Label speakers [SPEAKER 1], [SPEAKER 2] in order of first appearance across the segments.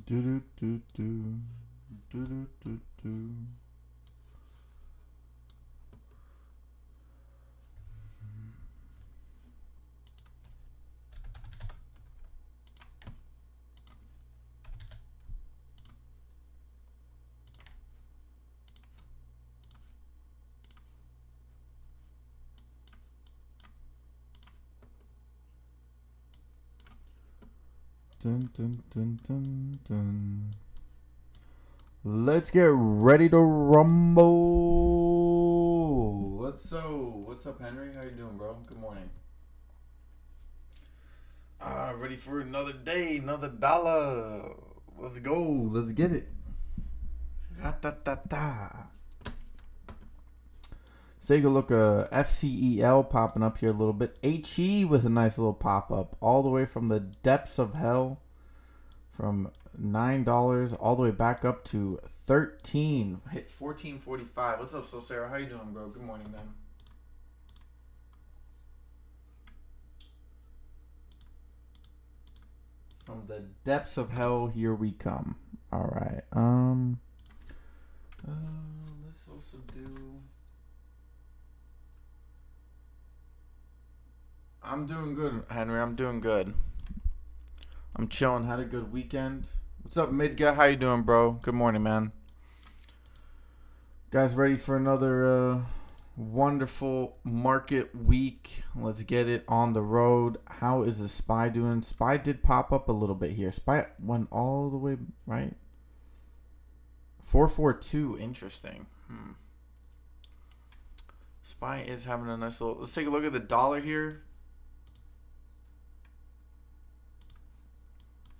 [SPEAKER 1] Do do do do do do do do. Dun, dun, dun, dun, dun. Let's get ready to rumble. What's up, Henry? How you doing, bro? Good morning. Ready for another day, another dollar. Let's go. Let's get it. Let's take a look at FCEL popping up here a little bit. HE with a nice little pop up all the way from the depths of hell, from $9 all the way back up to 13. Hit 14.45. What's up, So Sarah? How you doing, bro? Good morning, man. From the depths of hell, here we come. All right. Let's also do. I'm doing good, Henry. I'm doing good. I'm chilling. Had a good weekend. What's up, Midga? How you doing, bro? Good morning, man. Guys, ready for another wonderful market week? Let's get it on the road. How is the SPY doing? SPY did pop up a little bit here. SPY went all the way, right? 442. Interesting. SPY is having a nice little... Let's take a look at the dollar here.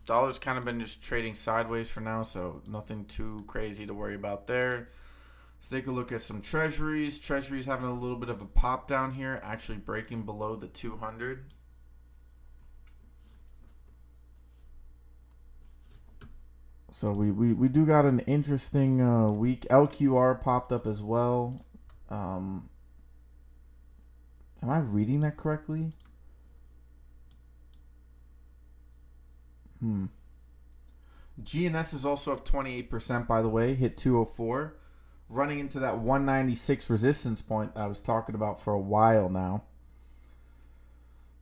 [SPEAKER 1] Dollar's kind of been just trading sideways for now, so nothing too crazy to worry about there. Let's take a look at some treasuries. Treasuries having a little bit of a pop down here, actually breaking below the 200. So we do got an interesting week. LQR popped up as well. Am I reading that correctly? GNS is also up 28%, by the way. Hit 204. Running into that 196 resistance point I was talking about for a while now.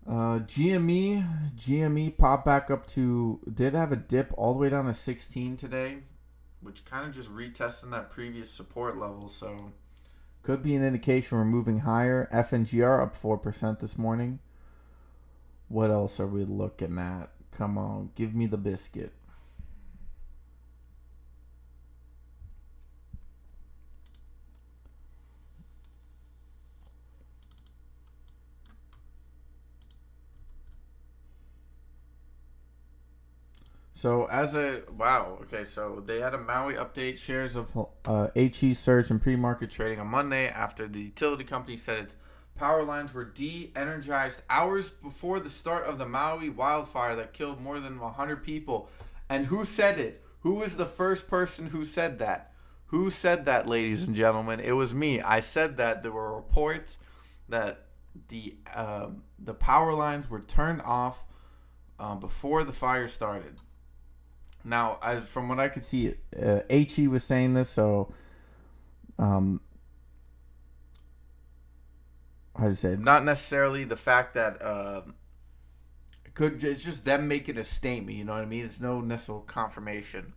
[SPEAKER 1] GME popped back up to... Did have a dip all the way down to 16 today, which kind of just retesting that previous support level. So could be an indication we're moving higher. FNGR up 4% this morning. What else are we looking at? Come on, give me the biscuit. So so they had a Maui update. Shares of HE surged in pre-market trading on Monday after the utility company said its power lines were de-energized hours before the start of the Maui wildfire that killed more than 100 people. And who said it? Who was the first person who said that? Who said that, ladies and gentlemen? It was me. I said that there were reports that the power lines were turned off before the fire started. Now, from what I could see, HE was saying this, so how do you say it? Not necessarily the fact that it's just them making a statement, you know what I mean? It's no necessary confirmation.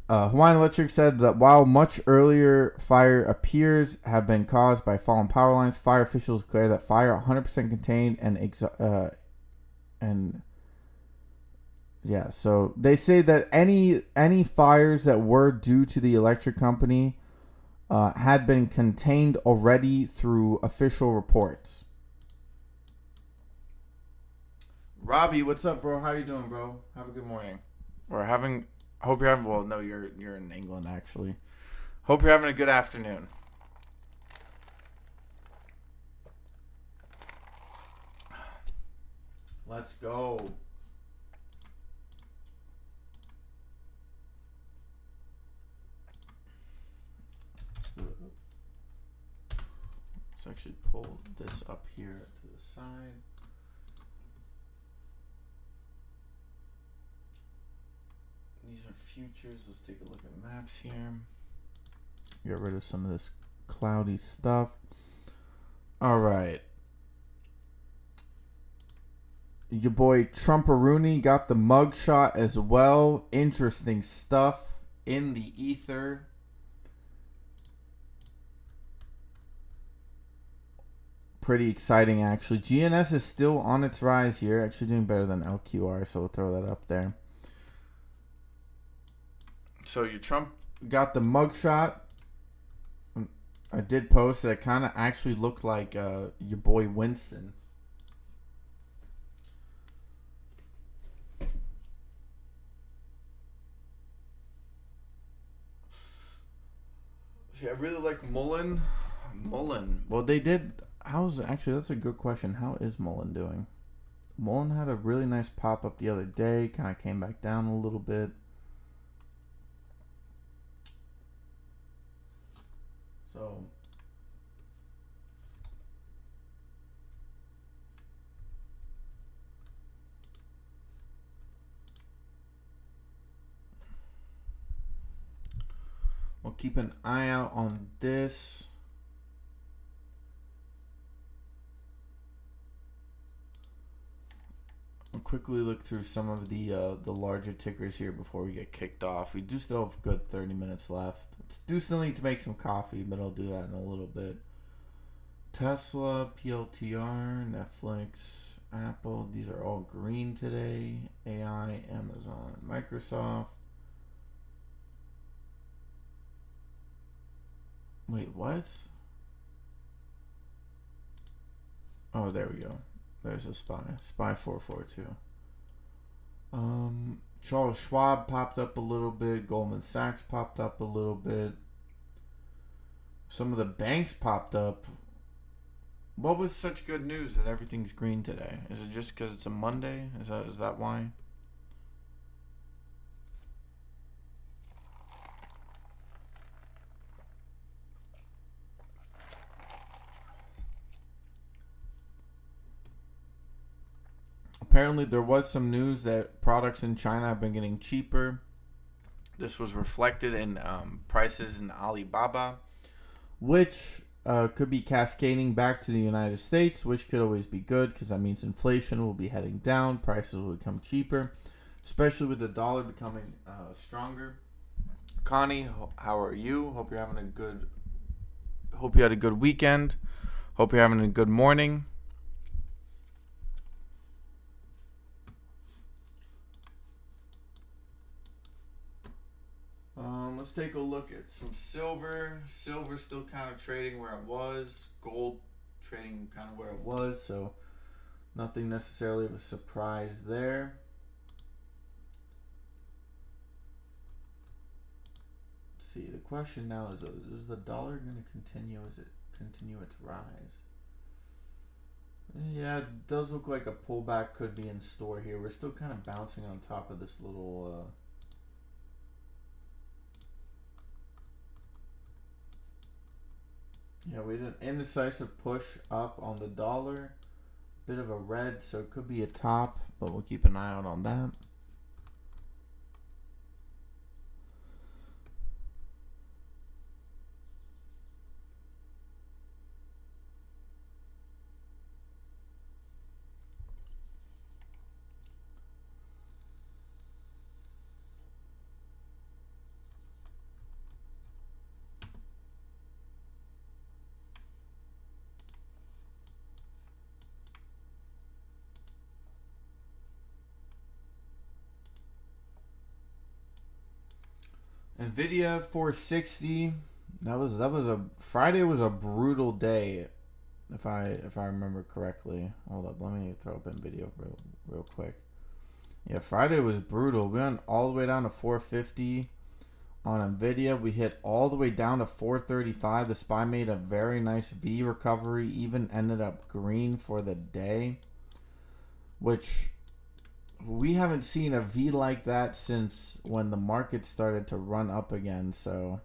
[SPEAKER 1] Hawaiian Electric said that while much earlier fire appears have been caused by fallen power lines, fire officials declare that fire 100% contained so they say that any fires that were due to the electric company had been contained already through official reports. Robbie, what's up, bro? How you doing, bro? Have a good morning. I hope you're having. Well, no, you're in England actually. Hope you're having a good afternoon. Let's go. Let's actually pull this up here to the side. futures. Let's take a look at maps here. Get rid of some of this cloudy stuff. All right. Your boy Trumparoonie got the mugshot as well. Interesting stuff in the ether. Pretty exciting, actually. GNS is still on its rise here. Actually doing better than LQR, so we'll throw that up there. So your Trump got the mugshot. I did post that it kind of actually looked like your boy Winston. See, I really like MULN. MULN. Well, they did. Actually, that's a good question. How is MULN doing? MULN had a really nice pop up the other day. Kind of came back down a little bit. So we'll keep an eye out on this. I'll quickly look through some of the larger tickers here before we get kicked off. We do still have a good 30 minutes left. Do still need to make some coffee, but I'll do that in a little bit. Tesla, PLTR, Netflix, Apple. These are all green today. AI, Amazon, Microsoft. Wait, what? Oh, there we go. There's a SPY. SPY 442. Charles Schwab popped up a little bit. Goldman Sachs popped up a little bit. Some of the banks popped up. What was such good news that everything's green today? Is it just because it's a Monday? Is that why? Apparently there was some news that products in China have been getting cheaper. This was reflected in prices in Alibaba, which could be cascading back to the United States, which could always be good because that means inflation will be heading down, prices will become cheaper, especially with the dollar becoming stronger. Connie, how are you? Hope you're having a good. Hope you had a good weekend. Hope you're having a good morning. Let's take a look at some silver. Silver still kind of trading where it was. Gold trading kind of where it was. So nothing necessarily of a surprise there. Let's see, the question now is the dollar going to continue? Is it continue its rise? Yeah, it does look like a pullback could be in store here. We're still kind of bouncing on top of this little yeah, we did an indecisive push up on the dollar. Bit of a red, so it could be a top, but we'll keep an eye out on that. Nvidia 460. That was a Friday was a brutal day, if I remember correctly. Hold up, let me throw up Nvidia real quick. Yeah, Friday was brutal. We went all the way down to 450 on Nvidia. We hit all the way down to 435. The SPY made a very nice V recovery. Even ended up green for the day, which we haven't seen a V like that since when the market started to run up again. So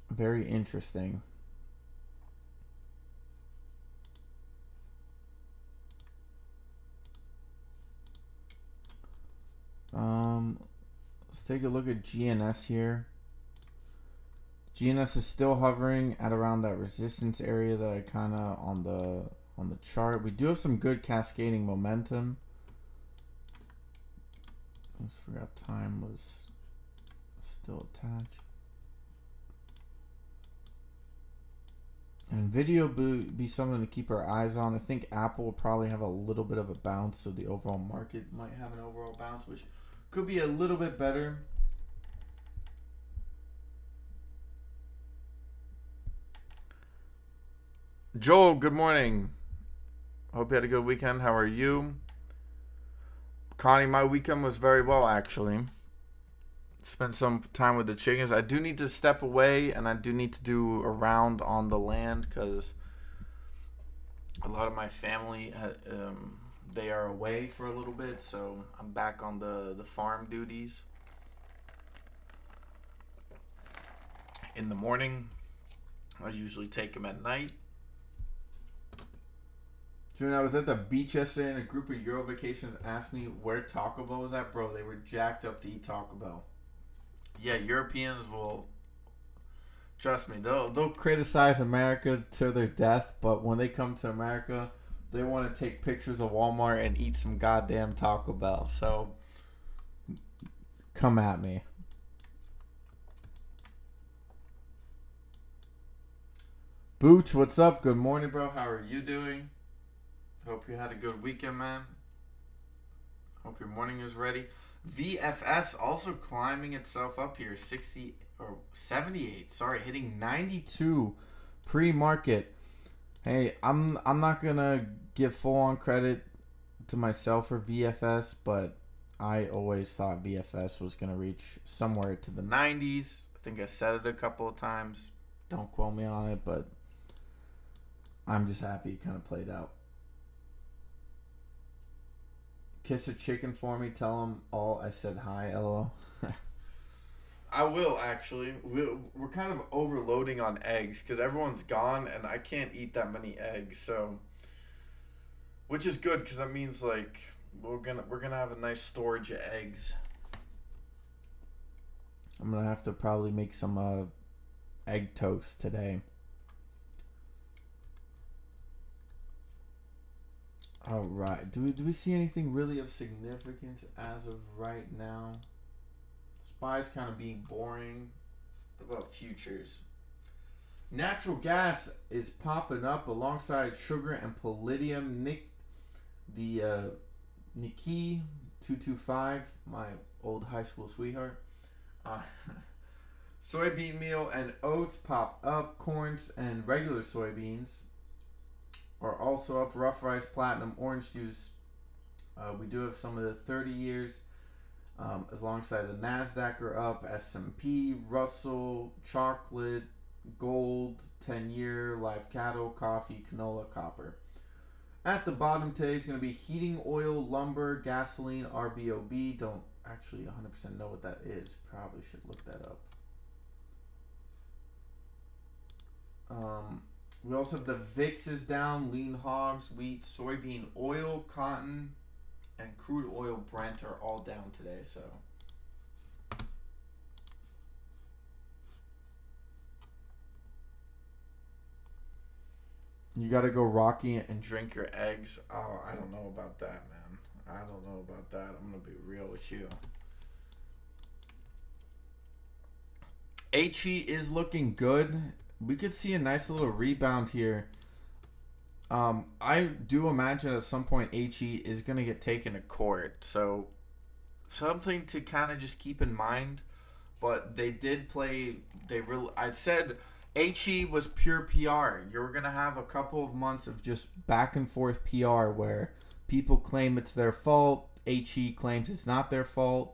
[SPEAKER 1] very interesting. take a look at GNS here. GNS is still hovering at around that resistance area that I kind of on the chart. We do have some good cascading momentum. I just forgot time was still attached. And video be something to keep our eyes on. I think Apple will probably have a little bit of a bounce, so the overall market might have an overall bounce, which could be a little bit better. Joel, good morning. Hope you had a good weekend. How are you? Connie, my weekend was very well, actually. Spent some time with the chickens. I do need to step away, and I do need to do a round on the land because a lot of my family, they are away for a little bit, so I'm back on the farm duties. In the morning, I usually take them at night. June, I was at the beach yesterday, and a group of Euro vacations asked me where Taco Bell was at. Bro, they were jacked up to eat Taco Bell. Yeah, Europeans will, trust me, they'll criticize America to their death, but when they come to America, they want to take pictures of Walmart and eat some goddamn Taco Bell. So, come at me. Booch, what's up? Good morning, bro. How are you doing? Hope you had a good weekend, man. Hope your morning is ready. VFS also climbing itself up here, 60 or 78. Sorry, hitting 92 pre-market. Hey, I'm not gonna give full-on credit to myself for VFS, but I always thought VFS was gonna reach somewhere to the 90s. I think I said it a couple of times. Don't quote me on it, but I'm just happy it kind of played out. Kiss a chicken for me. Tell them all I said hi. LOL. I will, actually. We're kind of overloading on eggs because everyone's gone and I can't eat that many eggs. So, which is good because that means like we're gonna have a nice storage of eggs. I'm gonna have to probably make some egg toast today. All right. Do we see anything really of significance as of right now? SPY's kind of being boring. What about futures? Natural gas is popping up alongside sugar and palladium. The Nikki 225, my old high school sweetheart. Soybean meal and oats pop up. Corns and regular soybeans are also up. Rough rice, platinum, orange juice. We do have some of the 30 years alongside the NASDAQ are up. S&P, Russell, chocolate, gold, 10-year, live cattle, coffee, canola, copper. At the bottom today is going to be heating oil, lumber, gasoline, RBOB. Don't actually 100% know what that is. Probably should look that up. We also have the VIX is down, lean hogs, wheat, soybean oil, cotton, and crude oil Brent are all down today. So you got to go Rocky and drink your eggs. Oh, I don't know about that, man. I don't know about that. I'm going to be real with you. HE is looking good. We could see a nice little rebound here. I do imagine at some point HE is going to get taken to court. So something to kind of just keep in mind. But they did play. I said HE was pure PR. You're going to have a couple of months of just back and forth PR where people claim it's their fault. HE claims it's not their fault.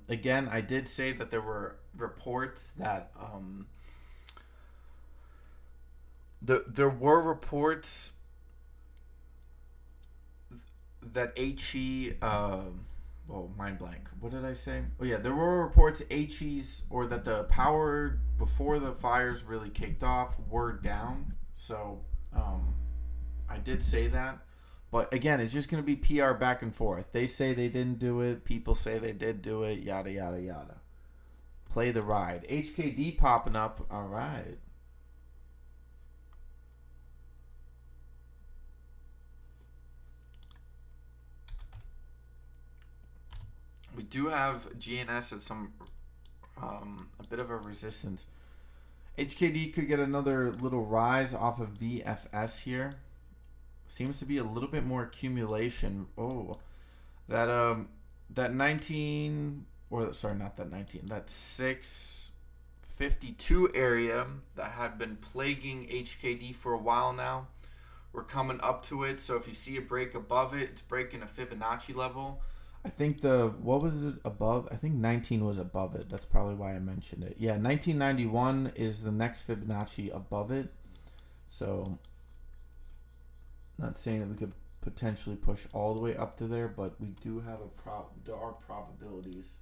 [SPEAKER 1] Again, I did say that there were reports that there were reports that HE mind blank. What did I say? Oh yeah, there were reports HE's or that the power before the fires really kicked off were down. So I did say that, But again, it's just going to be PR back and forth. They say they didn't do it. People say they did do it. Yada, yada, yada. Play the ride. HKD popping up. All right. We do have GNS at some a bit of a resistance. HKD could get another little rise off of VFS here. Seems to be a little bit more accumulation. Oh, that 19, or sorry, not that 19, that 652 area that had been plaguing HKD for a while now. We're coming up to it, so if you see a break above it, it's breaking a Fibonacci level. I think what was it above? I think 19 was above it. That's probably why I mentioned it. Yeah, 1991 is the next Fibonacci above it. So, not saying that we could potentially push all the way up to there, but we do have there are probabilities.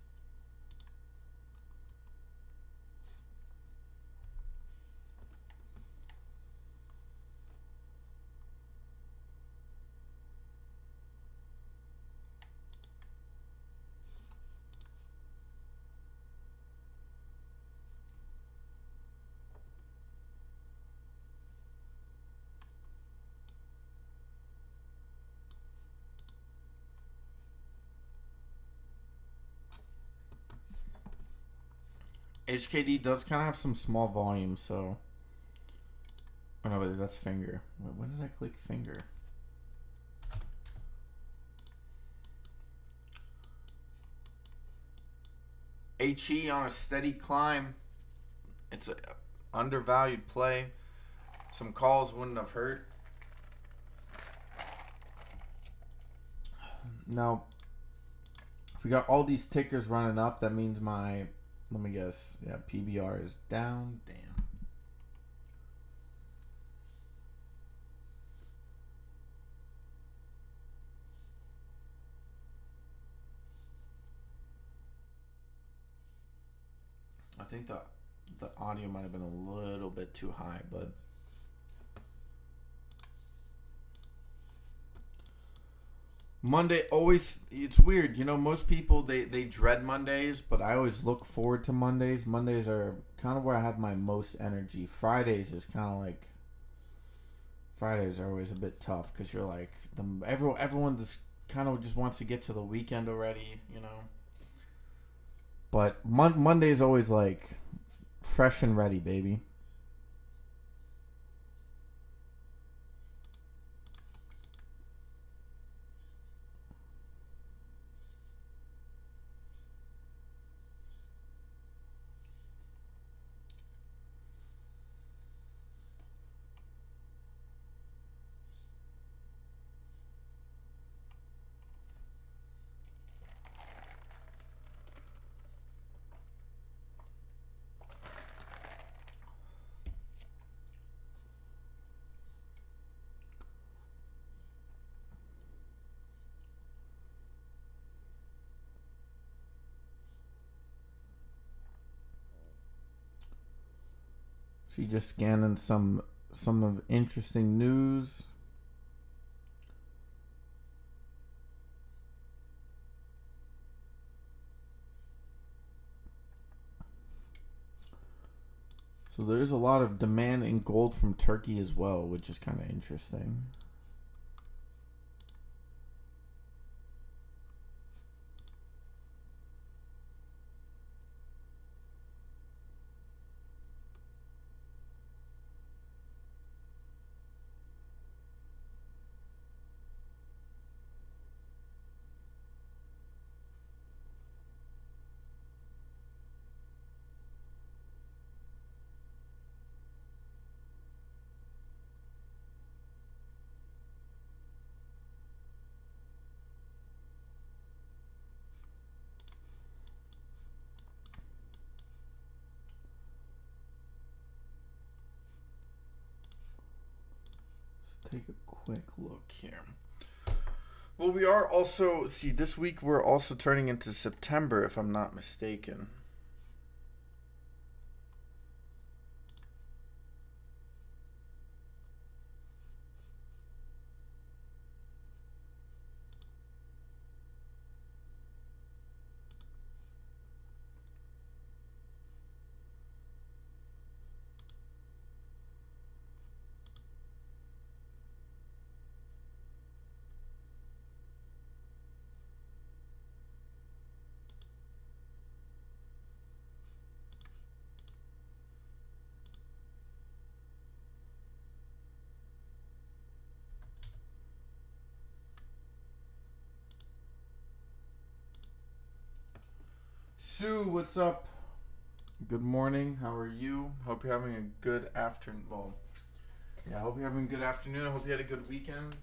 [SPEAKER 1] HKD does kind of have some small volume, so. Oh no, wait, that's finger. When did I click finger? HE on a steady climb. It's an undervalued play. Some calls wouldn't have hurt. Now, if we got all these tickers running up, that means let me guess, yeah, PBR is down. Damn. I think the audio might have been a little bit too high, but Monday always, it's weird, most people they dread Mondays, but I always look forward to Mondays. Mondays are kind of where I have my most energy. Fridays is kind of like, Fridays are always a bit tough because you're like, everyone just kind of just wants to get to the weekend already, But Monday is always like fresh and ready, baby. So you just scanning some of interesting news. So there's a lot of demand in gold from Turkey as well, which is kind of interesting. Take a quick look here. Well, we are also, this week we're also turning into September, if I'm not mistaken. Sue, what's up? Good morning. How are you? Hope you're having a good afternoon. Well, yeah, I hope you're having a good afternoon. I hope you had a good weekend.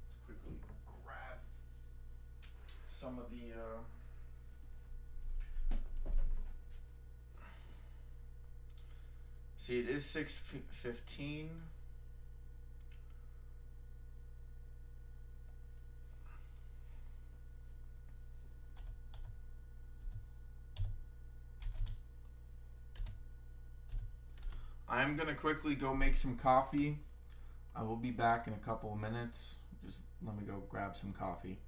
[SPEAKER 1] Let's quickly grab some of the. See, it is 6:15. I'm gonna quickly go make some coffee. I will be back in a couple of minutes. Just let me go grab some coffee.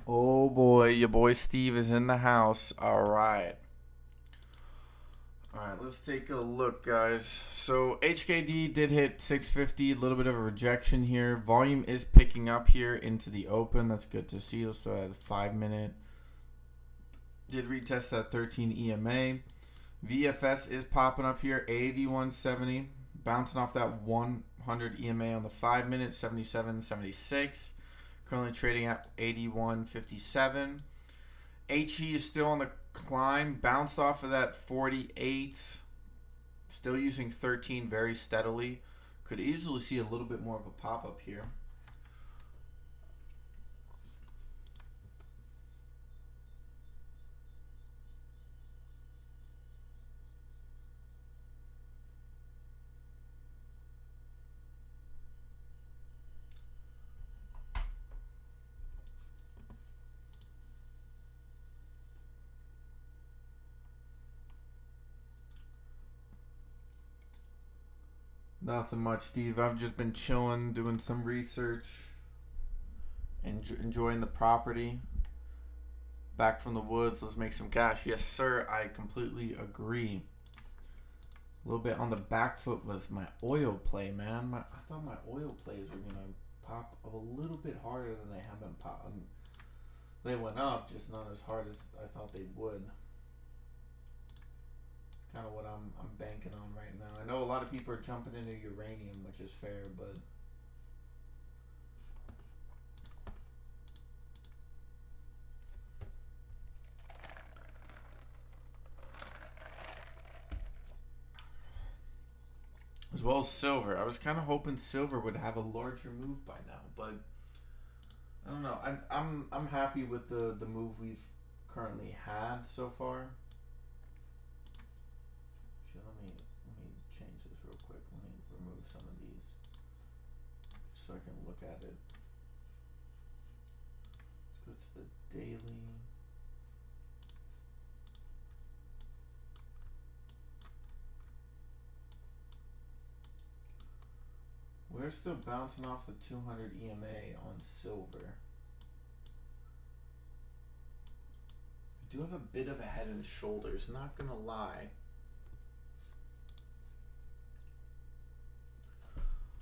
[SPEAKER 1] Oh boy, your boy Steve is in the house. All right. All right, let's take a look, guys. So HKD did hit 650, a little bit of a rejection here. Volume is picking up here into the open. That's good to see. Let's throw at a 5-minute. Did retest that 13 EMA. VFS is popping up here, 81.70, bouncing off that 100 EMA on the 5-minute, 77.76. Currently trading at 81.57. HE is still on the climb, bounced off of that 48, still using 13 very steadily. Could easily see a little bit more of a pop-up here. Nothing much, Steve. I've just been chilling, doing some research, and enjoying the property. Back from the woods, let's make some cash. Yes, sir, I completely agree. A little bit on the back foot with my oil play, man. I thought my oil plays were going to pop a little bit harder than they have been popping. They went up, just not as hard as I thought they would. Kind of what I'm banking on right now. I know a lot of people are jumping into uranium, which is fair, but as well as silver. I was kind of hoping silver would have a larger move by now, but I don't know. I'm happy with the move we've currently had so far. Let me change this real quick. Let me remove some of these so I can look at it. Let's go to the daily. We're still bouncing off the 200 EMA on silver. We do have a bit of a head and shoulders, not gonna lie.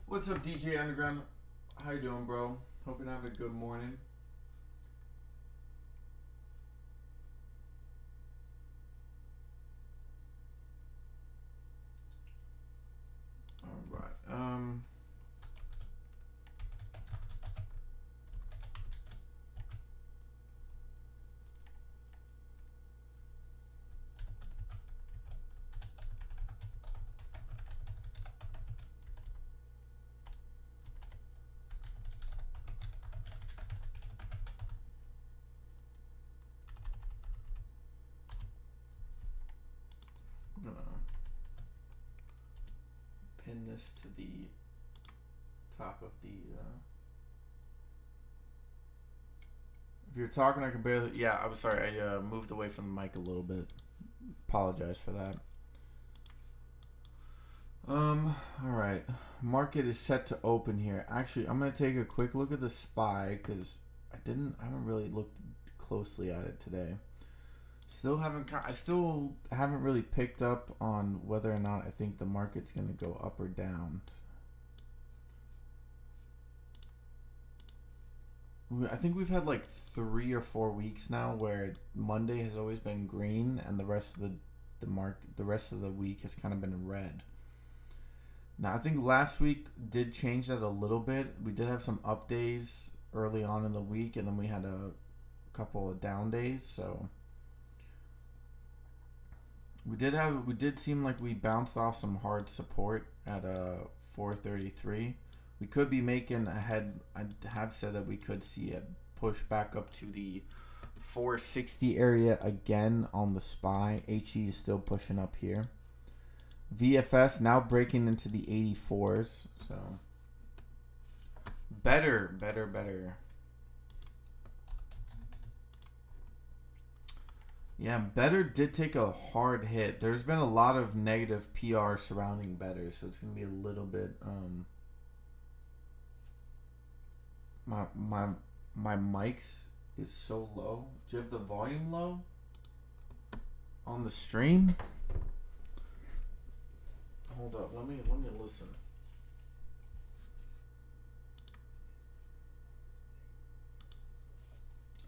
[SPEAKER 1] What's up, DJ Underground? How you doing, bro? Hope you're having a good morning. All right. I'm gonna pin this to the top of the. If you're talking, I can barely. Yeah, I'm sorry. I moved away from the mic a little bit. Apologize for that. All right. Market is set to open here. Actually, I'm gonna take a quick look at the SPY because I haven't really looked closely at it today. I still haven't really picked up on whether or not I think the market's gonna go up or down. I think we've had like 3 or 4 weeks now where Monday has always been green and the rest of the rest of the week has kind of been red. Now I think last week did change that a little bit. We did have some up days early on in the week, and then we had a couple of down days. So we did seem like we bounced off some hard support at 433. We could be making a head. I have said that we could see a push back up to the 460 area again on the SPY. HE is still pushing up here. VFS now breaking into the 84s. So better. Yeah, better did take a hard hit. There's been a lot of negative PR surrounding better, so it's gonna be a little bit my mics is so low. Do you have the volume low on the stream? Hold up. Let me listen.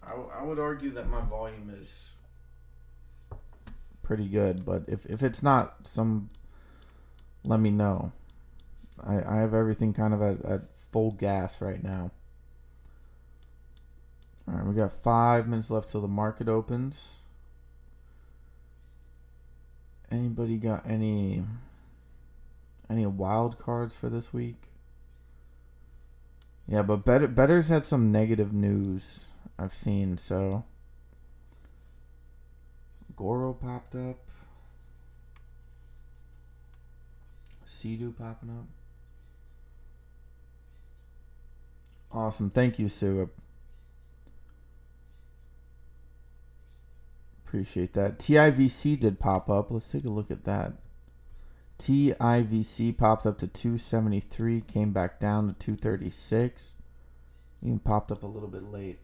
[SPEAKER 1] I would argue that my volume is pretty good, but if it's not, let me know. I have everything kind of at full gas right now. All right, we got 5 minutes left till the market opens. Anybody got any wild cards for this week? Yeah, but Better's had some negative news I've seen. So Goro popped up. Sea-Doo popping up. Awesome. Thank you, Sue. Appreciate that. TIVC did pop up. Let's take a look at that. TIVC popped up to 273, came back down to 236. Even popped up a little bit late.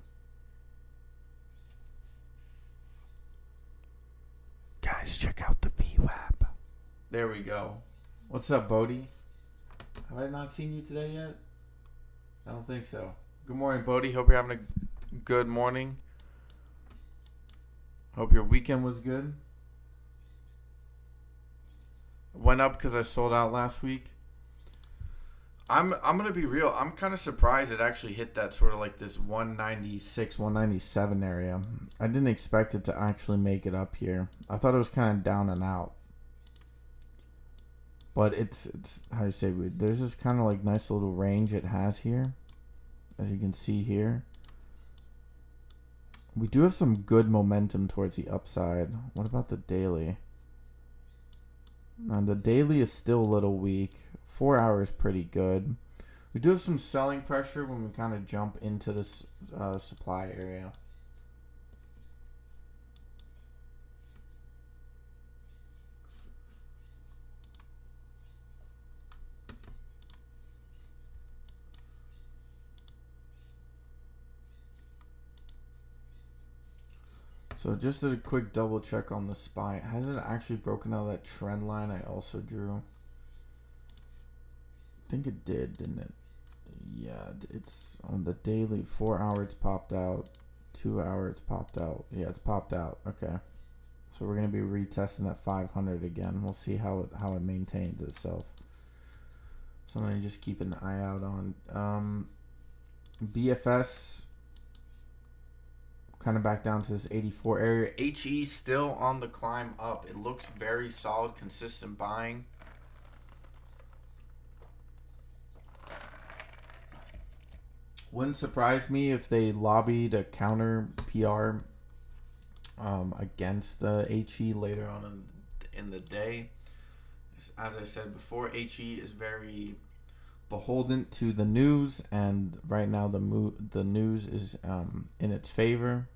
[SPEAKER 1] Guys, check out the VWAP. There we go. What's up, Bodie? Have I not seen you today yet? I don't think so. Good morning, Bodie. Hope you're having a good morning. Hope your weekend was good. Went up because I sold out last week. I'm gonna be real. I'm kind of surprised it actually hit that sort of like this 196, 197 area. I didn't expect it to actually make it up here. I thought it was kind of down and out. But it's how do you say, there's this kind of like nice little range it has here, as you can see here. We do have some good momentum towards the upside. What about the daily? And the daily is still a little weak. 4 hours pretty good. We do have some selling pressure when we kind of jump into this supply area. So just a quick double check on the SPY. Hasn't it actually broken out of that trend line I also drew? I think it did, didn't it? Yeah, it's on the daily. 4 hour it's popped out. 2 hour it's popped out. Yeah, it's popped out. Okay. So we're going to be retesting that 500 again. We'll see how it maintains itself. So I'm going to just keep an eye out on BFS. Kind of back down to this 84 area. HE still on the climb up. It looks very solid, consistent buying. Wouldn't surprise me if they lobbied a counter PR against the HE later on in the day. As I said before, HE is very beholden to the news, and right now the news is in its favor.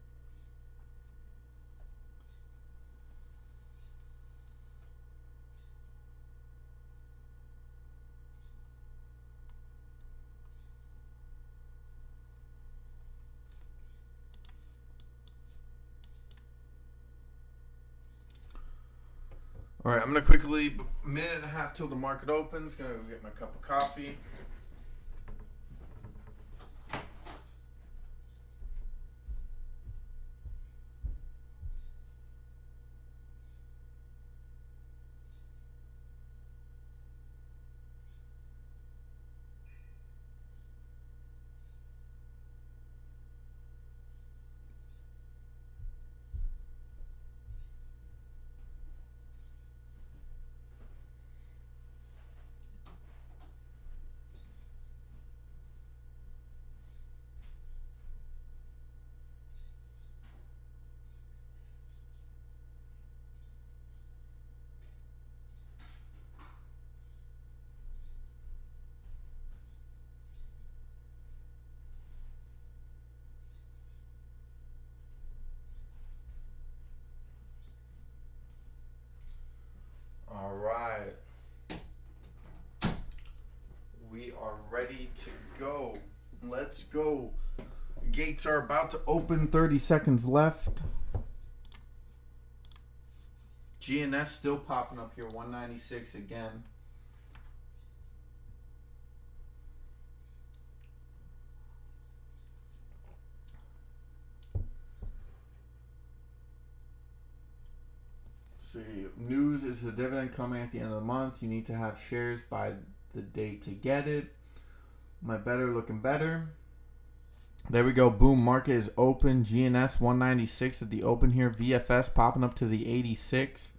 [SPEAKER 1] All right, I'm gonna quickly, minute and a half till the market opens. Gonna go get my cup of coffee. All right. We are ready to go. Let's go. Gates are about to open. 30 seconds left. GNS still popping up here. 196 again. see. News is the dividend coming at the end of the month. You need to have shares by the date to get it. My better looking better. There we go. Boom. Market is open. GNS 196 at the open here. VFS popping up to the 86.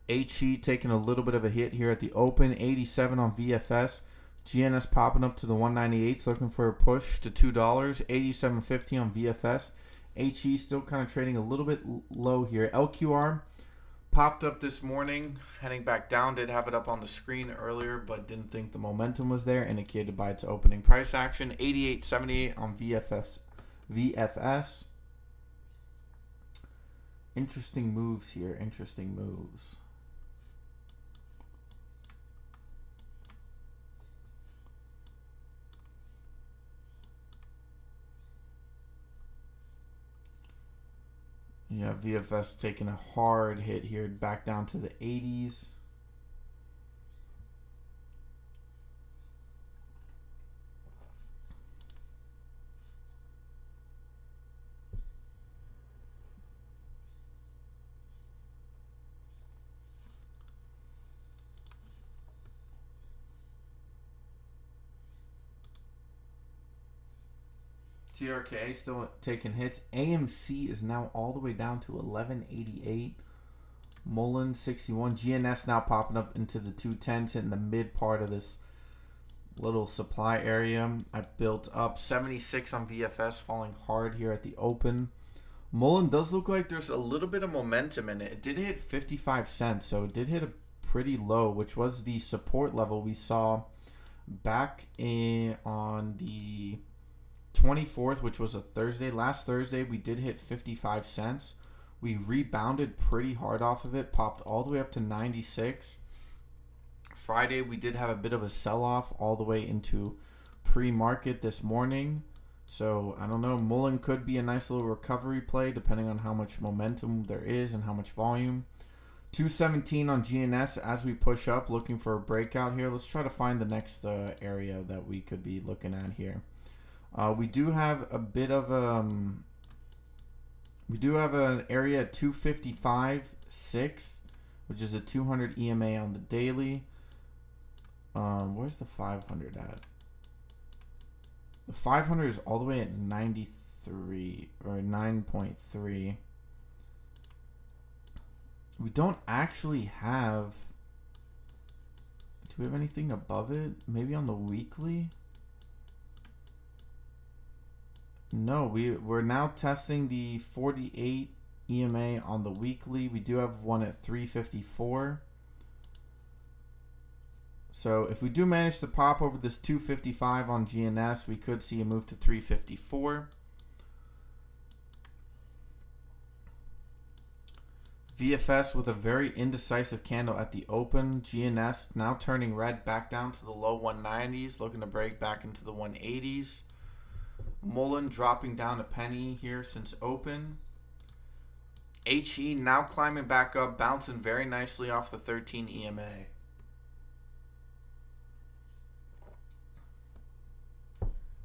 [SPEAKER 1] HE taking a little bit of a hit here at the open. 87 on VFS. GNS popping up to the 198s, looking for a push to $2. 87.50 on VFS. HE still kind of trading a little bit low here. LQR popped up this morning, heading back down. Did have it up on the screen earlier, but didn't think the momentum was there, indicated by its opening price action. 88.78 on VFS. Interesting moves here. Interesting moves. Yeah, VFS taking a hard hit here, back down to the 80s. TRK still taking hits. AMC is now all the way down to 1188. MULN 61. GNS now popping up into the 210s, hitting the mid part of this little supply area. I built up 76 on VFS, falling hard here at the open. MULN does look like there's a little bit of momentum in it. It did hit 55 cents, so it did hit a pretty low, which was the support level we saw back on the 24th, which was a Thursday. Last Thursday, we did hit 55 cents. We rebounded pretty hard off of it, popped all the way up to 96. Friday, we did have a bit of a sell-off all the way into pre-market this morning. So, I don't know. MULN could be a nice little recovery play, depending on how much momentum there is and how much volume. 217 on GNS as we push up, looking for a breakout here. Let's try to find the next area that we could be looking at here. We do have a bit of we do have an area at 255.6, which is a 200 EMA on the daily. Where's the 500 at? The 500 is all the way at 93 or 9.3. We don't actually have. Do we have anything above it? Maybe on the weekly? No, we're now testing the 48 EMA on the weekly. We do have one at 354. So if we do manage to pop over this 255 on GNS, we could see a move to 354. VFS with a very indecisive candle at the open. GNS now turning red back down to the low 190s, looking to break back into the 180s. MULN dropping down a penny here since open. HE now climbing back up, bouncing very nicely off the 13 EMA.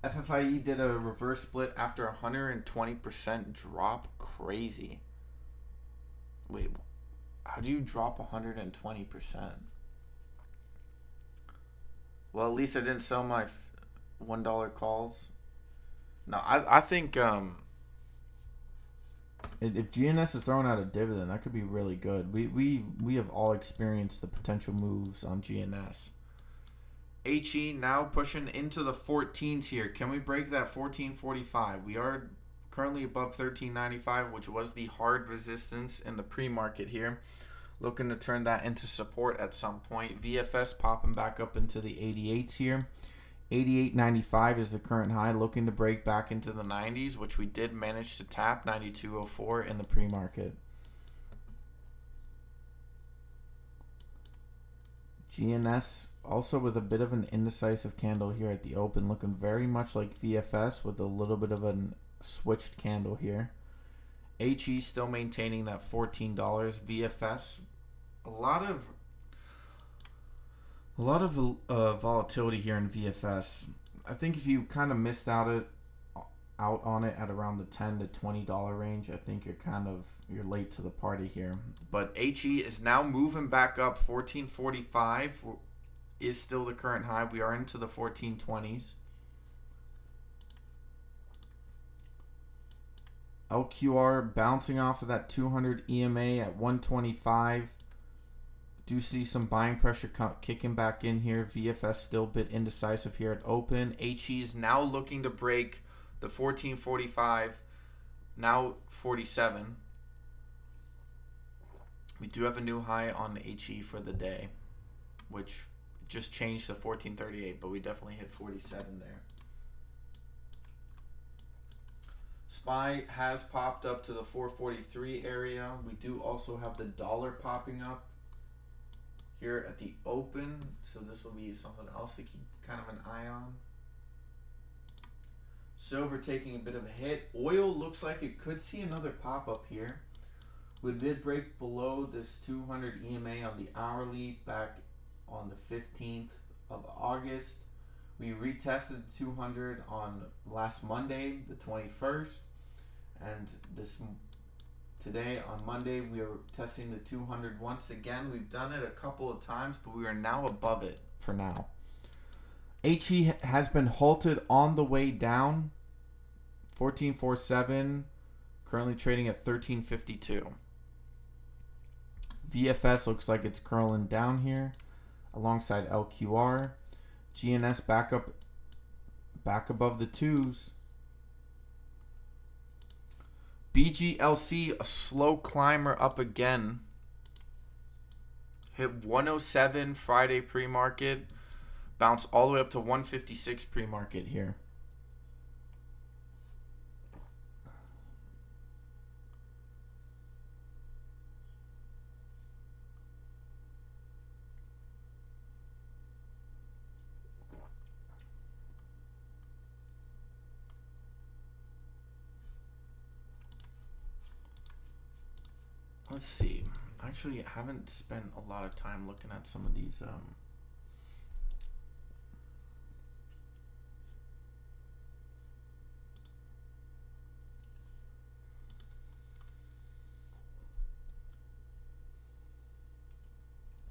[SPEAKER 1] FFIE did a reverse split after a 120% drop. Crazy. Wait, how do you drop 120%? Well, at least I didn't sell my $1 calls. No, I think if GNS is throwing out a dividend, that could be really good. We have all experienced the potential moves on GNS. HE now pushing into the 14s here. Can we break that 1445? We are currently above 1395, which was the hard resistance in the pre-market here. Looking to turn that into support at some point. VFS popping back up into the 88s here. 88.95 is the current high, looking to break back into the 90s, which we did manage to tap 92.04 in the pre-market. GNS also with a bit of an indecisive candle here at the open, looking very much like VFS with a little bit of a switched candle here. HE still maintaining that $14. VFS, a lot of volatility here in VFS. I think if you kind of missed out out on it at around the $10 to $20 range, I think you're late to the party here. But HE is now moving back up. 1445 is still the current high. We are into the 1420s. LQR bouncing off of that 200 EMA at 125. Do see some buying pressure kicking back in here. VFS still a bit indecisive here at open. HE is now looking to break the 1445, now 47. We do have a new high on the HE for the day, which just changed to 1438, but we definitely hit 47 there. SPY has popped up to the 443 area. We do also have the dollar popping up here at the open, so this will be something else to keep kind of an eye on. Silver taking a bit of a hit. Oil looks like it could see another pop up here. We did break below this 200 EMA on the hourly back on the 15th of August. We retested 200 on last Monday, the 21st, and today on Monday we are testing the 200 once again. We've done it a couple of times, but we are now above it for now. HE has been halted on the way down. 1447, currently trading at 1352. VFS looks like it's curling down here alongside LQR. GNS back above the twos. BGLC, a slow climber up again. Hit 107 Friday pre-market. Bounce all the way up to 156 pre-market here. Let's see. Actually, I haven't spent a lot of time looking at some of these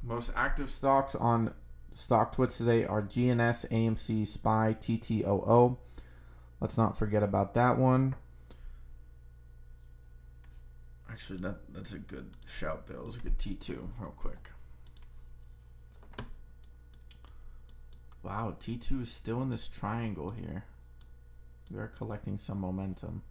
[SPEAKER 1] most active stocks on StockTwits today are GNS, AMC, SPY, TTOO. Let's not forget about that one. Actually, that's a good shout there. Let's look at T2 real quick. Wow, T2 is still in this triangle here. We are collecting some momentum.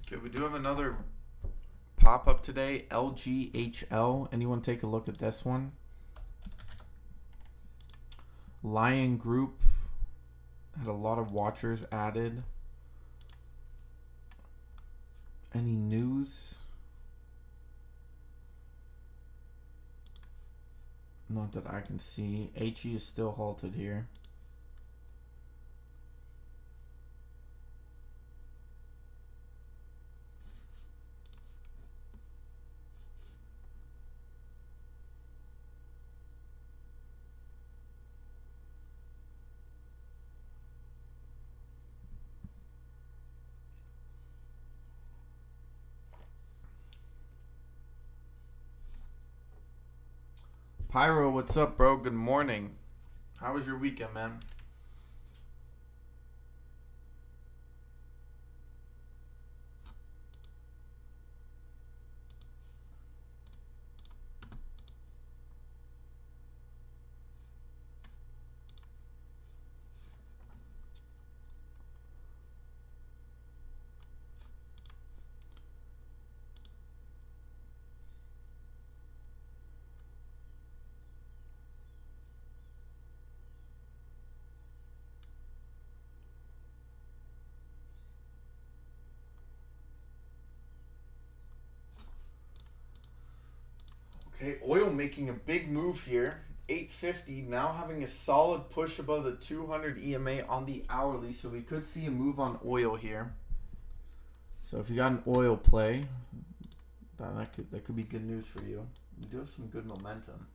[SPEAKER 1] Okay, we do have another pop-up today, LGHL. Anyone take a look at this one? Lion Group had a lot of watchers added. Any news? Not that I can see. HE is still halted here. Pyro, what's up, bro? Good morning. How was your weekend, man? Okay, oil making a big move here. 850 now having a solid push above the 200 EMA on the hourly, so we could see a move on oil here. So if you got an oil play, that could be good news for you. We do have some good momentum.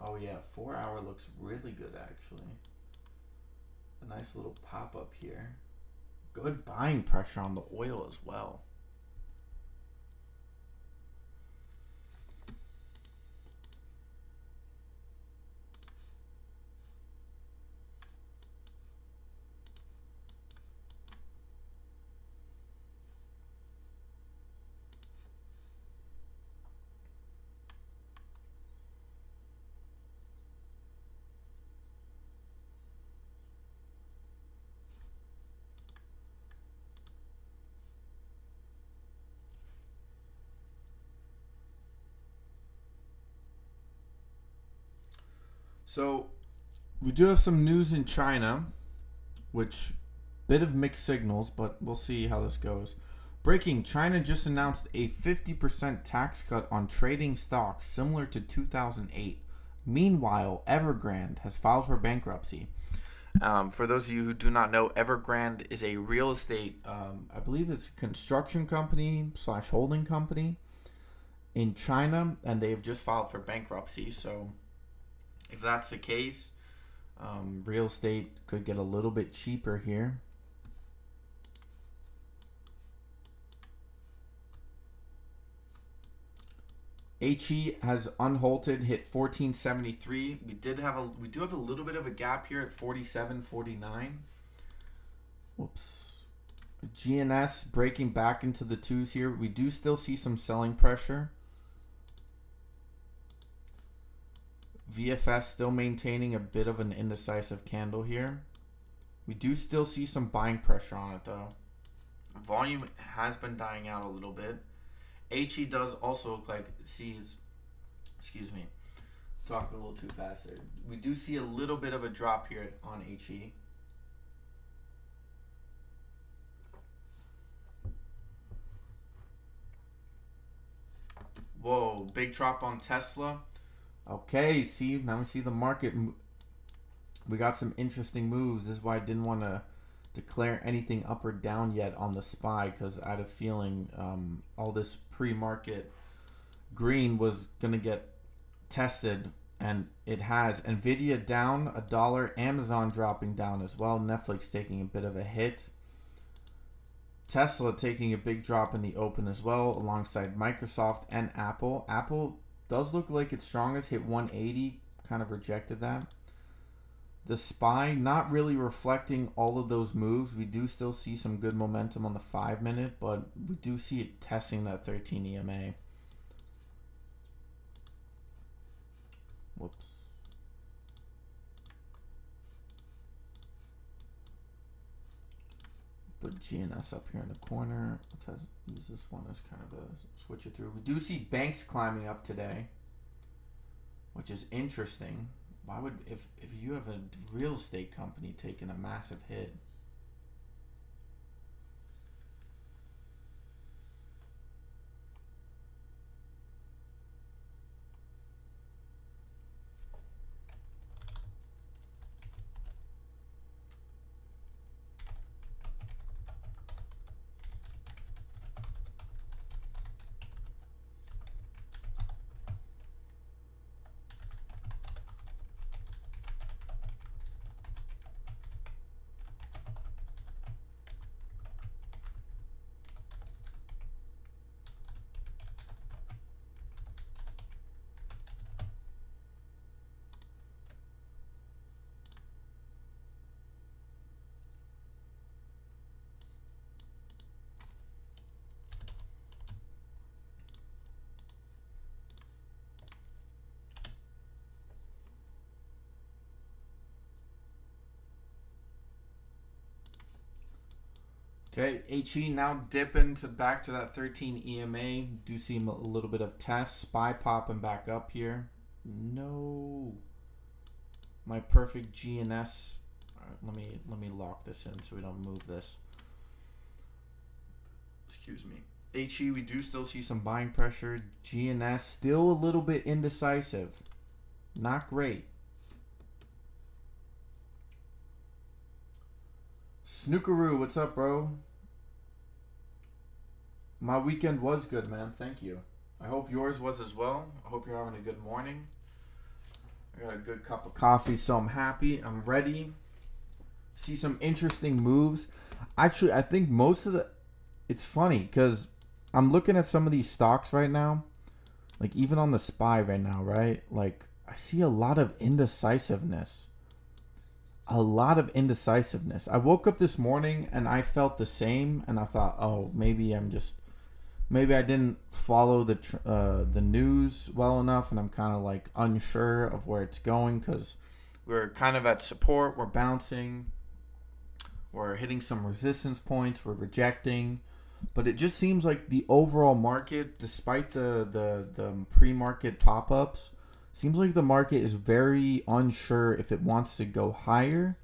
[SPEAKER 1] Oh yeah, 4 hour looks really good actually. A nice little pop up here. Good buying pressure on the oil as well. So we do have some news in China, which bit of mixed signals, but we'll see how this goes. Breaking, China just announced a 50% tax cut on trading stocks similar to 2008. Meanwhile, Evergrande has filed for bankruptcy. For those of you who do not know, Evergrande is a real estate, I believe it's a construction company / holding company in China, and they have just filed for bankruptcy. So if that's the case, real estate could get a little bit cheaper here. HE has unhalted, hit 1473. We do have a little bit of a gap here at 47.49. Whoops. GNS breaking back into the twos here. We do still see some selling pressure. VFS still maintaining a bit of an indecisive candle here. We do still see some buying pressure on it though. Volume has been dying out a little bit. HE does also look like it sees, excuse me, talking a little too fast there. We do see a little bit of a drop here on HE. Whoa, big drop on Tesla. Okay, see, now we see the market. We got some interesting moves. This is why I didn't want to declare anything up or down yet on the SPY, because I had a feeling all this pre-market green was going to get tested, and it has. Nvidia down $1, Amazon dropping down as well, Netflix taking a bit of a hit, Tesla taking a big drop in the open as well, alongside Microsoft and Apple. Apple does look like its strongest, hit 180, kind of rejected that. The SPY not really reflecting all of those moves. We do still see some good momentum on the 5-minute, but we do see it testing that 13 EMA. Whoops. Put GNS up here in the corner. Let's use this one as kind of a switch it through. We do see banks climbing up today, which is interesting. Why would, if you have a real estate company taking a massive hit? Okay, HE now dipping back to that 13 EMA. Do see a little bit of test. SPY popping back up here. No. My perfect GNS. All right, let me lock this in so we don't move this. Excuse me. HE, we do still see some buying pressure. GNS still a little bit indecisive. Not great. Snookeroo, what's up, bro? My weekend was good, man. Thank you. I hope yours was as well. I hope you're having a good morning. I got a good cup of coffee, so I'm happy. I'm ready. See some interesting moves. Actually, I think most of the... It's funny, because I'm looking at some of these stocks right now. Like, even on the SPY right now, right? Like, I see a lot of indecisiveness. I woke up this morning and I felt the same, and I thought, oh, maybe I didn't follow the news well enough, and I'm kind of like unsure of where it's going, because we're kind of at support, we're bouncing, we're hitting some resistance points, we're rejecting, but it just seems like the overall market, despite the pre-market pop-ups, seems like the market is very unsure if it wants to go higher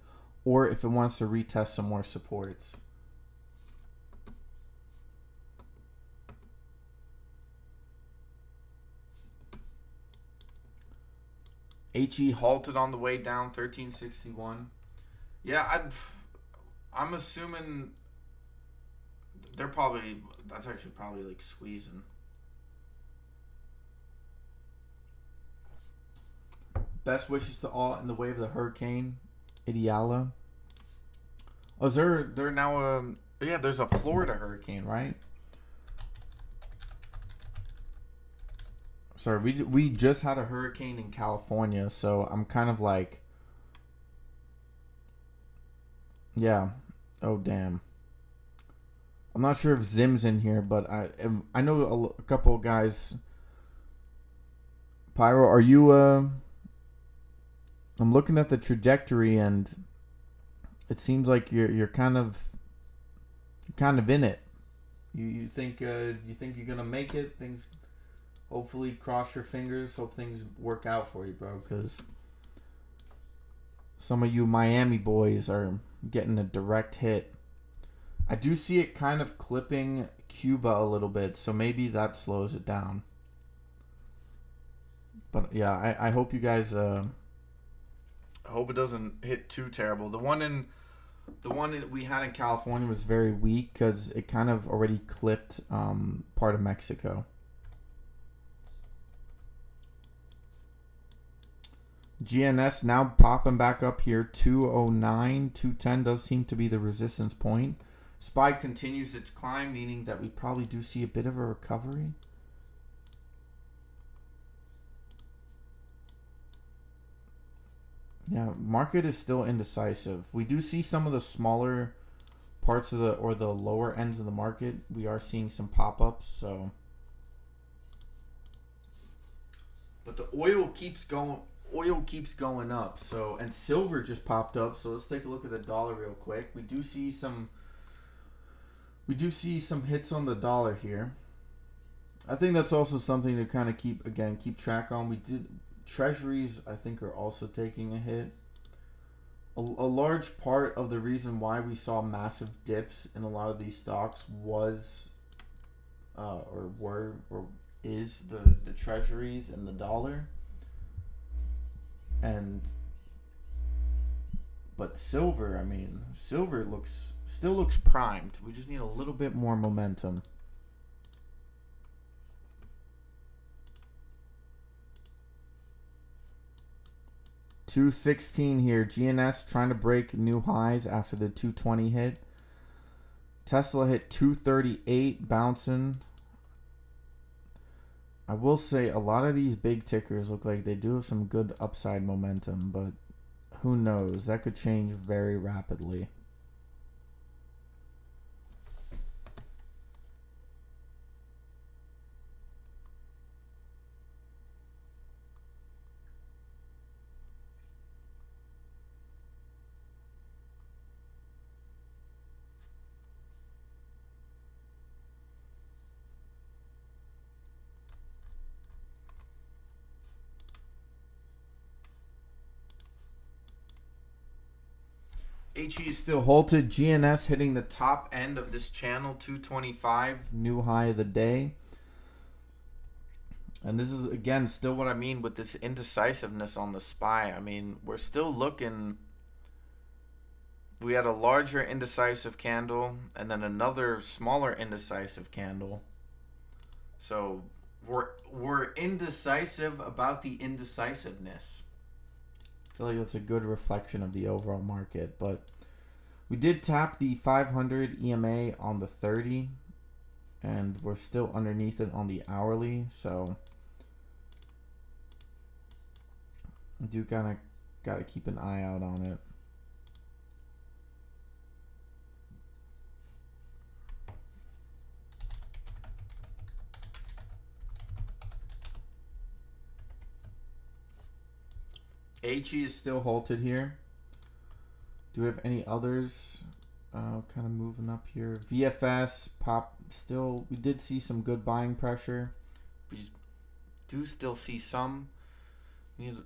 [SPEAKER 1] or if it wants to retest some more supports. HE halted on the way down, 1361. Yeah, I'm assuming that's actually probably like squeezing. Best wishes to all in the wave of the hurricane, Ideala. Oh, is there now yeah, there's a Florida hurricane, right? Sorry, we just had a hurricane in California, so I'm kind of like, yeah. Oh damn. I'm not sure if Zim's in here, but I know a couple of guys. Pyro, are you I'm looking at the trajectory, and it seems like you're kind of in it. You think you're gonna make it? Things, hopefully, cross your fingers. Hope things work out for you, bro. Because some of you Miami boys are getting a direct hit. I do see it kind of clipping Cuba a little bit, so maybe that slows it down. But yeah, I hope you guys. I hope it doesn't hit too terrible. The one we had in California was very weak because it kind of already clipped part of Mexico. GNS now popping back up here, 209, 210 does seem to be the resistance point. SPY continues its climb, meaning that we probably do see a bit of a recovery. Yeah, market is still indecisive. We do see some of the smaller parts of the lower ends of the market. We are seeing some pop-ups, so. But the oil keeps going up. So, and silver just popped up. So let's take a look at the dollar real quick. We do see some hits on the dollar here. I think that's also something to kind of keep track on. Treasuries, I think, are also taking a hit. A large part of the reason why we saw massive dips in a lot of these stocks was, is the treasuries and the dollar. But silver, still looks primed. We just need a little bit more momentum. $216 here. GNS trying to break new highs after the 220 hit. Tesla hit 238, bouncing. I will say a lot of these big tickers look like they do have some good upside momentum, but who knows? That could change very rapidly. HE is still halted. GNS hitting the top end of this channel, 225, new high of the day. And this is, again, still what I mean with this indecisiveness on the SPY. I mean, we're still looking. We had a larger indecisive candle and then another smaller indecisive candle. So we're indecisive about the indecisiveness. I feel like that's a good reflection of the overall market. But we did tap the 500 EMA on the 30, and we're still underneath it on the hourly. So I do kind of got to keep an eye out on it. HE is still halted here. Do we have any others kind of moving up here? VFS, pop, still, we did see some good buying pressure. We do still see some. We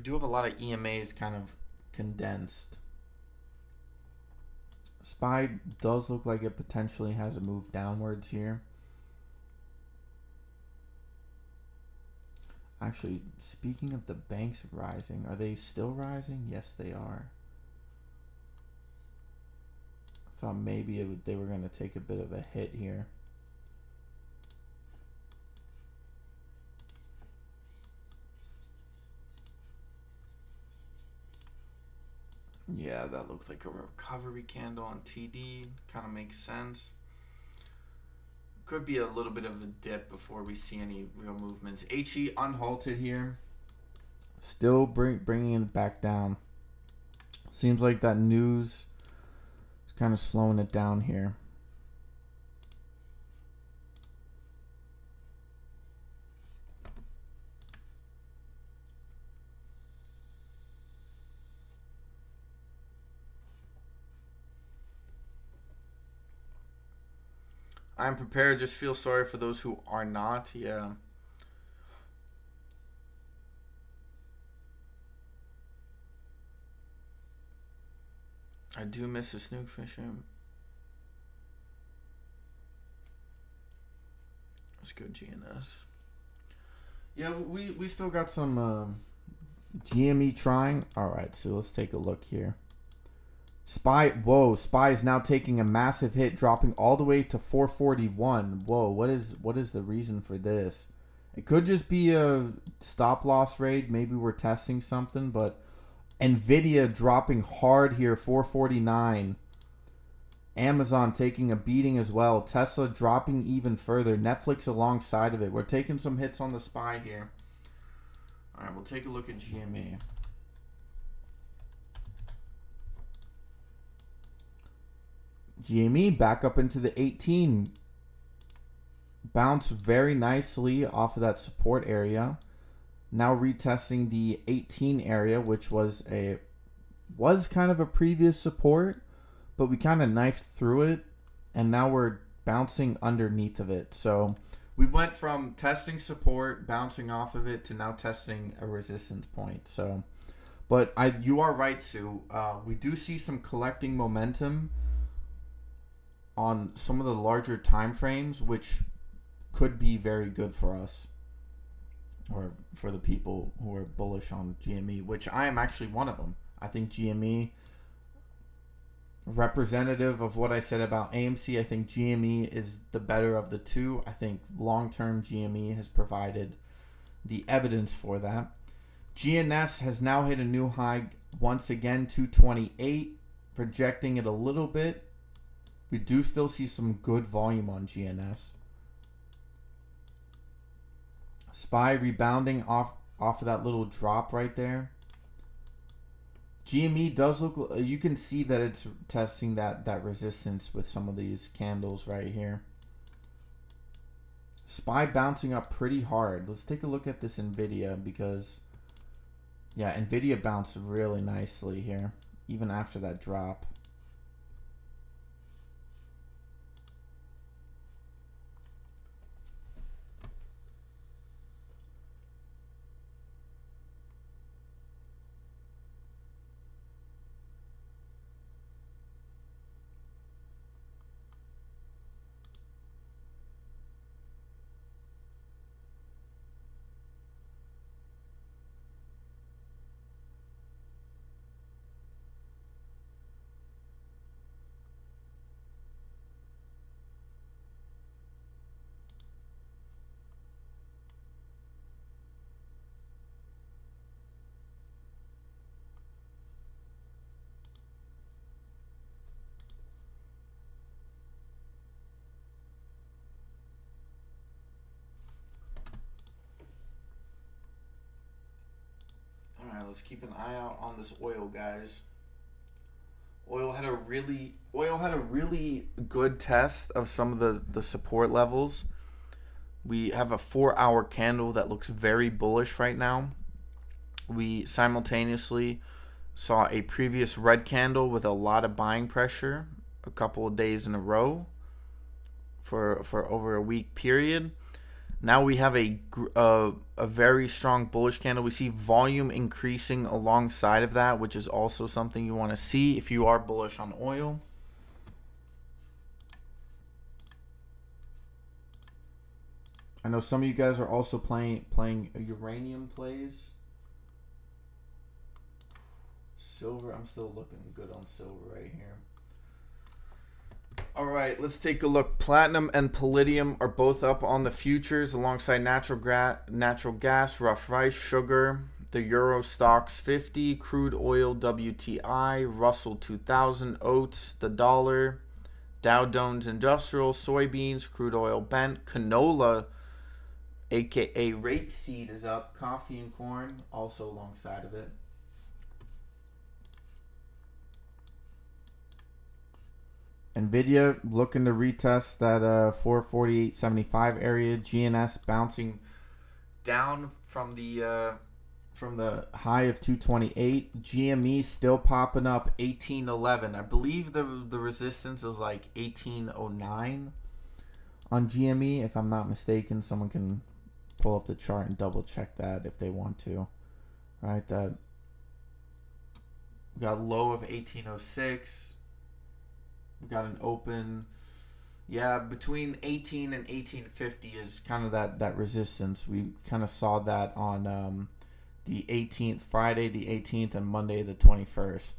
[SPEAKER 1] do have a lot of EMAs kind of condensed. SPY does look like it potentially has a move downwards here. Actually, speaking of the banks rising, are they still rising? Yes, they are. I thought maybe they were going to take a bit of a hit here. Yeah, that looked like a recovery candle on TD. Kind of makes sense. Could be a little bit of a dip before we see any real movements. HE unhalted here. Still bringing it back down. Seems like that news is kind of slowing it down here. I'm prepared. Just feel sorry for those who are not. Yeah. I do miss a snook fisher. Let's go GNS. Yeah, we still got some GME trying. All right, so let's take a look here. SPY, whoa, SPY is now taking a massive hit, dropping all the way to 441. Whoa, what is the reason for this? It could just be a stop loss raid. Maybe we're testing something, but Nvidia dropping hard here, 449. Amazon taking a beating as well. Tesla dropping even further. Netflix alongside of it. We're taking some hits on the SPY here. All right, we'll take a look at GME. GME back up into the 18. Bounced very nicely off of that support area. Now retesting the 18 area, which was kind of a previous support, but we kind of knifed through it, and now we're bouncing underneath of it. So we went from testing support, bouncing off of it, to now testing a resistance point. So, but you are right, Sue. We do see some collecting momentum on some of the larger time frames, which could be very good for us, or for the people who are bullish on GME, which I am actually one of them. I think GME, representative of what I said about AMC, I think GME is the better of the two. I think long-term GME has provided the evidence for that. GNS has now hit a new high once again, 228, projecting it a little bit. We do still see some good volume on GNS. SPY rebounding off of that little drop right there. GME does look, you can see that it's testing that resistance with some of these candles right here. SPY bouncing up pretty hard. Let's take a look at this Nvidia, because yeah, Nvidia bounced really nicely here, even after that drop. let's keep an eye out on this oil, guys. Oil had a really good test of some of the support levels. We have a 4-hour candle that looks very bullish right now. We simultaneously saw a previous red candle with a lot of buying pressure a couple of days in a row for over a week period. Now we have a very strong bullish candle. We see volume increasing alongside of that, which is also something you want to see if you are bullish on oil. I know some of you guys are also playing uranium plays. Silver, I'm still looking good on silver right here. All right, let's take a look. Platinum and palladium are both up on the futures alongside natural gas, rough rice, sugar, the Euro Stocks 50, crude oil, WTI, Russell 2000, oats, the dollar, Dow Jones Industrial, soybeans, crude oil bent, canola, aka rapeseed, is up, coffee and corn also alongside of it. Nvidia looking to retest that 448.75 area. GNS bouncing down from the high of 228. GME still popping up 1811. I believe the resistance is like 1809 on GME, if I'm not mistaken. Someone can pull up the chart and double check that if they want to. All right, that we got low of 1806. We got an open, yeah, between 18 and 1850 is kind of that resistance. We kind of saw that on the 18th, Friday the 18th, and Monday the 21st.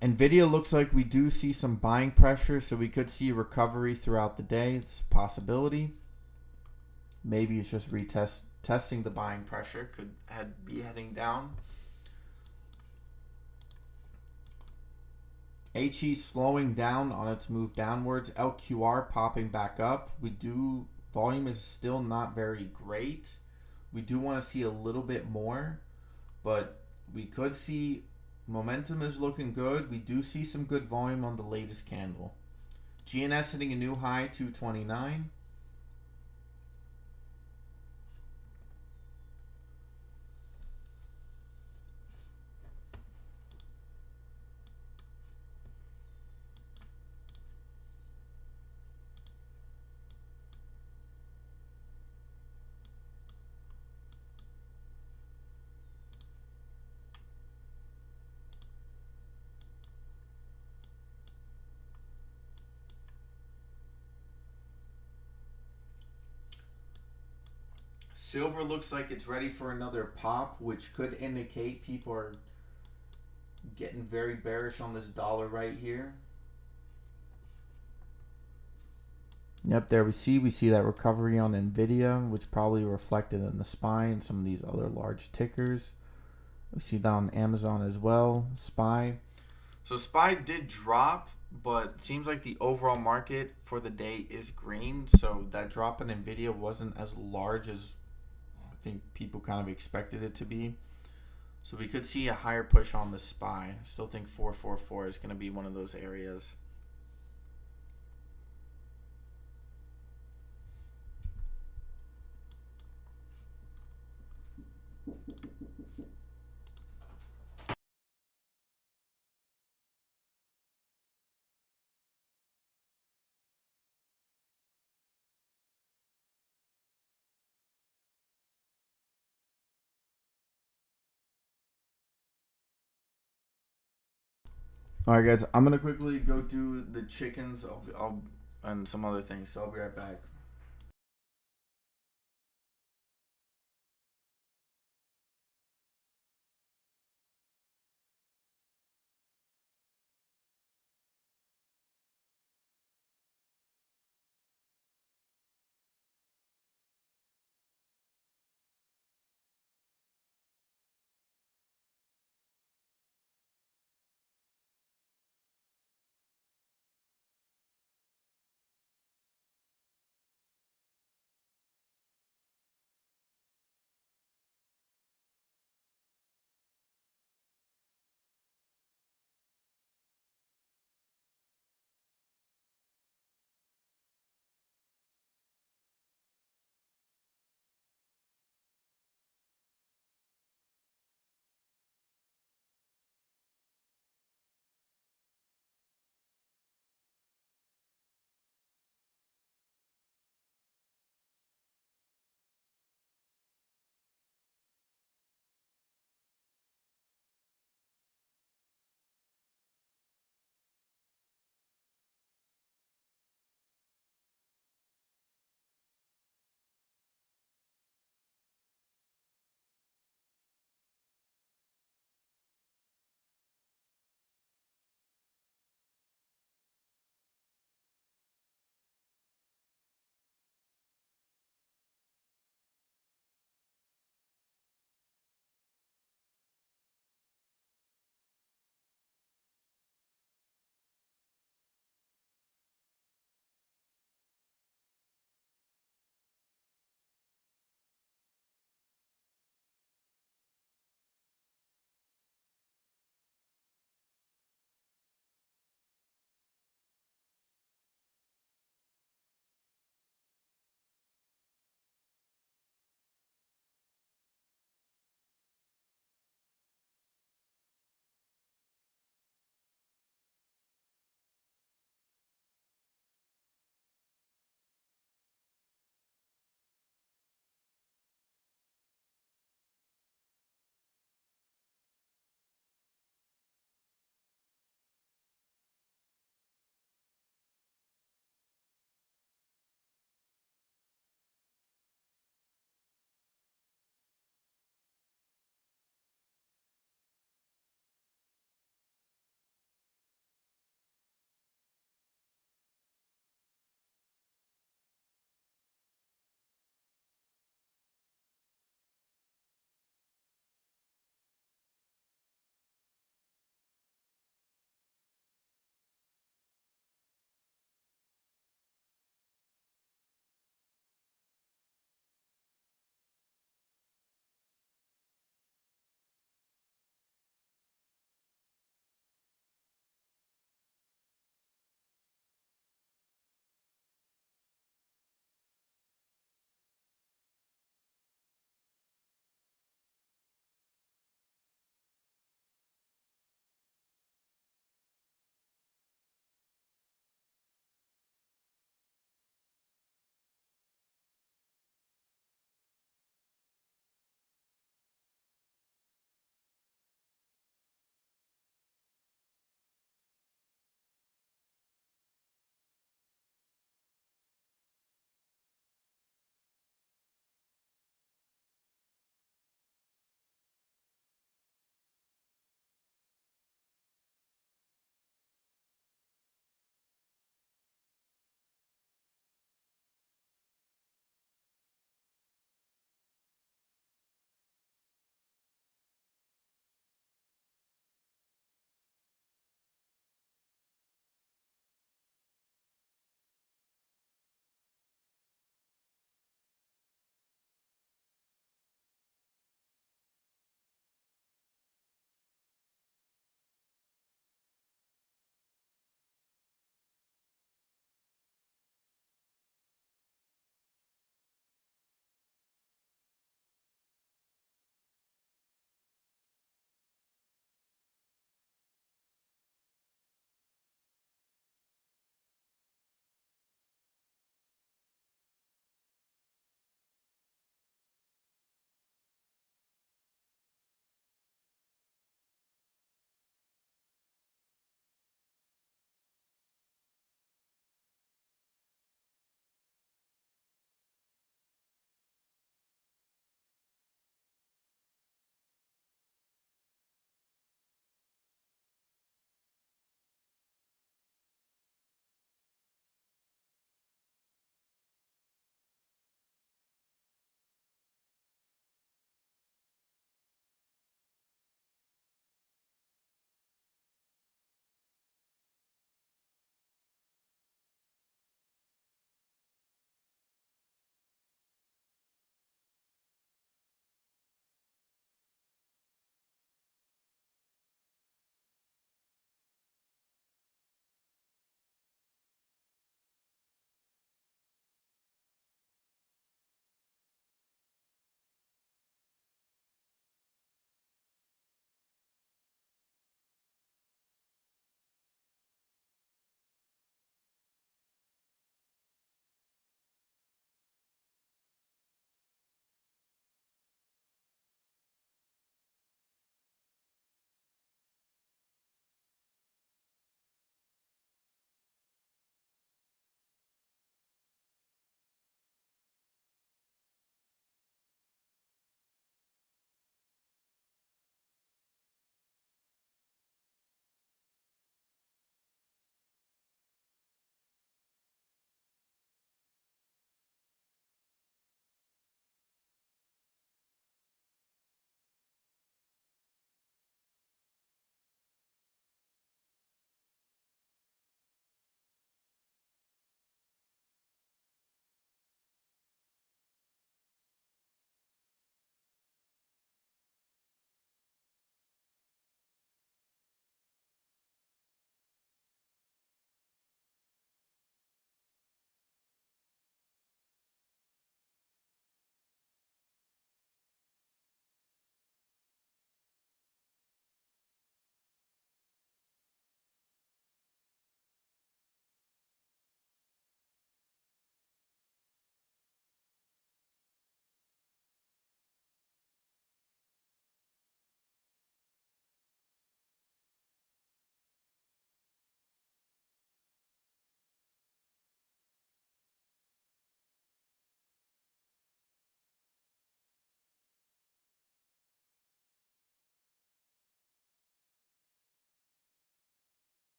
[SPEAKER 1] Nvidia looks like we do see some buying pressure, so we could see recovery throughout the day. It's a possibility. Maybe it's just testing the buying pressure. Could be heading down. HE slowing down on its move downwards. LQR popping back up. Volume is still not very great. We do want to see a little bit more, but we could see momentum is looking good. We do see some good volume on the latest candle. GNS hitting a new high, 229. Silver looks like it's ready for another pop, which could indicate people are getting very bearish on this dollar right here. Yep, there we see that recovery on Nvidia, which probably reflected in the SPY and some of these other large tickers. We see that on Amazon as well, SPY. So SPY did drop, but it seems like the overall market for the day is green. So that drop in Nvidia wasn't as large as I think people kind of expected it to be. So we could see a higher push on the SPY. I still think 444 is going to be one of those areas. All right, guys, I'm going to quickly go do the chickens and some other things, so I'll be right back.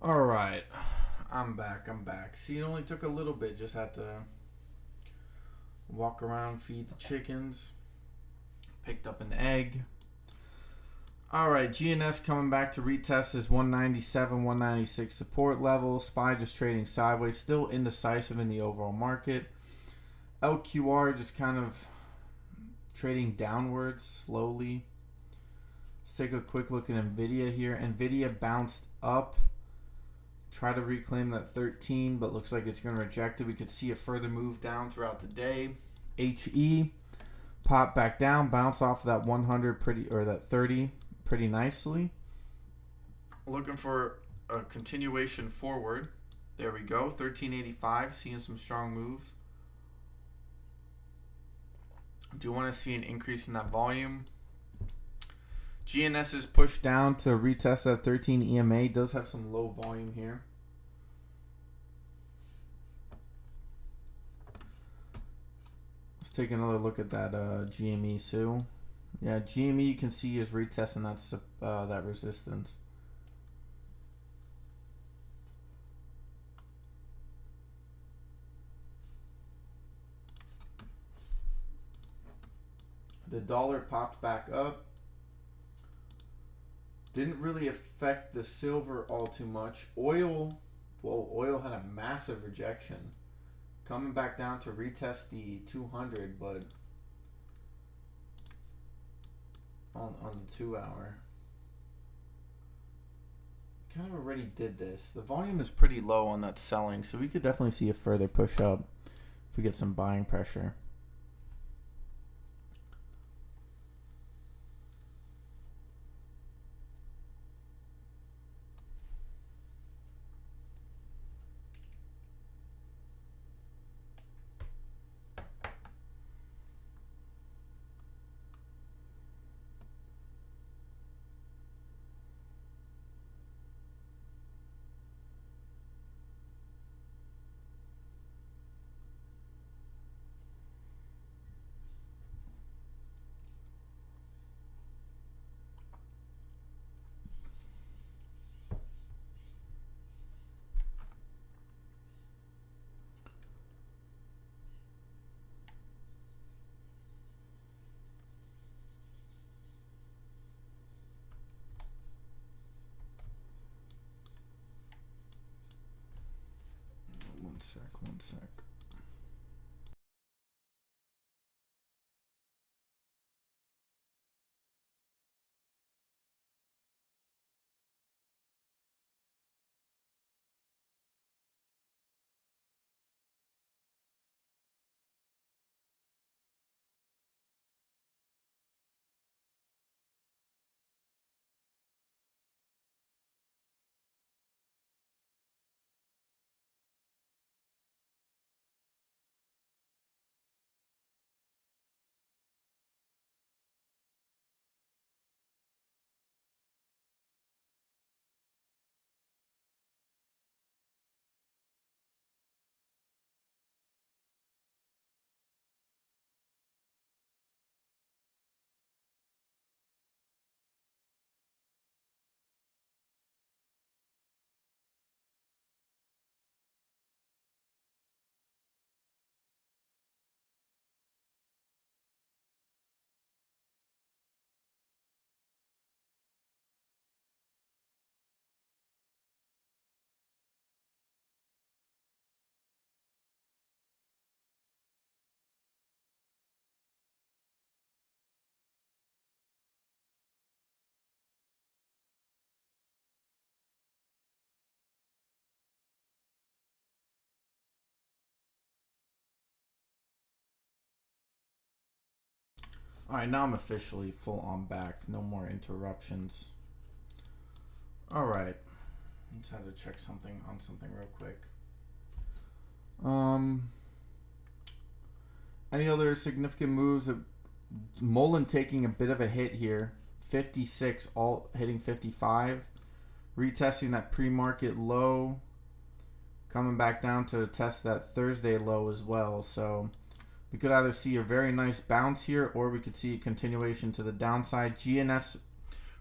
[SPEAKER 1] All right, I'm back. I'm back. See, it only took a little bit. Just had to walk around, feed the chickens. Picked up an egg. All right, GNS coming back to retest this 197, 196 support level. SPY just trading sideways, still indecisive in the overall market. LQR just kind of trading downwards slowly. Let's take a quick look at NVIDIA here. NVIDIA bounced up. Try to reclaim that 13, but looks like it's going to reject it. We could see a further move down throughout the day. HE pop back down, bounce off of that 100 that 30 pretty nicely. Looking for a continuation forward. There we go, 1385, seeing some strong moves. Do want to see an increase in that volume. GNS is pushed down to retest that 13 EMA. Does have some low volume here. Let's take another look at that GME, Sue. Yeah, GME you can see is retesting that resistance. The dollar popped back up. Didn't really affect the silver all too much. Oil had a massive rejection. Coming back down to retest the 200, but on the 2 hour. Kind of already did this. The volume is pretty low on that selling, so we could definitely see a further push up if we get some buying pressure. One sec. Alright, now I'm officially full on back. No more interruptions. Alright. Just had to check something real quick. Any other significant moves? MULN taking a bit of a hit here. 56, all hitting 55. Retesting that pre-market low. Coming back down to test that Thursday low as well. So we could either see a very nice bounce here, or we could see a continuation to the downside. GNS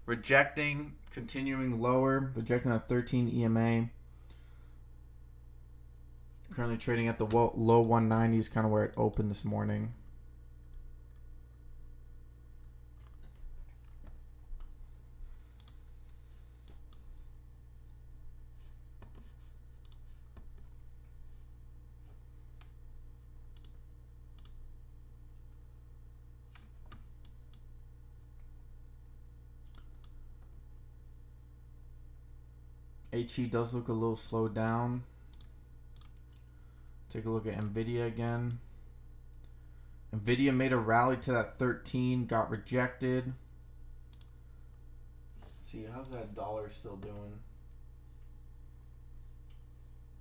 [SPEAKER 1] rejecting, continuing lower, rejecting a 13 EMA. Currently trading at the low 190s, kind of where it opened this morning. HE does look a little slowed down. Take a look at NVIDIA again. NVIDIA made a rally to that 13, got rejected. Let's see, how's that dollar still doing?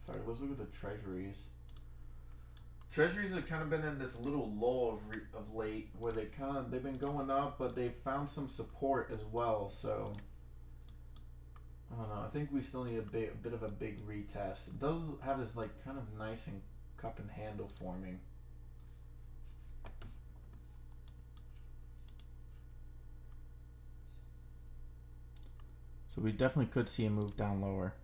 [SPEAKER 1] In fact, let's look at the treasuries. Treasuries have kind of been in this little lull of late, where they've been going up, but they've found some support as well. So I don't know. I think we still need a bit of a big retest. It does have this like kind of nice and cup and handle forming. So we definitely could see a move down lower.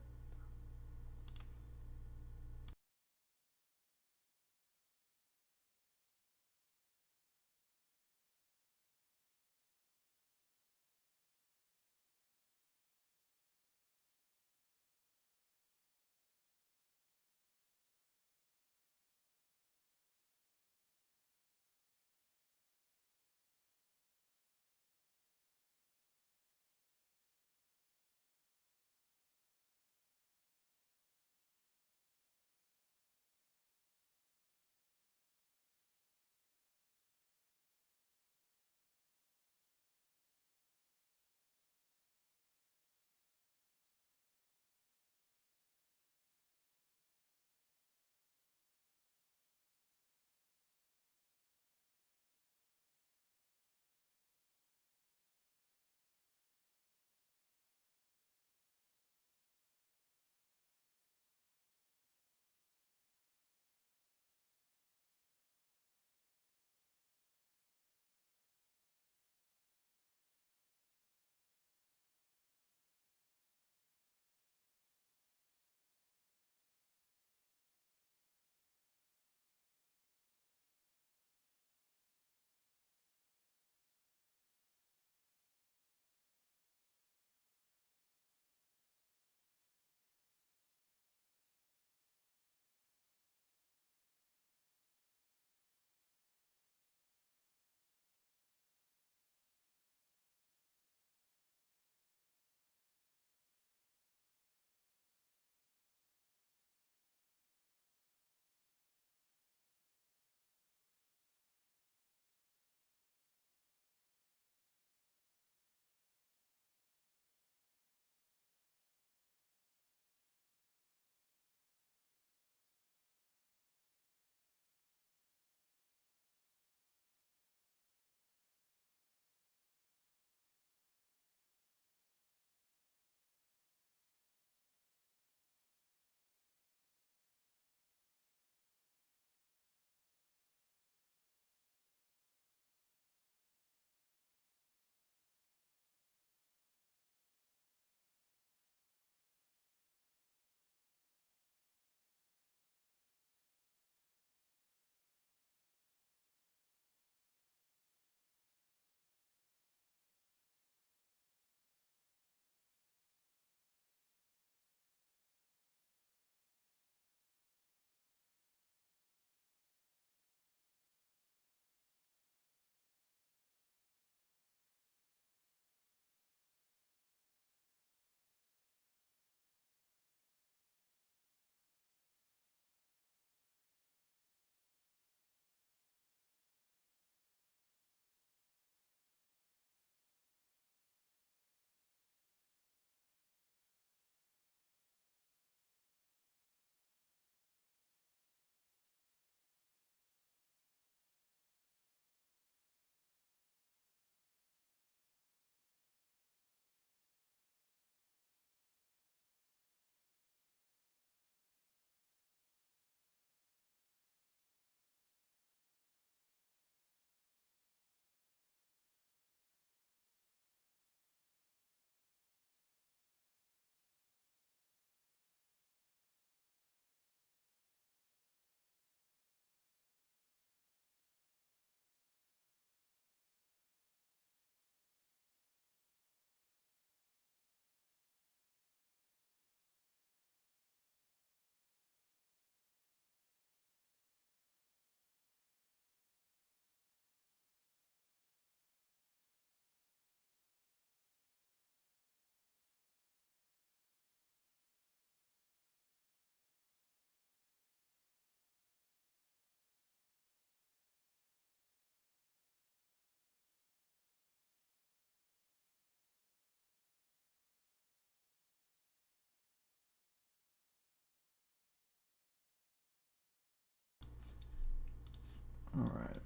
[SPEAKER 1] All right.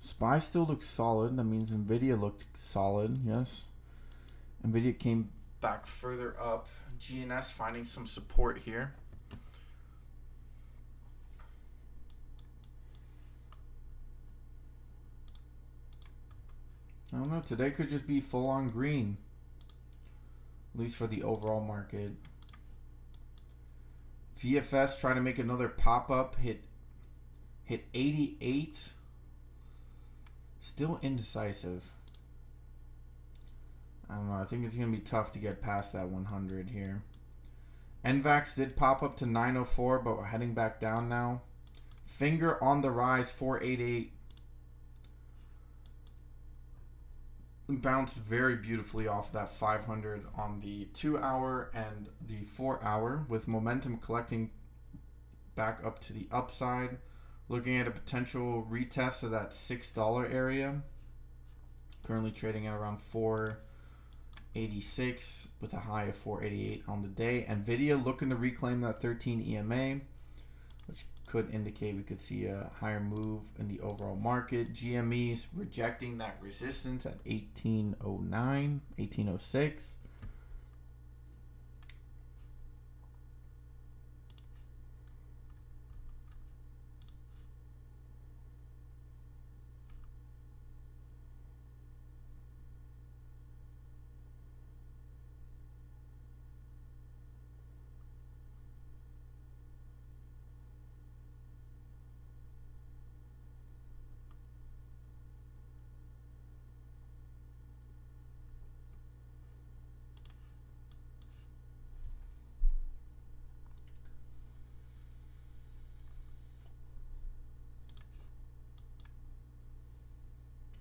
[SPEAKER 1] SPY still looks solid. That means NVIDIA looked solid. Yes. NVIDIA came back further up. GNS finding some support here. I don't know. Today could just be full on green. At least for the overall market. VFS trying to make another pop-up. Hit 88. Still indecisive. I don't know. I think it's going to be tough to get past that 100 here. NVAX did pop up to 904, but we're heading back down now. Finger on the rise, 488. Bounced very beautifully off that 500 on the 2 hour and the 4 hour, with momentum collecting back up to the upside. Looking at a potential retest of that $6 area. Currently trading at around 486 with a high of 488 on the day. NVIDIA looking to reclaim that 13 EMA, which could indicate we could see a higher move in the overall market. GME is rejecting that resistance at 1809, 1806.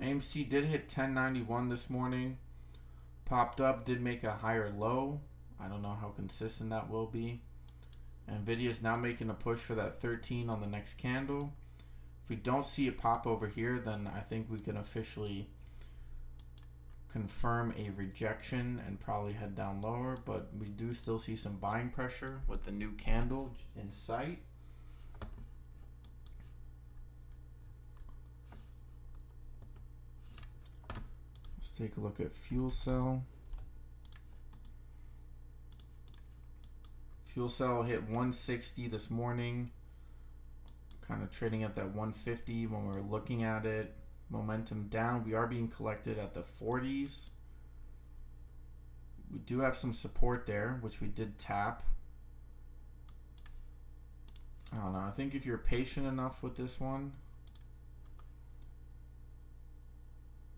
[SPEAKER 1] AMC did hit 1091 this morning. Popped up, did make a higher low. I don't know how consistent that will be. NVIDIA is now making a push for that 13 on the next candle. If we don't see a pop over here, then I think we can officially confirm a rejection and probably head down lower. But we do still see some buying pressure with the new candle in sight. Take a look at fuel cell. Fuel cell hit 160 this morning. Kind of trading at that 150 when we were looking at it. Momentum down. We are being collected at the 40s. We do have some support there, which we did tap. I don't know. I think if you're patient enough with this one.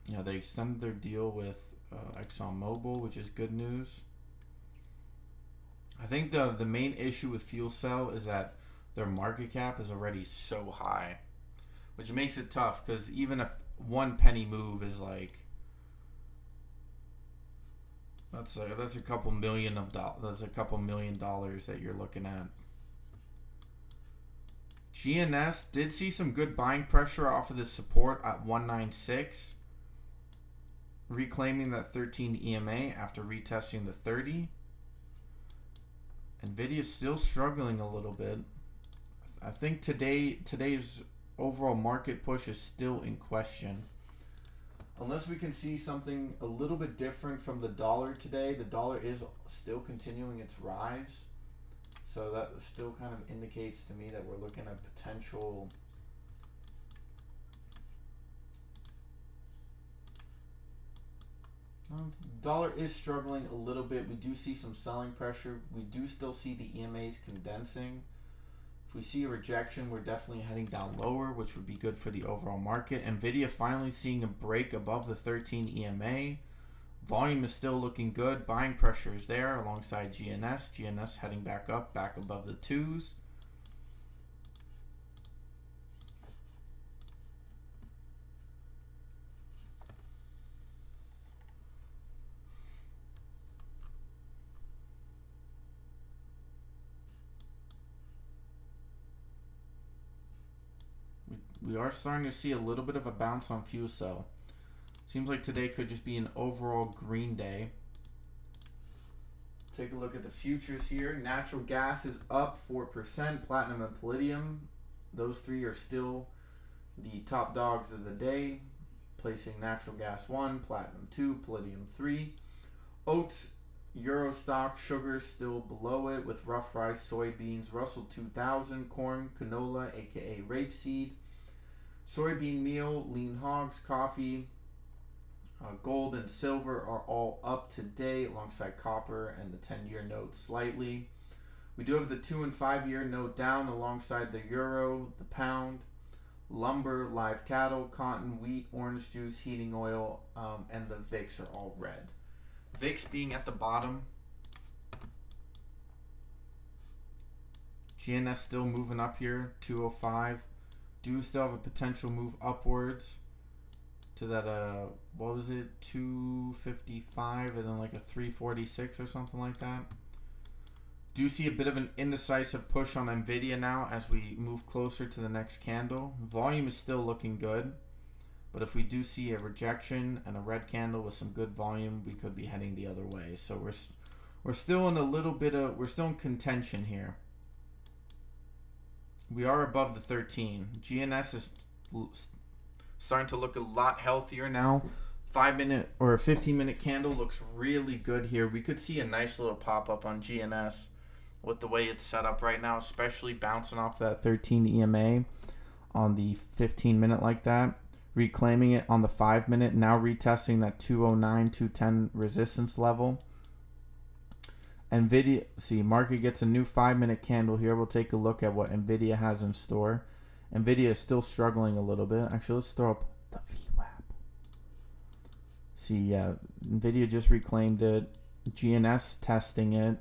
[SPEAKER 1] Yeah, they extended their deal with ExxonMobil, which is good news. I think the main issue with fuel cell is that their market cap is already so high, which makes it tough because even a 1 penny move is like that's a couple million of dollars. That's a couple $1 million that you're looking at. GNS did see some good buying pressure off of this support at 196. Reclaiming that 13 EMA after retesting the 30. NVIDIA is still struggling a little bit. I think today's overall market push is still in question. Unless we can see something a little bit different from the dollar today. The dollar is still continuing its rise. So that still kind of indicates to me that we're looking at potential dollar is struggling a little bit. We do see some selling pressure. We do still see the EMAs condensing. If we see a rejection, we're definitely heading down lower, which would be good for the overall market. NVIDIA finally seeing a break above the 13 EMA. Volume is still looking good. Buying pressure is there alongside GNS. GNS heading back up, back above the 2s. We are starting to see a little bit of a bounce on fuel cell. Seems like today could just be an overall green day. Take a look at the futures here. Natural gas is up 4%. Platinum and palladium, those three are still the top dogs of the day, placing natural gas 1, platinum 2, palladium 3. Oats, Euro stock, sugar still below it with rough rice, soybeans, Russell 2000, corn, canola, aka rapeseed, soybean meal, lean hogs, coffee, gold and silver are all up today alongside copper and the 10-year note slightly. We do have the 2 and 5 year note down alongside the euro, the pound, lumber, live cattle, cotton, wheat, orange juice, heating oil, and the VIX are all red. VIX being at the bottom. GNS still moving up here, 205. Do still have a potential move upwards to that, what was it, 255 and then like a 346 or something like that. Do see a bit of an indecisive push on Nvidia now as we move closer to the next candle. Volume is still looking good, but if we do see a rejection and a red candle with some good volume, we could be heading the other way. So we're still in a little bit of, we're still in contention here. We are above the 13. GNS is starting to look a lot healthier now. 5-minute or a 15-minute candle looks really good here. We could see a nice little pop-up on GNS with the way it's set up right now, especially bouncing off that 13 EMA on the 15-minute like that. Reclaiming it on the 5-minute, now retesting that 209, 210 resistance level. Nvidia, see, market gets a new 5-minute candle here. We'll take a look at what Nvidia has in store. Nvidia is still struggling a little bit. Actually, let's throw up the VWAP. See, yeah, Nvidia just reclaimed it. GNS testing it.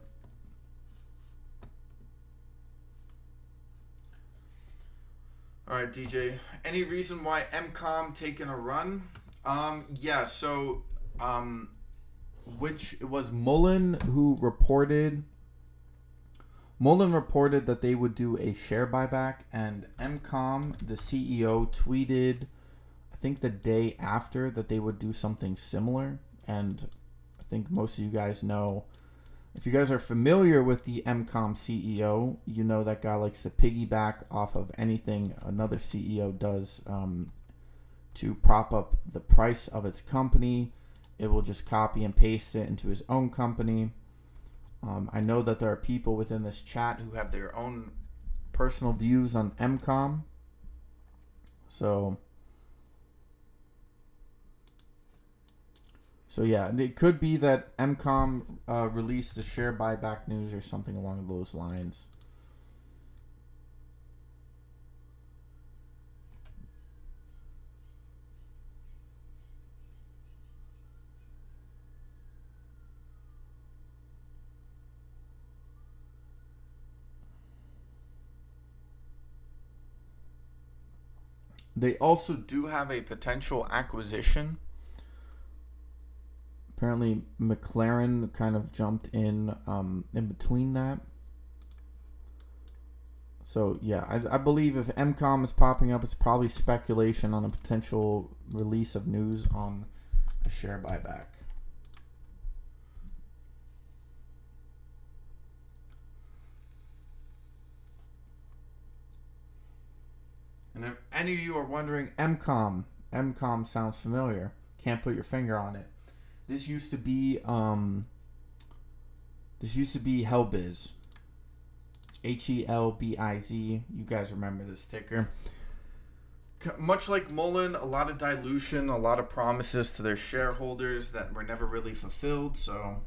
[SPEAKER 1] All right, DJ. Any reason why MCOM taking a run? Yeah. So, which it was MULN who reported. MULN reported that they would do a share buyback, and MCOM, the CEO, tweeted, I think the day after, that they would do something similar. And I think most of you guys know, if you guys are familiar with the MCOM CEO, you know that guy likes to piggyback off of anything another CEO does to prop up the price of its company. It will just copy and paste it into his own company. I know that there are people within this chat who have their own personal views on MCOM. So yeah, it could be that MCOM released the share buyback news or something along those lines. They also do have a potential acquisition. Apparently, McLaren kind of jumped in between that. So, yeah, I believe if MCOM is popping up, it's probably speculation on a potential release of news on a share buyback. And if any of you are wondering, MCOM sounds familiar. Can't put your finger on it. This used to be Hellbiz. HELBIZ. You guys remember this ticker. Much like MULN, a lot of dilution, a lot of promises to their shareholders that were never really fulfilled, so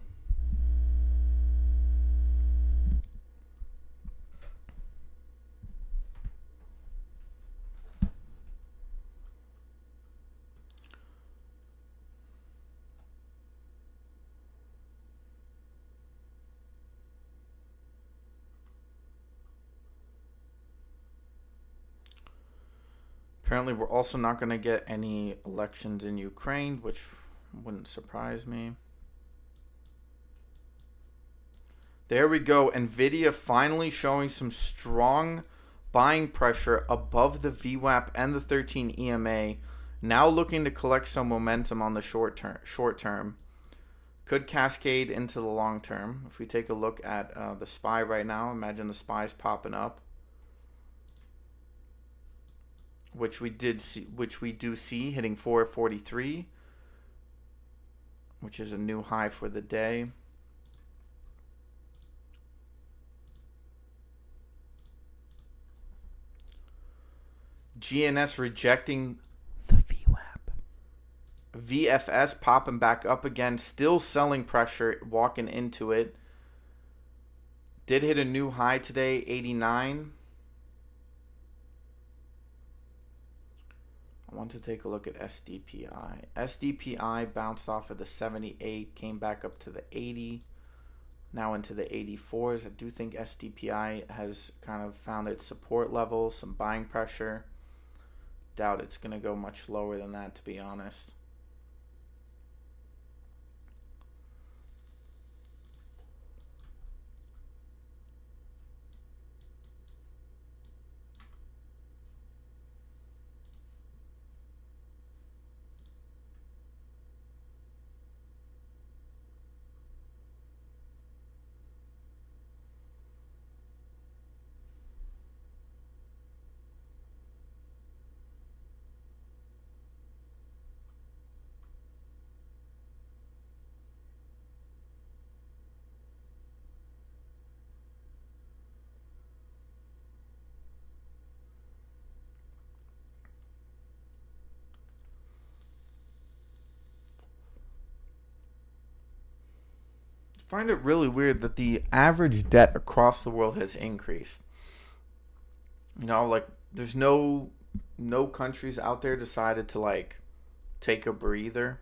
[SPEAKER 1] apparently, we're also not going to get any elections in Ukraine, which wouldn't surprise me. There we go. Nvidia finally showing some strong buying pressure above the VWAP and the 13 EMA. Now looking to collect some momentum on the short term. Could cascade into the long term. If we take a look at the SPY right now, imagine the SPY's popping up, which we do see hitting 443, which is a new high for the day. GNS rejecting the VWAP. VFS popping back up again, still selling pressure, walking into it. Did hit a new high today, 89. I want to take a look at SDPI. SDPI bounced off of the 78, came back up to the 80, now into the 84s. I do think SDPI has kind of found its support level, some buying pressure. Doubt it's going to go much lower than that, to be honest. I find it really weird that the average debt across the world has increased. You know, like there's no countries out there decided to like take a breather.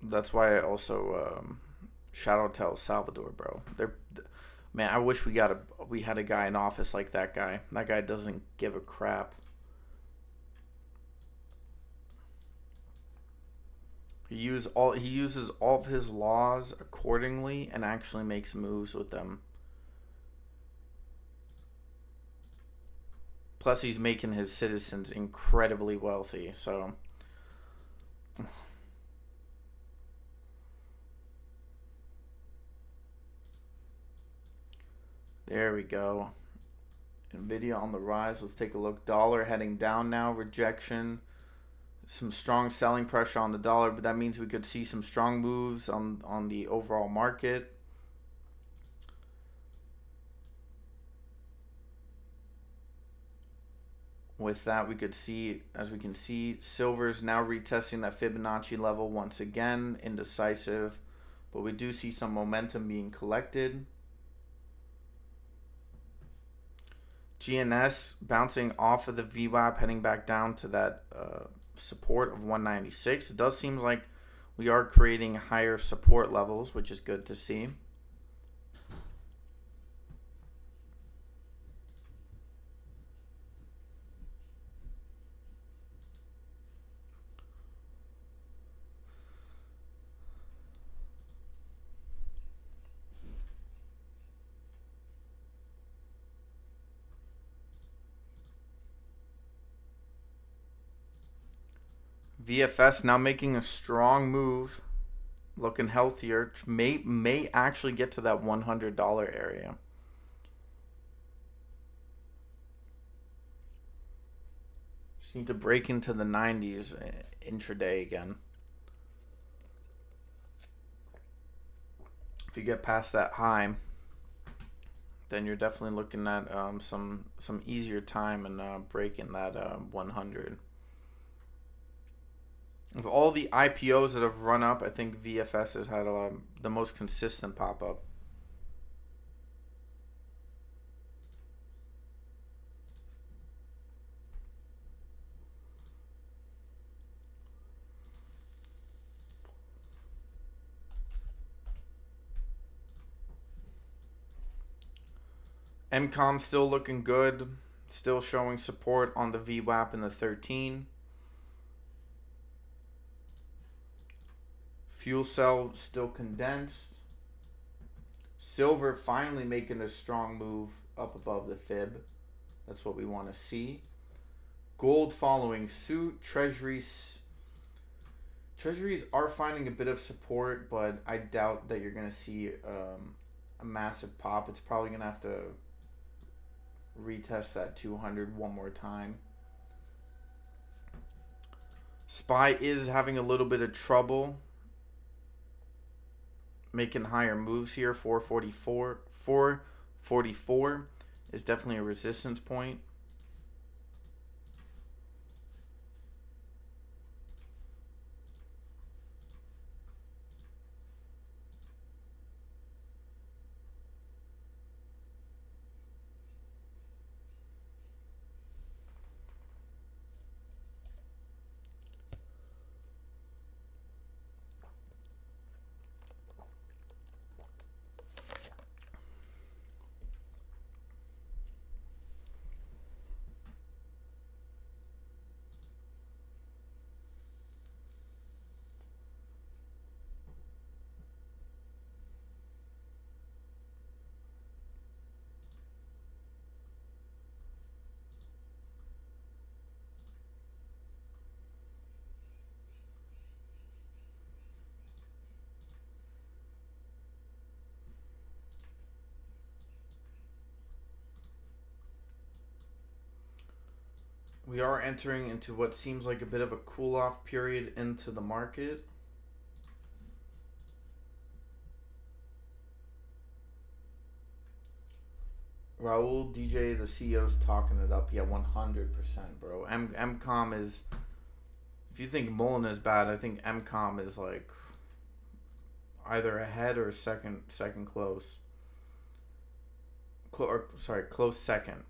[SPEAKER 1] That's why I also shout out to El Salvador, bro. Man, I wish we had a guy in office like that guy. That guy doesn't give a crap. He uses all of his laws accordingly and actually makes moves with them. Plus, he's making his citizens incredibly wealthy. So, there we go. Nvidia on the rise. Let's take a look. Dollar heading down now. Rejection. Some strong selling pressure on the dollar, but that means we could see some strong moves on the overall market. With that, we could see, as we can see, silver's now retesting that Fibonacci level once again, indecisive, but we do see some momentum being collected. GNS bouncing off of the VWAP, heading back down to that support of 196. It does seem like we are creating higher support levels, which is good to see. VFS now making a strong move, looking healthier. May actually get to that $100 area. Just need to break into the 90s intraday again. If you get past that high, then you're definitely looking at some easier time and breaking that 100. Of all the IPOs that have run up, I think VFS has had the most consistent pop-up. MCOM still looking good, still showing support on the VWAP in the 13. Fuel cell still condensed. Silver finally making a strong move up above the fib. That's what we want to see. Gold following suit. Treasuries are finding a bit of support, but I doubt that you're going to see a massive pop. It's probably going to have to retest that 200 one more time. SPY is having a little bit of trouble making higher moves here. 444 is definitely a resistance point. We are entering into what seems like a bit of a cool-off period into the market. Raul, DJ, the CEO's talking it up. Yeah, 100%, bro. MCOM is... If you think MULN is bad, I think MCOM is like either ahead or second close. Close second.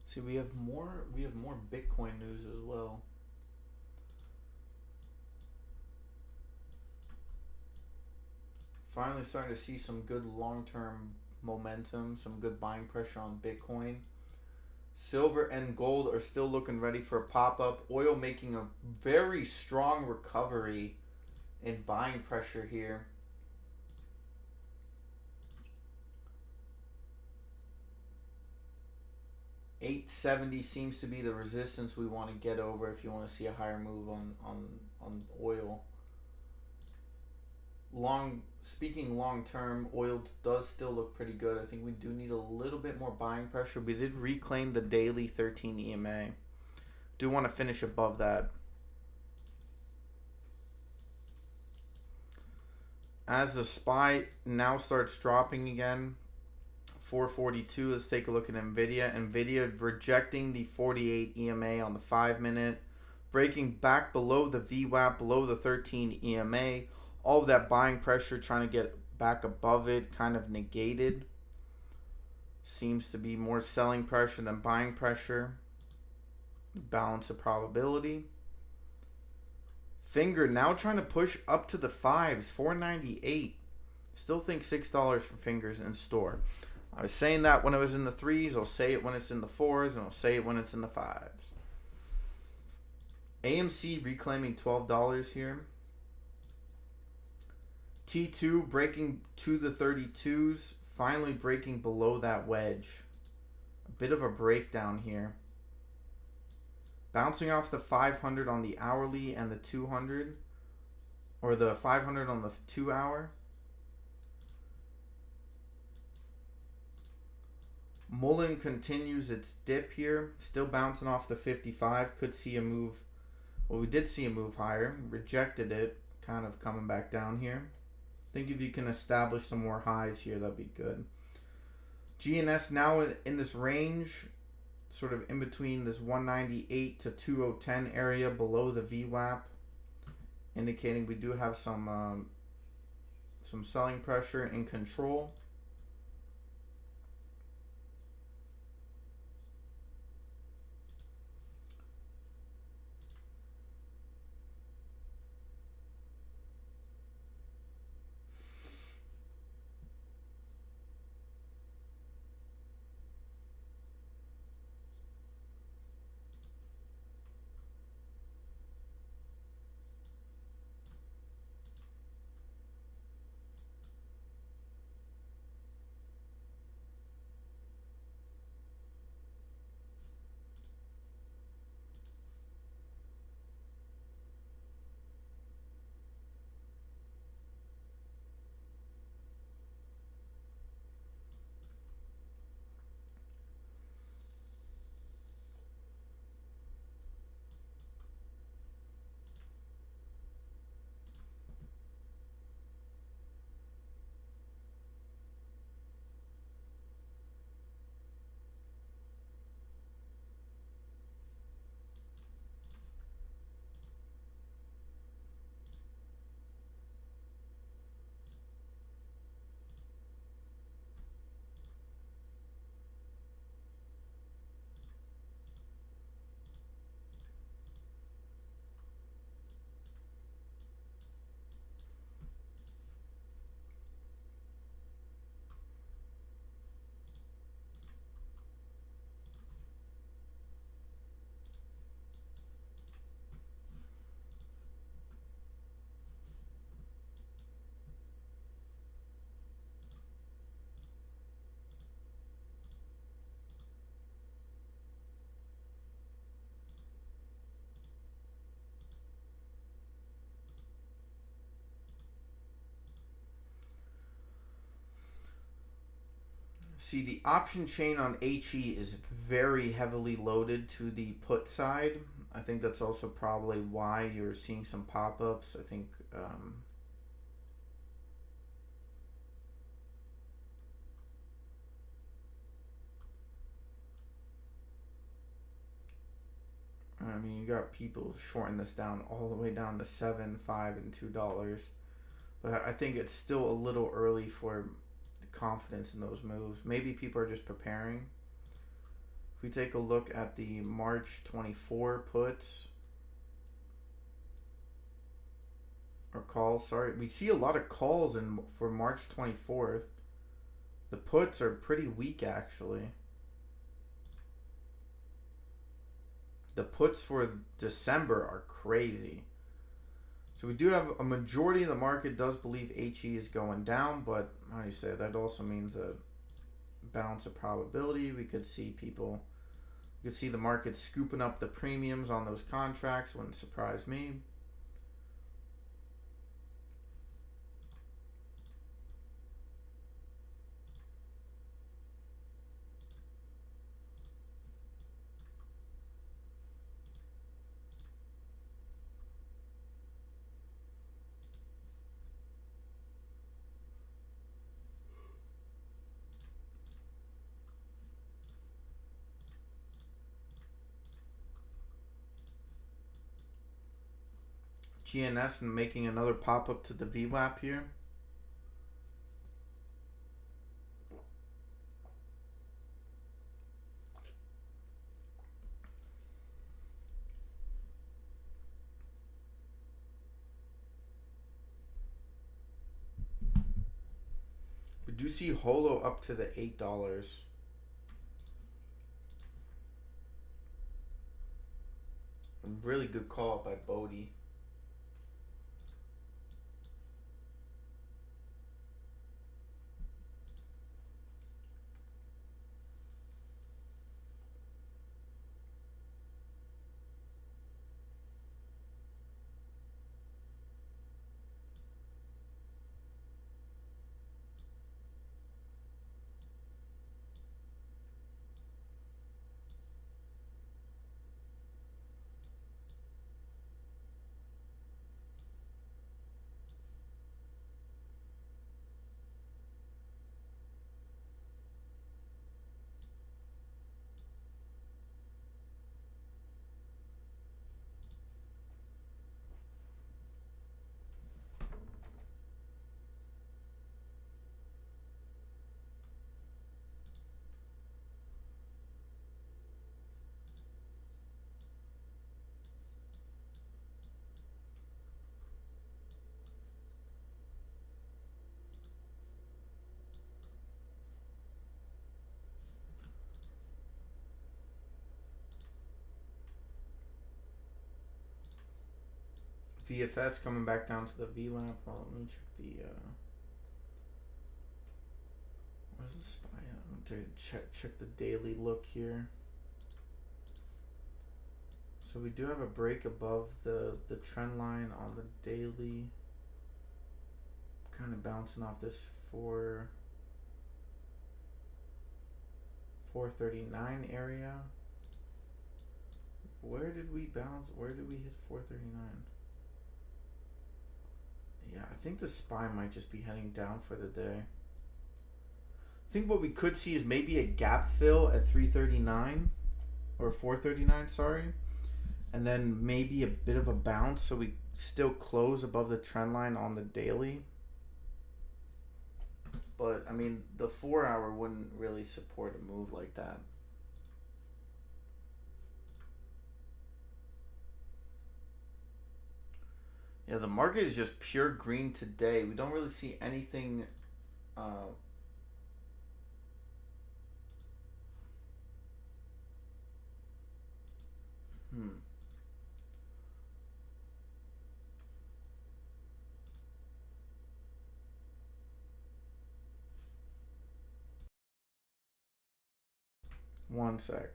[SPEAKER 1] See, we have more Bitcoin news as well. Finally starting to see some good long-term momentum, some good buying pressure on Bitcoin. Silver and gold are still looking ready for a pop-up. Oil making a very strong recovery in buying pressure here. $870 seems to be the resistance we want to get over if you want to see a higher move on oil. Speaking long term, oil does still look pretty good. I think we do need a little bit more buying pressure. We did reclaim the daily 13 EMA. Do want to finish above that. As the SPY now starts dropping again, 442. Let's take a look at Nvidia. Nvidia rejecting the 48 EMA on the 5-minute, breaking back below the VWAP, below the 13 EMA. All of that buying pressure, trying to get back above it, kind of negated. Seems to be more selling pressure than buying pressure. Balance of probability. Finger now trying to push up to the 5s, 498. Still think $6 for fingers in store. I was saying that when it was in the 3s. I'll say it when it's in the 4s, and I'll say it when it's in the 5s. AMC reclaiming $12 here. T2 breaking to the 32s, finally breaking below that wedge. A bit of a breakdown here. Bouncing off the 500 on the hourly and the 200, or the 500 on the 2 hour. MULN continues its dip here, still bouncing off the 55. Could see a move. Well, we did see a move higher, rejected it, kind of coming back down here. I think if you can establish some more highs here, that'd be good. GNS now in this range, sort of in between this 198 to 2010 area below the VWAP, indicating we do have some selling pressure in control. See, the option chain on HE is very heavily loaded to the put side. I think that's also probably why you're seeing some pop-ups. I think you got people shorting this down all the way down to $7, $5, and $2. But I think it's still a little early for confidence in those moves. Maybe people are just preparing. If we take a look at the March 24 puts or calls, sorry, we see a lot of calls for March 24th. The puts are pretty weak actually. The puts for December are crazy. So we do have a majority of the market does believe HE is going down, but how do you say, that also means a balance of probability. We could see the market scooping up the premiums on those contracts. Wouldn't surprise me. GNS making another pop-up to the VWAP here. We do see Holo up to the $8. A really good call by Bodie. VFS coming back down to the VLAP. Well, let me check the where's the SPY? I want to check the daily look here. So we do have a break above the trend line on the daily. Kind of bouncing off this 439 area. Where did we bounce? Where did we hit 439? Yeah, I think the SPY might just be heading down for the day. I think what we could see is maybe a gap fill at 339 or 439, sorry. And then maybe a bit of a bounce so we still close above the trend line on the daily. But I mean, the 4 hour wouldn't really support a move like that. Yeah, the market is just pure green today. We don't really see anything. One sec.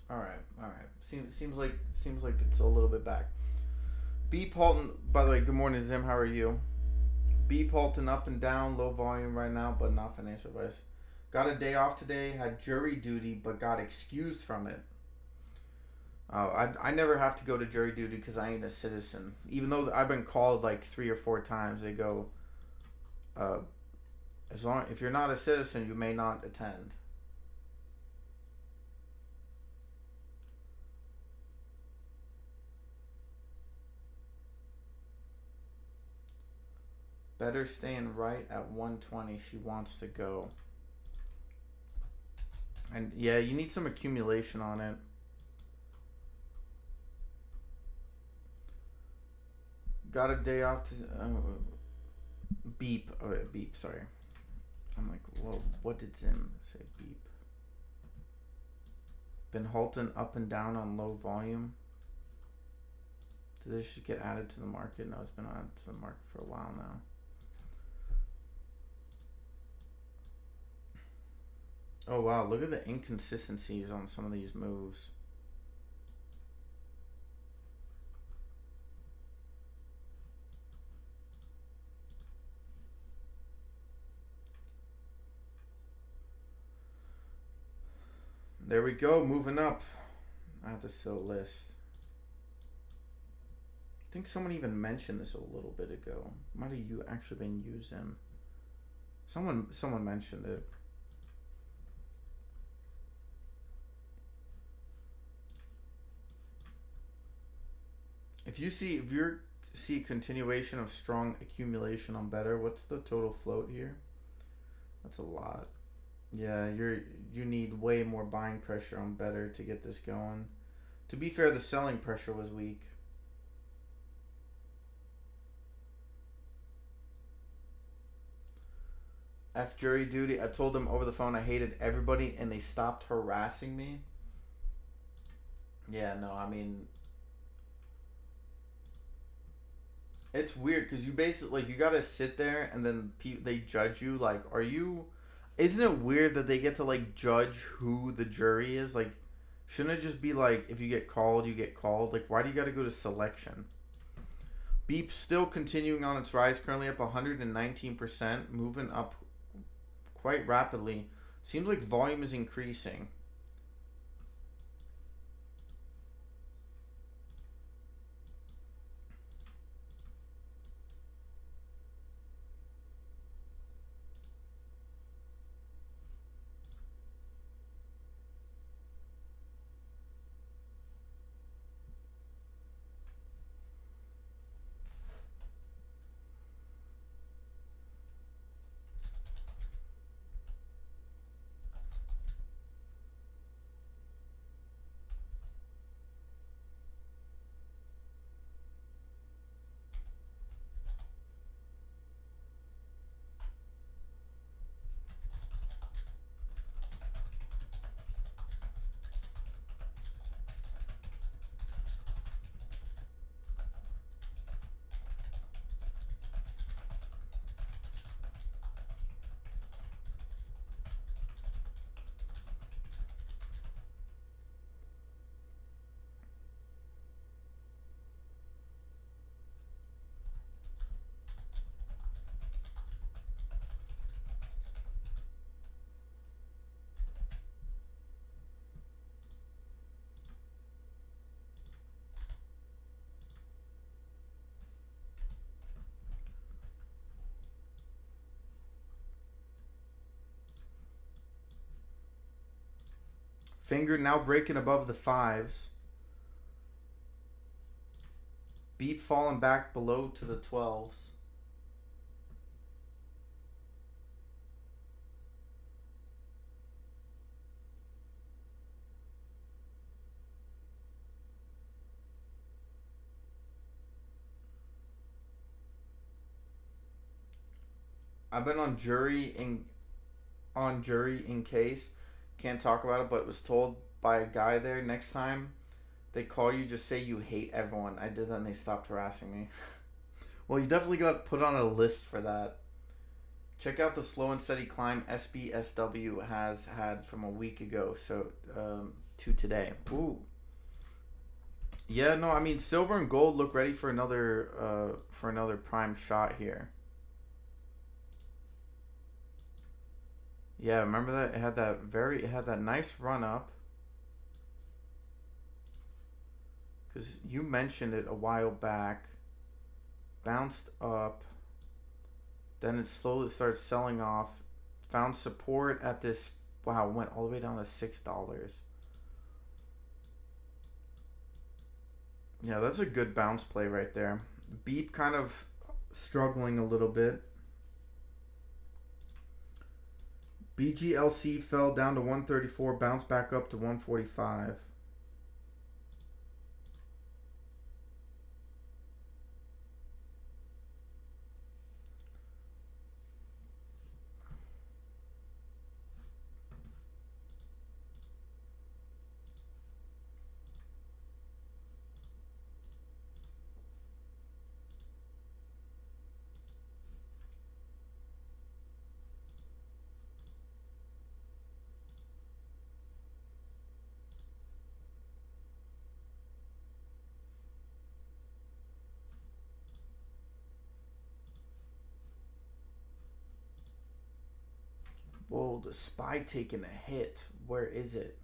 [SPEAKER 1] All right. Seems like it's a little bit back. B Paulton, by the way, good morning, Zim. How are you? B Paulton up and down, low volume right now, but not financial advice. Got a day off today, had jury duty, but got excused from it. I never have to go to jury duty because I ain't a citizen. Even though I've been called like 3 or 4 times, they go, if you're not a citizen, you may not attend. Better staying right at 120. She wants to go. And yeah, you need some accumulation on it. Got a day off to beep. Oh, yeah, beep. Sorry. I'm like, whoa. What did Zim say? Beep. Been halting up and down on low volume. Did this just get added to the market? No, it's been added to the market for a while now. Oh wow, look at the inconsistencies on some of these moves. There we go. Moving up. I have to still list. I think someone even mentioned this a little bit ago. Might have you actually been using? Someone mentioned it. If you see continuation of strong accumulation on better, what's the total float here? That's a lot. Yeah, you need way more buying pressure on better to get this going. To be fair, the selling pressure was weak. F jury duty. I told them over the phone I hated everybody and they stopped harassing me. Yeah, no, I mean, it's weird because you basically like you gotta sit there and then they judge you. Like, are you? Isn't it weird that they get to like judge who the jury is? Like, shouldn't it just be like if you get called, you get called? Like, why do you got to go to selection? Beep still continuing on its rise, currently up 119%, moving up quite rapidly. Seems like volume is increasing. Finger now breaking above the fives. Beep falling back below to the 12s. I've been on jury in case. Can't talk about it, but was told by a guy there next time they call you, just say you hate everyone. I did that and they stopped harassing me. Well, you definitely got put on a list for that. Check out the slow and steady climb SBSW has had from a week ago, so to today. Ooh. Yeah, no, I mean silver and gold look ready for another prime shot here. Yeah, remember that it had that nice run up. Cuz you mentioned it a while back. Bounced up. Then it slowly started selling off. Found support at this. Wow, went all the way down to $6. Yeah, that's a good bounce play right there. Beep kind of struggling a little bit. BGLC fell down to 134, bounced back up to 145. Whoa, the SPY taking a hit. Where is it?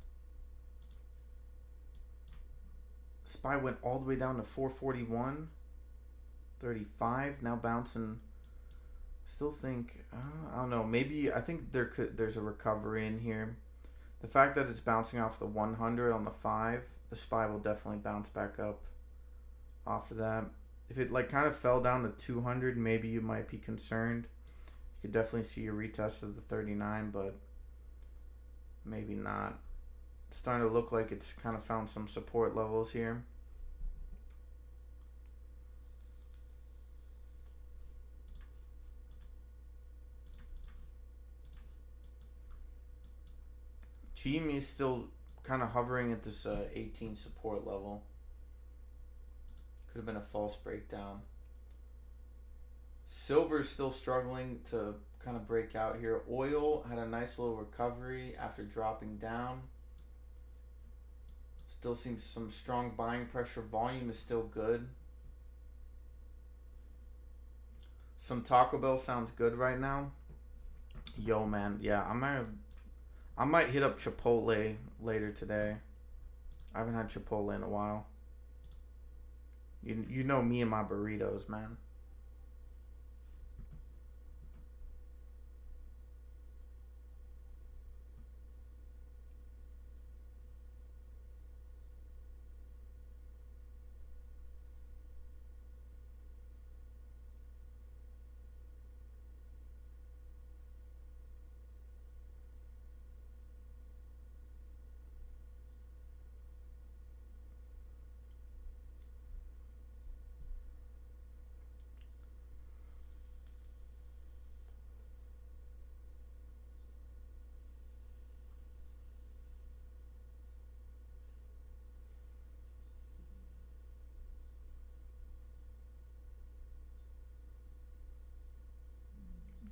[SPEAKER 1] SPY went all the way down to 441.35. Now bouncing. Still think, I don't know. Maybe I think there's a recovery in here. The fact that it's bouncing off the 100 on the 5, the SPY will definitely bounce back up off of that. If it like kind of fell down to 200, maybe you might be concerned. You could definitely see a retest of the 39, but maybe not. It's starting to look like it's kind of found some support levels here. GME is still kind of hovering at this 18 support level. Could have been a false breakdown. Silver is still struggling to kind of break out here. Oil had a nice little recovery after dropping down. Still seems some strong buying pressure. Volume is still good. Some Taco Bell sounds good right now. Yo, man. Yeah, I might hit up Chipotle later today. I haven't had Chipotle in a while. You know me and my burritos, man.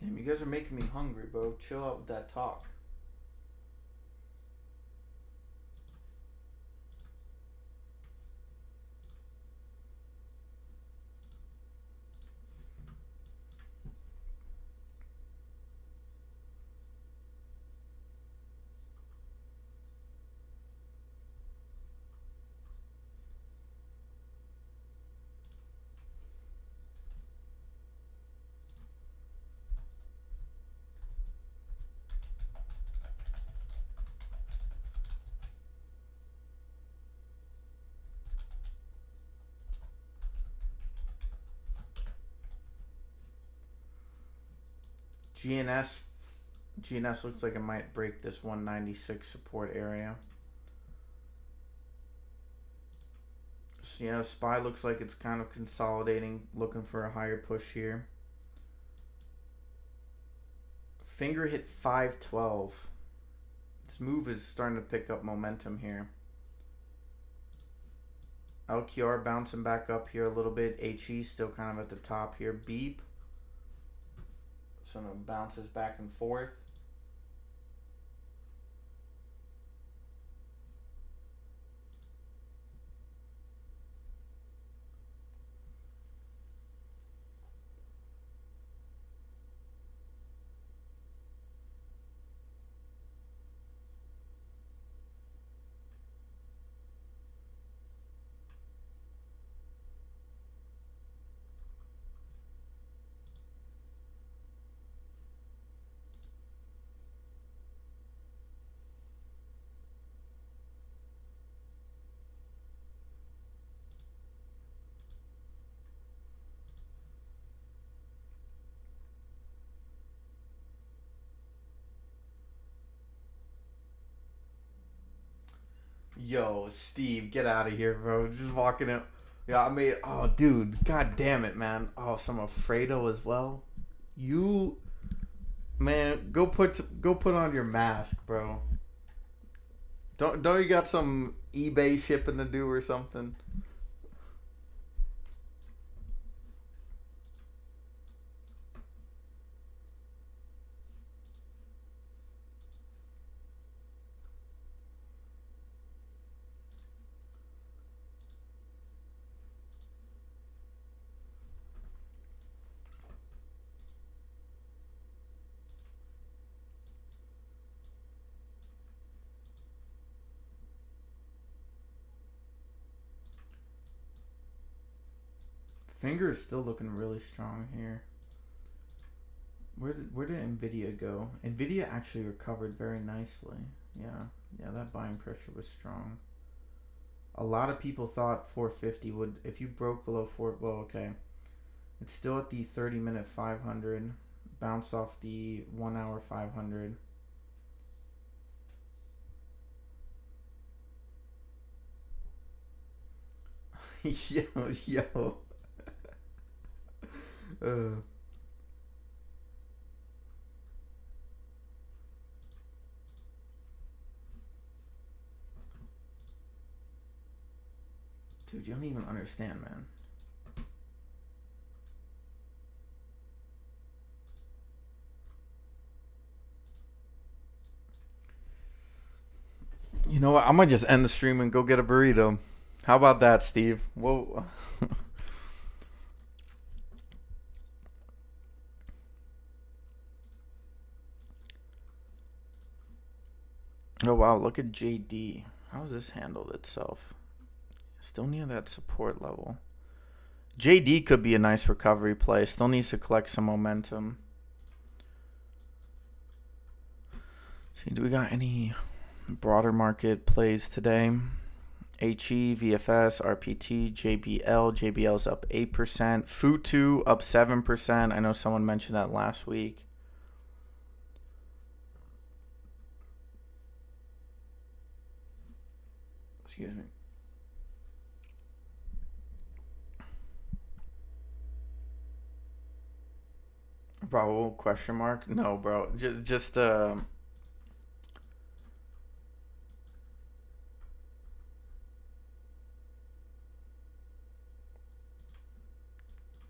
[SPEAKER 1] Damn, you guys are making me hungry, bro. Chill out with that talk. GNS looks like it might break this 196 support area. So yeah, SPY looks like it's kind of consolidating, looking for a higher push here. Finger hit 512. This move is starting to pick up momentum here. LQR bouncing back up here a little bit. HE still kind of at the top here. Beep. So it bounces back and forth. Yo, Steve, get out of here, bro. Just walking in. Yeah, I made. Oh, dude. God damn it, man. Oh, some Alfredo as well. You, man, go put on your mask, bro. Don't you got some eBay shipping to do or something? Finger is still looking really strong here. Where did Nvidia go? Nvidia actually recovered very nicely. Yeah, that buying pressure was strong. A lot of people thought 450 would, if you broke below 4, well, okay. It's still at the 30-minute 500, bounced off the 1 hour 500. yo. Dude, you don't even understand, man. You know what? I might just end the stream and go get a burrito. How about that, Steve? Whoa. Oh, wow. Look at JD. How has this handled itself? Still near that support level. JD could be a nice recovery play. Still needs to collect some momentum. See, do we got any broader market plays today? HE, VFS, RPT, JBL. JBL's up 8%. FUTU up 7%. I know someone mentioned that last week. Excuse me. Bro, question mark? No, bro. Just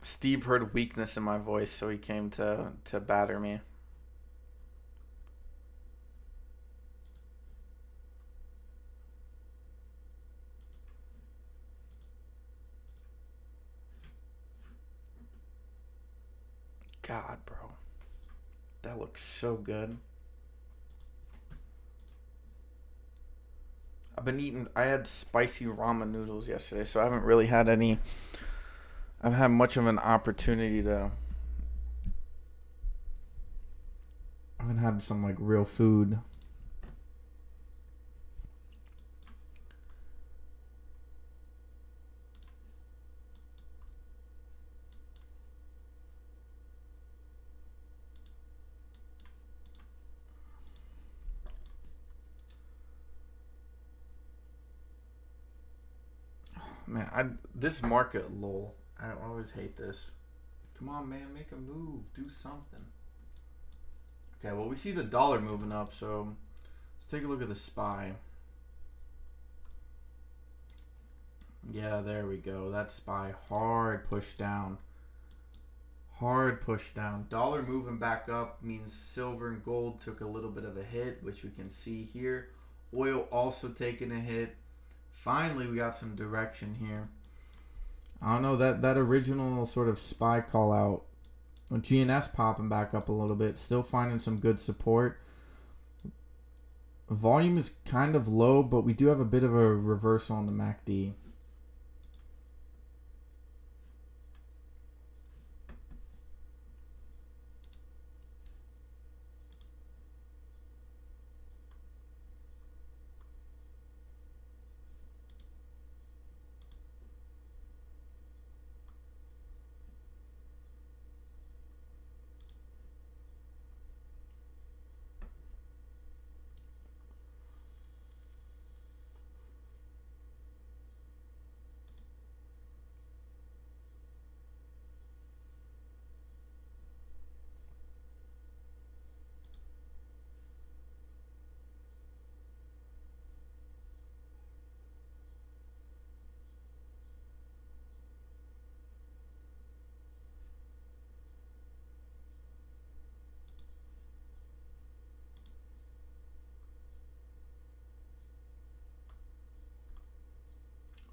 [SPEAKER 1] Steve heard weakness in my voice, so he came to batter me. God, bro. That looks so good. I had spicy ramen noodles yesterday, so I haven't really had I've had much of an opportunity to. I haven't had some like real food. Man, this market, lol. I always hate this. Come on, man, make a move, do something. Okay, well, we see the dollar moving up, so let's take a look at the SPY. Yeah, there we go. That SPY, hard push down. Hard push down. Dollar moving back up means silver and gold took a little bit of a hit, which we can see here. Oil also taking a hit. Finally, we got some direction here. I don't know, that original sort of SPY call out. GNS popping back up a little bit. Still finding some good support. Volume is kind of low, but we do have a bit of a reversal on the MACD.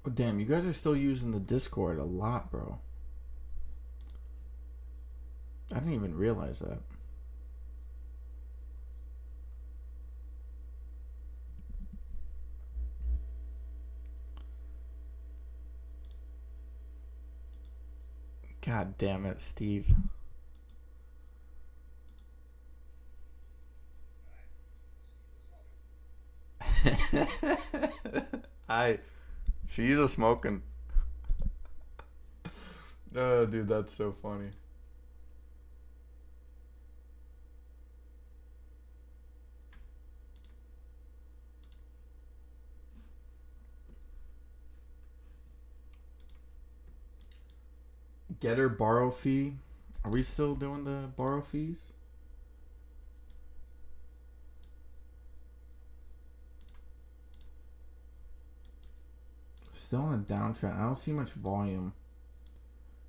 [SPEAKER 1] Oh, damn, you guys are still using the Discord a lot, bro. I didn't even realize that. God damn it, Steve. She's a smoking. Oh, dude, that's so funny. Getter borrow fee. Are we still doing the borrow fees? Still on a downtrend. I don't see much volume.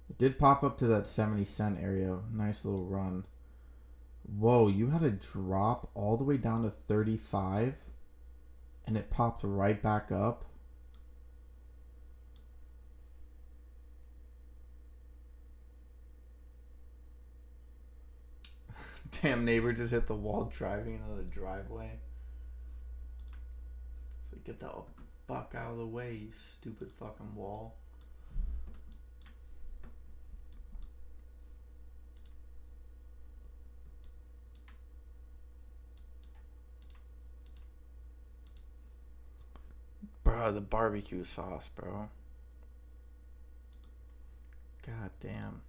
[SPEAKER 1] It did pop up to that 70 cent area. Nice little run. Whoa, you had a drop all the way down to 35 and it popped right back up. Damn, neighbor just hit the wall driving into the driveway. So get the fuck out of the way, you stupid fucking wall. Bro, the barbecue sauce, bro. God damn.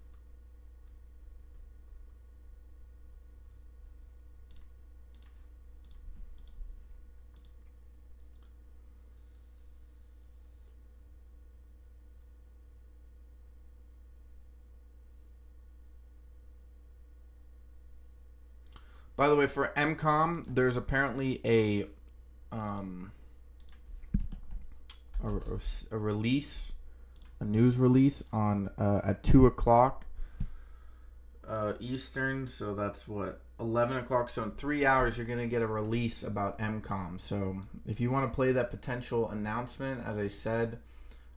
[SPEAKER 1] By the way, for MCOM, there's apparently a release, a news release on at 2 o'clock Eastern. So that's what 11 o'clock. So in 3 hours, you're gonna get a release about MCOM. So if you want to play that potential announcement, as I said,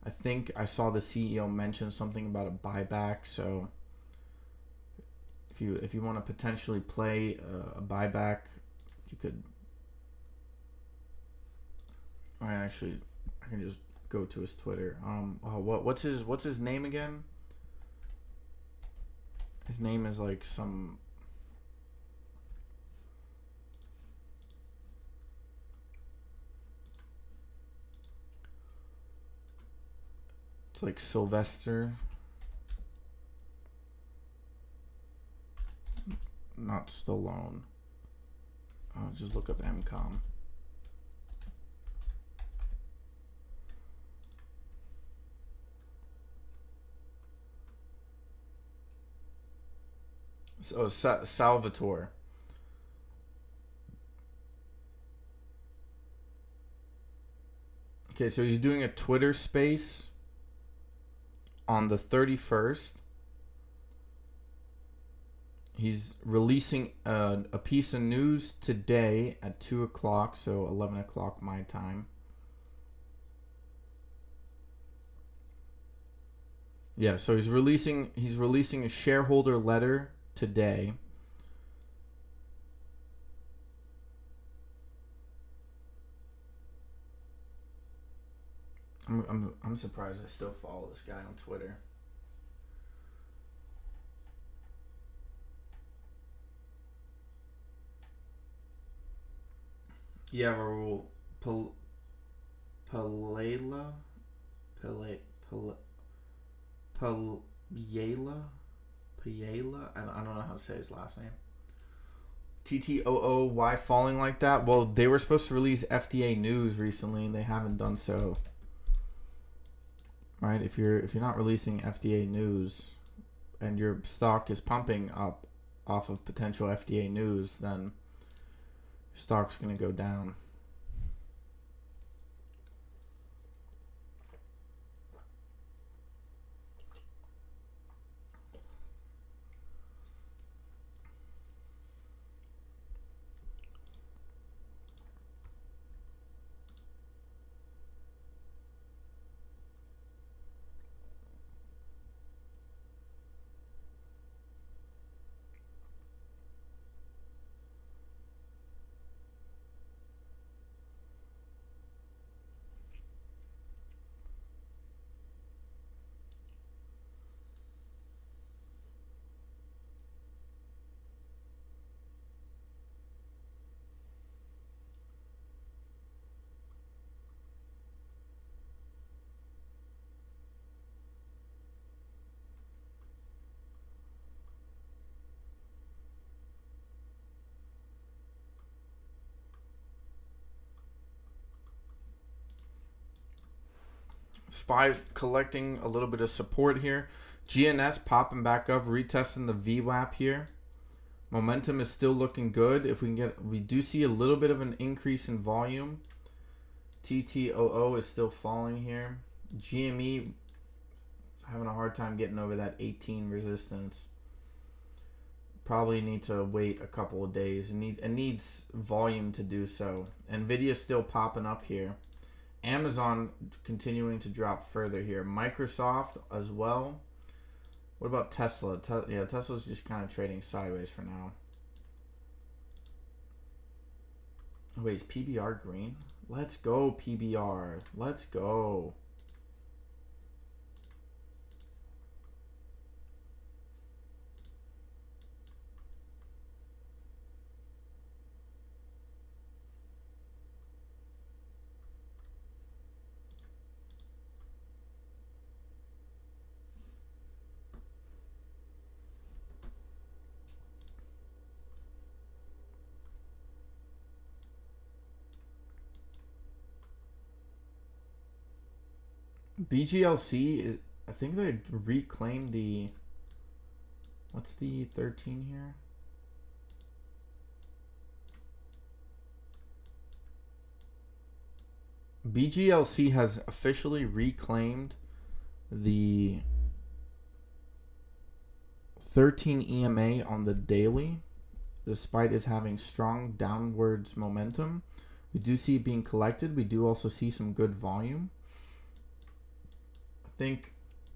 [SPEAKER 1] I think I saw the CEO mention something about a buyback. So if you want to potentially play a buyback, you could. I can just go to his Twitter. What's his name again? His name is like some. It's like Sylvester. Not Stallone. I'll just look up MCOM. So Salvatore. Okay, so he's doing a Twitter space on the 31st. He's releasing a piece of news today at 2 o'clock, so 11 o'clock my time. Yeah, so he's releasing a shareholder letter today. I'm surprised I still follow this guy on Twitter. Yeah, Raul Palela I don't know how to say his last name. TTOOY falling like that. Well, they were supposed to release FDA news recently, and they haven't done so. Right? If you're not releasing FDA news, and your stock is pumping up off of potential FDA news, then your stock's gonna go down. SPY collecting a little bit of support here. GNS popping back up, retesting the VWAP here. Momentum is still looking good. If we can get, we do see a little bit of an increase in volume. TTOO is still falling here. GME having a hard time getting over that 18 resistance. Probably need to wait a couple of days. It needs volume to do so. Nvidia still popping up here. Amazon continuing to drop further here. Microsoft as well. What about Tesla? Yeah, Tesla's just kind of trading sideways for now. Oh, wait, is PBR green? Let's go, PBR. Let's go. BGLC is, I think they reclaimed the, what's the 13 here? BGLC has officially reclaimed the 13 EMA on the daily, despite it having strong downwards momentum. We do see it being collected. We do also see some good volume. I think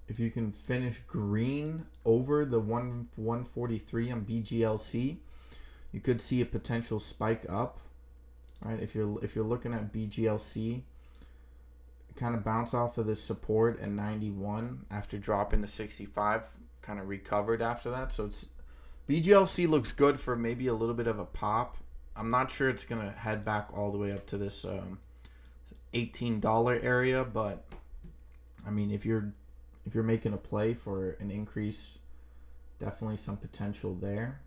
[SPEAKER 1] if you can finish green over the 143 on BGLC, you could see a potential spike up. Right? If you're looking at BGLC, kind of bounce off of this support at 91 after dropping to 65, kind of recovered after that. So it's BGLC looks good for maybe a little bit of a pop. I'm not sure it's gonna head back all the way up to this $18 area, but I mean, if you're making a play for an increase, definitely some potential there.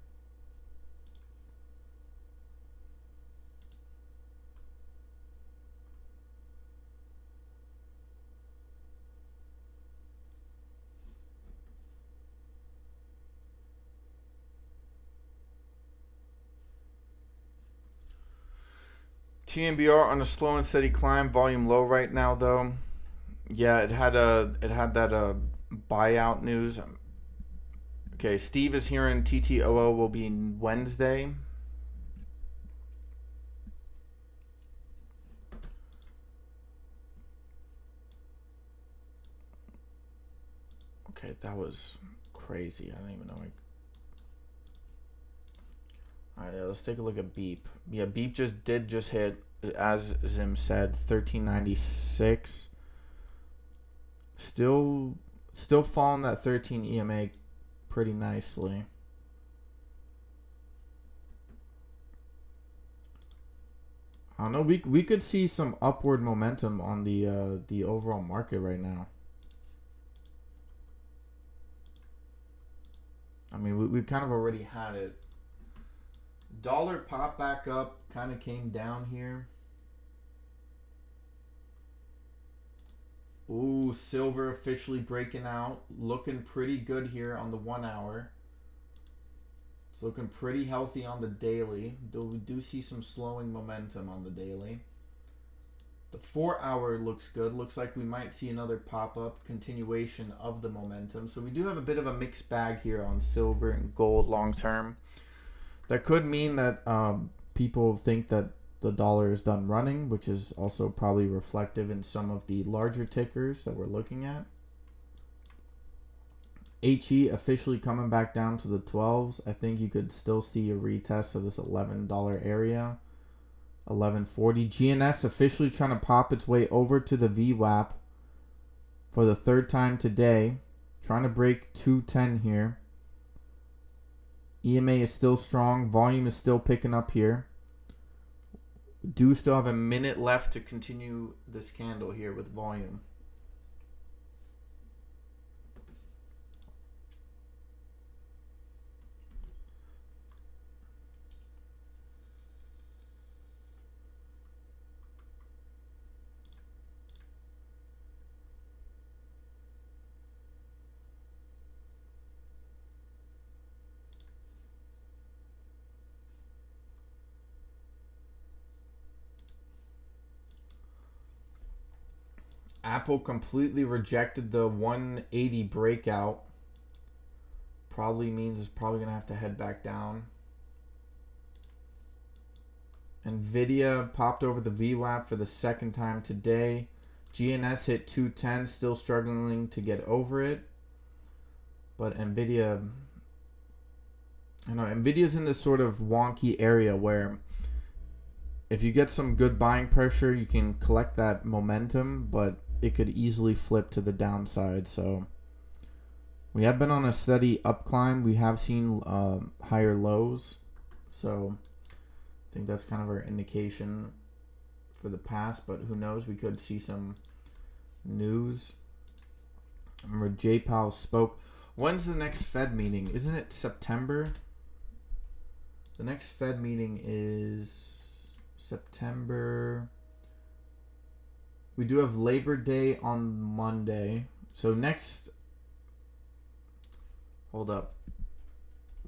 [SPEAKER 1] TNBR on a slow and steady climb, volume low right now though. Yeah, it had that buyout news. Okay, Steve is here in TTOO will be Wednesday. Okay, that was crazy. I don't even know. Alright, yeah, let's take a look at Beep. Yeah, Beep did hit, as Zim said, 1396. Still following that 13 EMA pretty nicely. I don't know. We could see some upward momentum on the overall market right now. I mean, we kind of already had it. Dollar popped back up, kind of came down here. Ooh, silver officially breaking out. Looking pretty good here on the 1 hour. It's looking pretty healthy on the daily, though we do see some slowing momentum on the daily. The 4 hour looks good. Looks like we might see another pop-up continuation of the momentum. So we do have a bit of a mixed bag here on silver and gold long term. That could mean that people think that the dollar is done running, which is also probably reflective in some of the larger tickers that we're looking at. HE officially coming back down to the 12s. I think you could still see a retest of this $11 area. 1140. GNS officially trying to pop its way over to the VWAP for the third time today. Trying to break 210 here. EMA is still strong. Volume is still picking up here. Do still have a minute left to continue this candle here with volume. Apple completely rejected the 180 breakout. Probably means it's probably going to have to head back down. Nvidia popped over the VWAP for the second time today. GNS hit 210, still struggling to get over it. But Nvidia, I know Nvidia's in this sort of wonky area where if you get some good buying pressure, you can collect that momentum, but it could easily flip to the downside. So we have been on a steady up climb. We have seen higher lows. So I think that's kind of our indication for the past, but who knows? We could see some news. Remember, Jay Powell spoke. When's the next Fed meeting? Isn't it September? The next Fed meeting is September. We do have Labor Day on Monday. So next, hold up.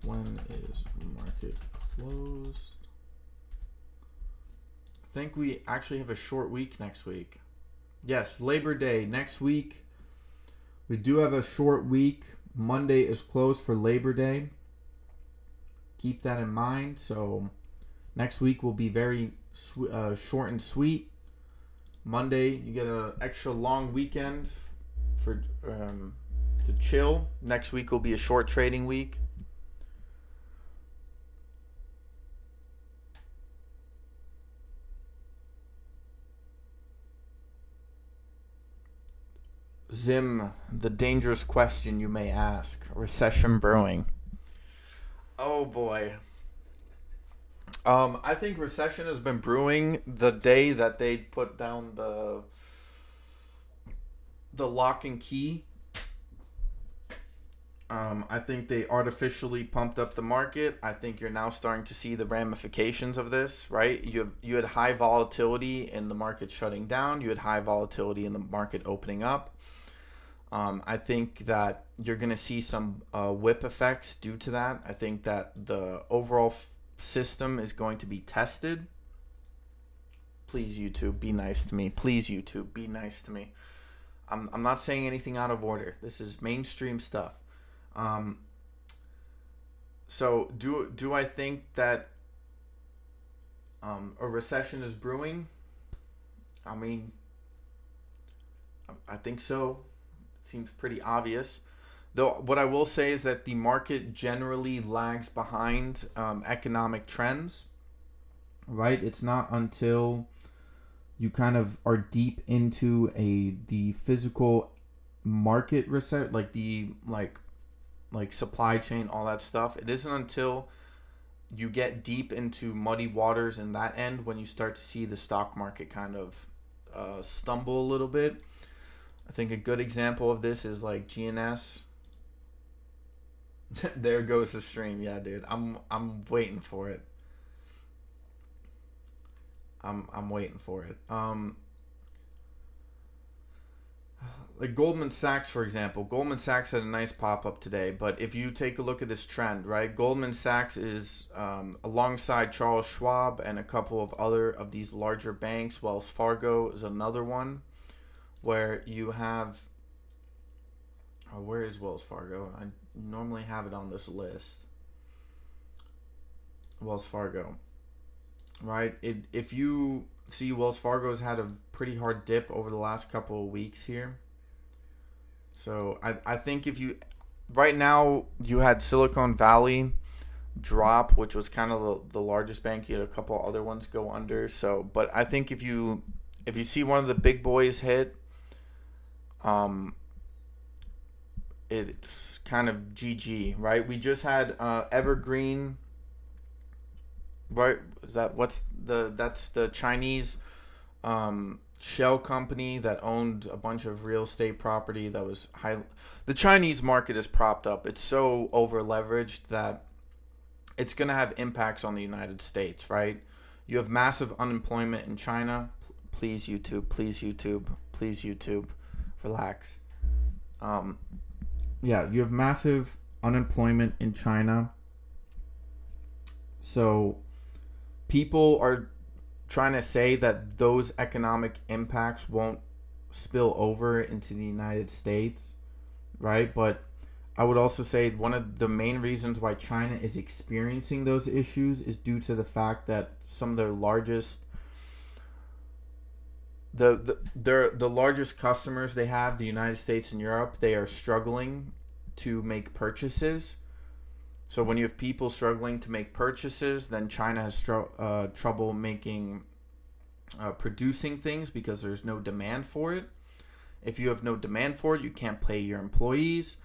[SPEAKER 1] When is market closed? I think we actually have a short week next week. Yes, Labor Day next week. We do have a short week. Monday is closed for Labor Day. Keep that in mind. So next week will be very short and sweet. Monday, you get an extra long weekend for to chill. Next week will be a short trading week. Zim, the dangerous question you may ask. Recession brewing. Oh boy. I think recession has been brewing the day that they put down the lock and key. I think they artificially pumped up the market. I think you're now starting to see the ramifications of this, right? You had high volatility in the market shutting down. You had high volatility in the market opening up. I think that you're going to see some whip effects due to that. I think that the overall system is going to be tested. Please, YouTube, be nice to me. Please, YouTube, be nice to me. I'm not saying anything out of order. This is mainstream stuff. So do I think that a recession is brewing? I mean, I think so. Seems pretty obvious. Though what I will say is that the market generally lags behind economic trends, right? It's not until you kind of are deep into the physical market reset, like the like supply chain, all that stuff. It isn't until you get deep into muddy waters in that end when you start to see the stock market kind of stumble a little bit. I think a good example of this is like GNS. There goes the stream. Yeah, dude. I'm waiting for it. I'm waiting for it. Like Goldman Sachs, for example. Goldman Sachs had a nice pop up today, but if you take a look at this trend, right? Goldman Sachs is alongside Charles Schwab and a couple of other of these larger banks. Wells Fargo is another one where you have, where is Wells Fargo? I normally have it on this list. Wells Fargo, right? If you see, Wells Fargo's had a pretty hard dip over the last couple of weeks here. So I think if you, right now you had Silicon Valley drop, which was kind of the largest bank. You had a couple other ones go under. So, but I think if you see one of the big boys hit, it's kind of GG, right? We just had Evergreen, right? That's the Chinese shell company that owned a bunch of real estate property that was high. The Chinese market is propped up. It's so over leveraged that it's going to have impacts on the United States, right? You have massive unemployment in China. Please, YouTube, please, YouTube, please, YouTube. Relax. Yeah, you have massive unemployment in China. So people are trying to say that those economic impacts won't spill over into the United States, right? But I would also say one of the main reasons why China is experiencing those issues is due to the fact that some of their largest the largest customers they have, the United States and Europe, they are struggling to make purchases. So when you have people struggling to make purchases, then China has trouble making producing things because there's no demand for it. If you have no demand for it, you can't pay your employees,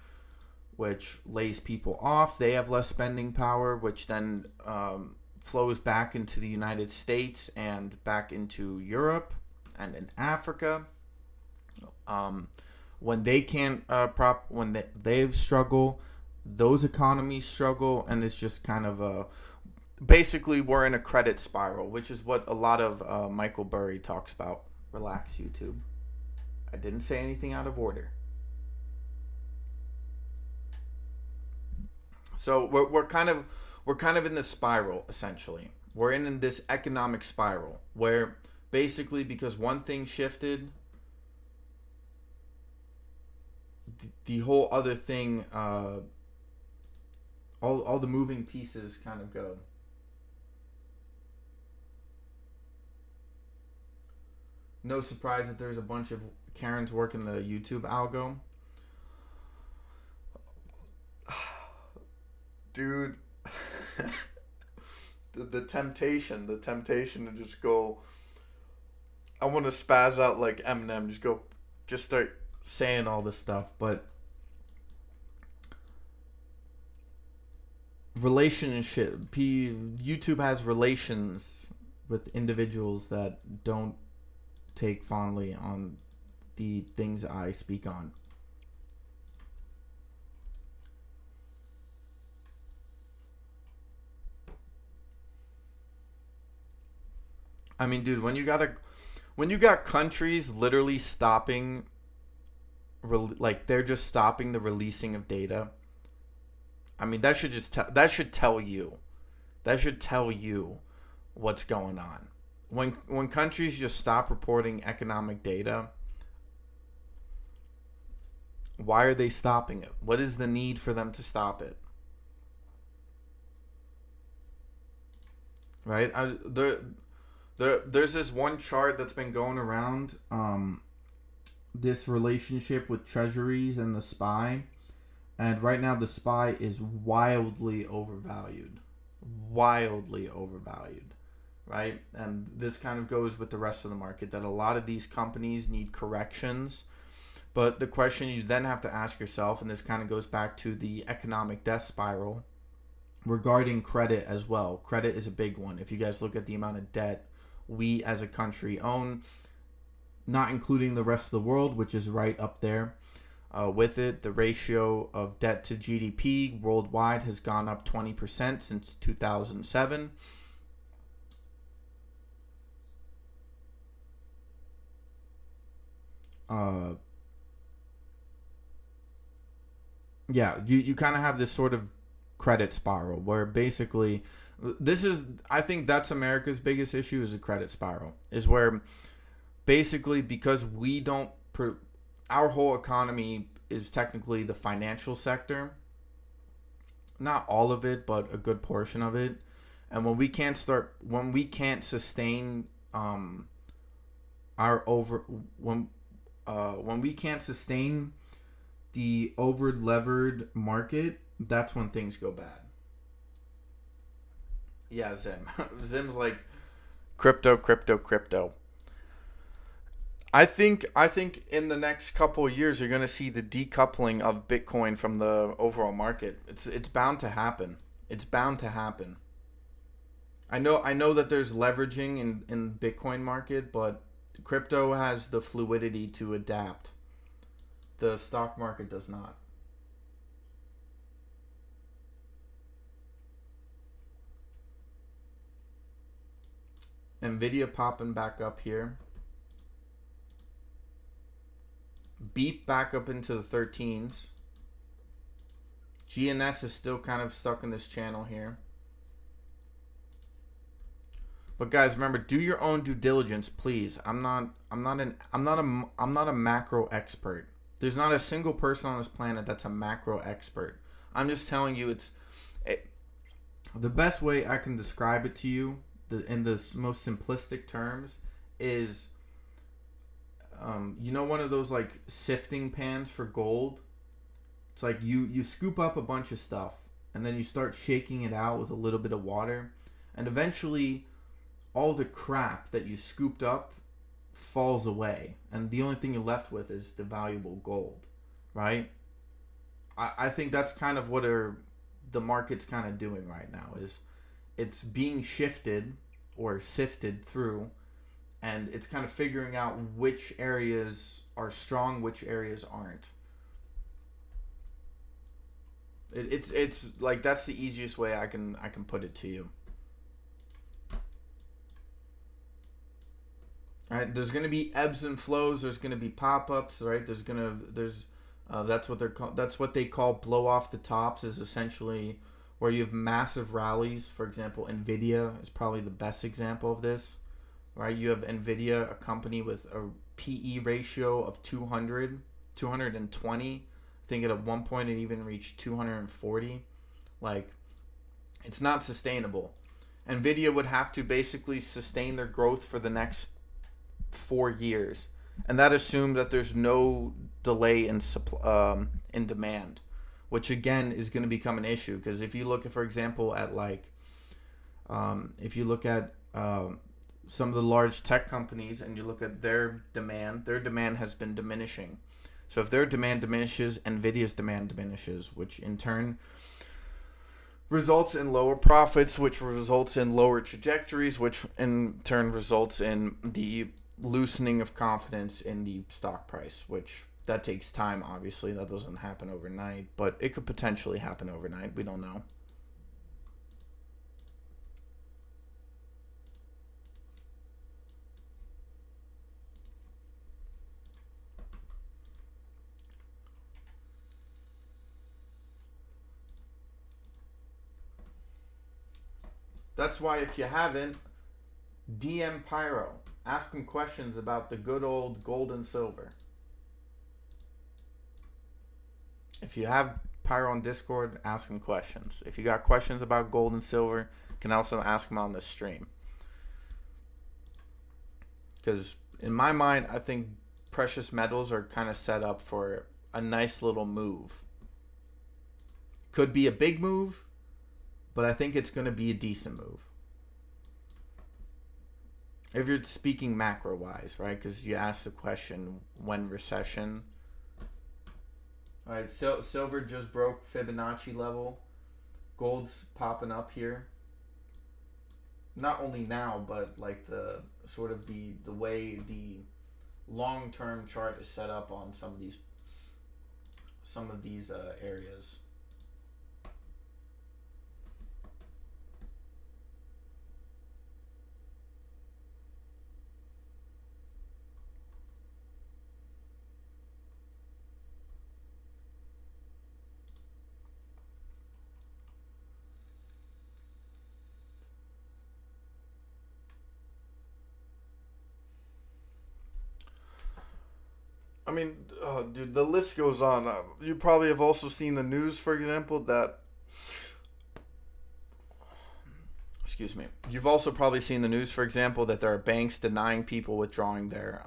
[SPEAKER 1] which lays people off. They have less spending power, which then flows back into the United States and back into Europe and in Africa. When they can't when they struggle, those economies struggle, and it's just kind of basically we're in a credit spiral, which is what a lot of Michael Burry talks about. Relax, YouTube. I didn't say anything out of order. So we're kind of in this spiral, essentially. We're in this economic spiral where basically because one thing shifted, the whole other thing, all the moving pieces kind of go. No surprise that there's a bunch of Karens working the YouTube algo. Dude, the temptation to just go, I want to spaz out like Eminem, just start saying all this stuff, but YouTube has relations with individuals that don't take fondly on the things I speak on. I mean, dude, when you got countries literally stopping, like they're just stopping the releasing of data. I mean, that should tell you what's going on. When countries just stop reporting economic data, why are they stopping it? What is the need for them to stop it? Right? There's this one chart that's been going around, this relationship with treasuries and the SPY. And right now the SPY is wildly overvalued. Right? And this kind of goes with the rest of the market, that a lot of these companies need corrections. But the question you then have to ask yourself, and this kind of goes back to the economic death spiral, regarding credit as well. Credit is a big one. If you guys look at the amount of debt we as a country own, not including the rest of the world, which is right up there with it, the ratio of debt to GDP worldwide has gone up 20% since 2007. Yeah, you kind of have this sort of credit spiral where basically I think that's America's biggest issue, is a credit spiral, is where basically because we don't our whole economy is technically the financial sector, not all of it but a good portion of it, and when we can't sustain when we can't sustain the over levered market, that's when things go bad. Yeah, Zim's like crypto. I think in the next couple of years you're going to see the decoupling of Bitcoin from the overall market. It's bound to happen. I know that there's leveraging in Bitcoin market, but crypto has the fluidity to adapt. The stock market does not. Nvidia popping back up here. Beep back up into the 13s. GNS is still kind of stuck in this channel here. But guys, remember, do your own due diligence, please. I'm not a macro expert. There's not a single person on this planet that's a macro expert. I'm just telling you, the best way I can describe it to you, in the most simplistic terms, is, one of those like sifting pans for gold. It's like you scoop up a bunch of stuff, and then you start shaking it out with a little bit of water, and eventually all the crap that you scooped up falls away, and the only thing you're left with is the valuable gold, right? I think that's kind of what the market's kind of doing right now. Is it's being shifted or sifted through, and it's kind of figuring out which areas are strong, which areas aren't. It's like, that's the easiest way I can put it to you. Right, there's gonna be ebbs and flows. There's gonna be pop-ups, right? That's what they call blow off the tops. Is essentially where you have massive rallies. For example, Nvidia is probably the best example of this, right? You have Nvidia, a company with a PE ratio of 200, 220. I think at one point it even reached 240. Like, it's not sustainable. Nvidia would have to basically sustain their growth for the next 4 years, and that assumes that there's no delay in demand, which again is going to become an issue. Because if you look at, for example, at some of the large tech companies, and you look at their demand has been diminishing. So if their demand diminishes, Nvidia's demand diminishes, which in turn results in lower profits, which results in lower trajectories, which in turn results in the loosening of confidence in the stock price, which that takes time. Obviously, that doesn't happen overnight, but it could potentially happen overnight. We don't know. That's why, if you haven't, DM Pyro. Ask him questions about the good old gold and silver. If you have Pyro on Discord, ask him questions. If you got questions about gold and silver, you can also ask him on the stream. Because in my mind, I think precious metals are kind of set up for a nice little move. Could be a big move, but I think it's going to be a decent move. If you're speaking macro-wise, right? Because you asked the question, when recession. All right, silver just broke Fibonacci level. Gold's popping up here. Not only now, but like the sort of the way the long-term chart is set up on some of these areas.
[SPEAKER 2] I mean, dude, the list goes on. You probably have also seen the news, for example, that...
[SPEAKER 1] Excuse me. You've also probably seen the news, for example, that there are banks denying people withdrawing their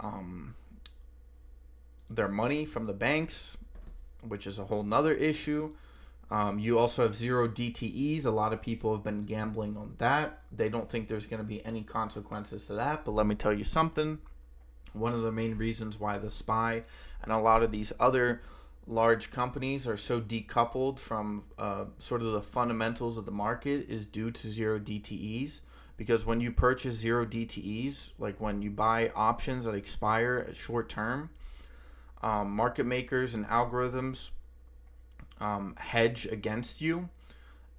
[SPEAKER 1] money from the banks, which is a whole nother issue. You also have zero DTEs. A lot of people have been gambling on that. They don't think there's going to be any consequences to that, but let me tell you something. One of the main reasons why the SPY and a lot of these other large companies are so decoupled from sort of the fundamentals of the market is due to zero DTEs. Because when you purchase zero DTEs, like when you buy options that expire at short term, market makers and algorithms hedge against you.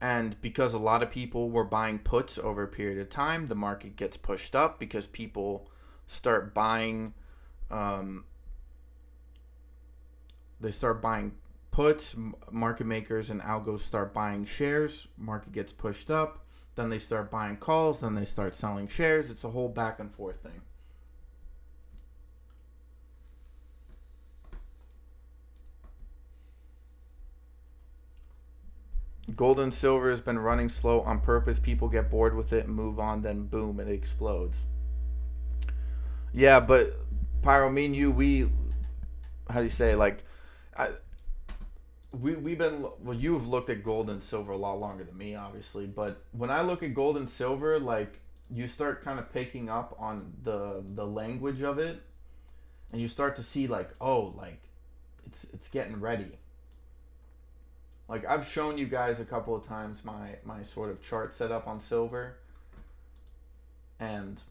[SPEAKER 1] And because a lot of people were buying puts over a period of time, the market gets pushed up because people start buying they start buying puts. Market makers and algos start buying shares, market gets pushed up, Then they start buying calls. Then they start selling shares. It's a whole back and forth thing. Gold and silver has been running slow on purpose. People get bored with it and move on. Then boom, it explodes. Yeah, but Pyro, me and you, how do you say, like, we've been, well, you've looked at gold and silver a lot longer than me, obviously, but when I look at gold and silver, like, you start kind of picking up on the language of it, and you start to see, like, oh, like, it's getting ready. Like, I've shown you guys a couple of times my sort of chart setup on silver, and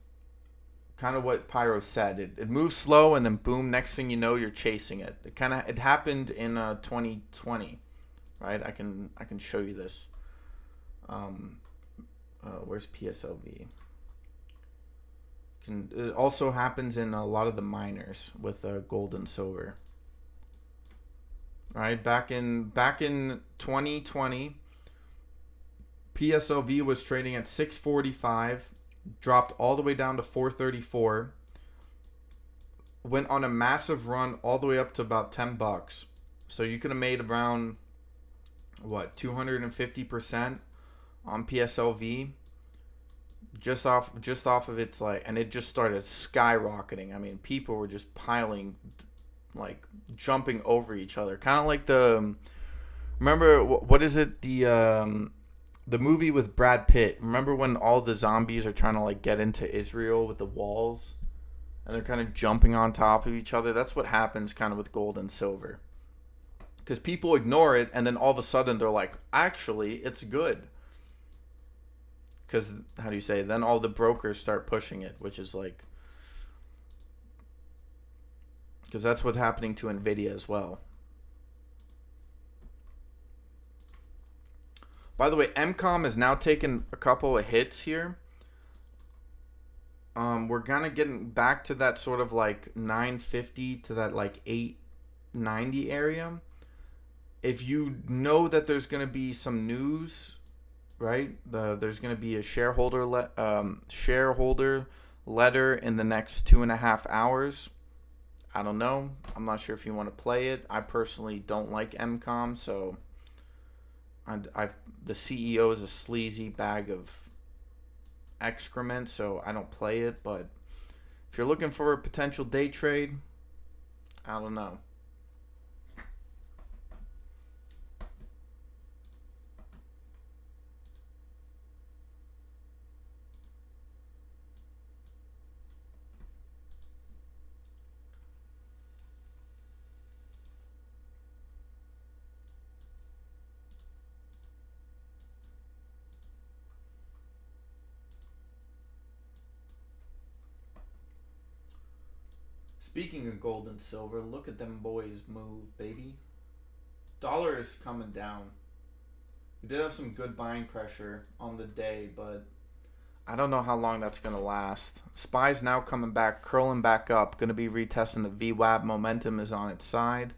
[SPEAKER 1] kind of what Pyro said. It moves slow, and then boom, next thing you know, you're chasing it. It happened in 2020, right? I can show you this. Where's PSLV? It also happens in a lot of the miners with gold and silver. Right, back in 2020, PSLV was trading at 645. Dropped all the way down to 434. Went on a massive run all the way up to about $10. So you could have made around, what, 250% on PSLV just off of its, like, and it just started skyrocketing. I mean, people were just piling, like, jumping over each other, kind of like remember what is it, the movie with Brad Pitt. Remember when all the zombies are trying to, like, get into Israel with the walls, and they're kind of jumping on top of each other? That's what happens kind of with gold and silver, because people ignore it, and then all of a sudden they're like, actually, it's good. Because, how do you say, then all the brokers start pushing it, which is like, because that's what's happening to Nvidia as well. By the way, MCOM has now taken a couple of hits here. We're kind of getting back to that sort of like 950 to that like 890 area. If you know that there's going to be some news, right? There's going to be a shareholder letter in the next 2.5 hours. I don't know. I'm not sure if you want to play it. I personally don't like MCOM, so the CEO is a sleazy bag of excrement, so I don't play it. But if you're looking for a potential day trade, I don't know. Speaking of gold and silver, look at them boys move, baby. Dollar is coming down. We did have some good buying pressure on the day, but I don't know how long that's going to last. SPY's now coming back, curling back up, going to be retesting the VWAP. Momentum is on its side.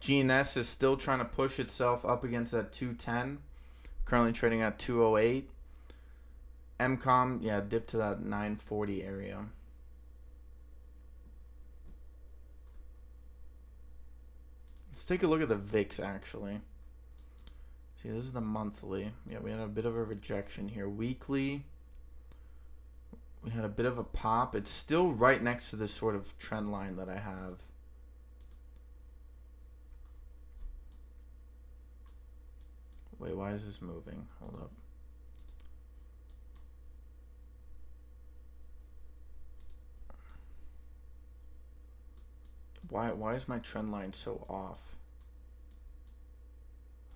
[SPEAKER 1] GNS is still trying to push itself up against that 210. Currently trading at 208. MCOM, yeah, dipped to that 940 area. Let's take a look at the VIX, actually. See, this is the monthly. Yeah, we had a bit of a rejection here. Weekly, we had a bit of a pop. It's still right next to this sort of trend line that I have. Wait, why is this moving? Hold up. Why is my trend line so off?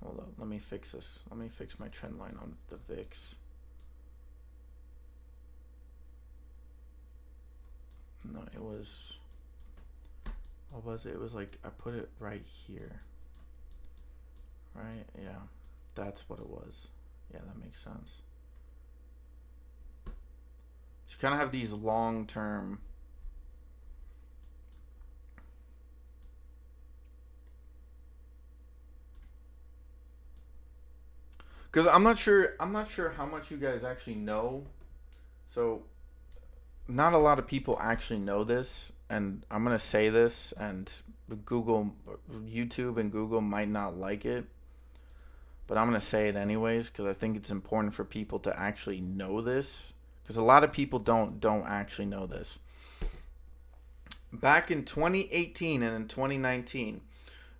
[SPEAKER 1] Hold up, let me fix this. Let me fix my trend line on the VIX. No, it was, what was it? It was like, I put it right here. Right? Yeah, that's what it was. Yeah, that makes sense. So you kind of have these long-term, because I'm not sure how much you guys actually know. So not a lot of people actually know this, and I'm gonna say this, and Google, YouTube, and Google might not like it, but I'm gonna say it anyways because I think it's important for people to actually know this, because a lot of people don't actually know this. Back in 2018 and in 2019,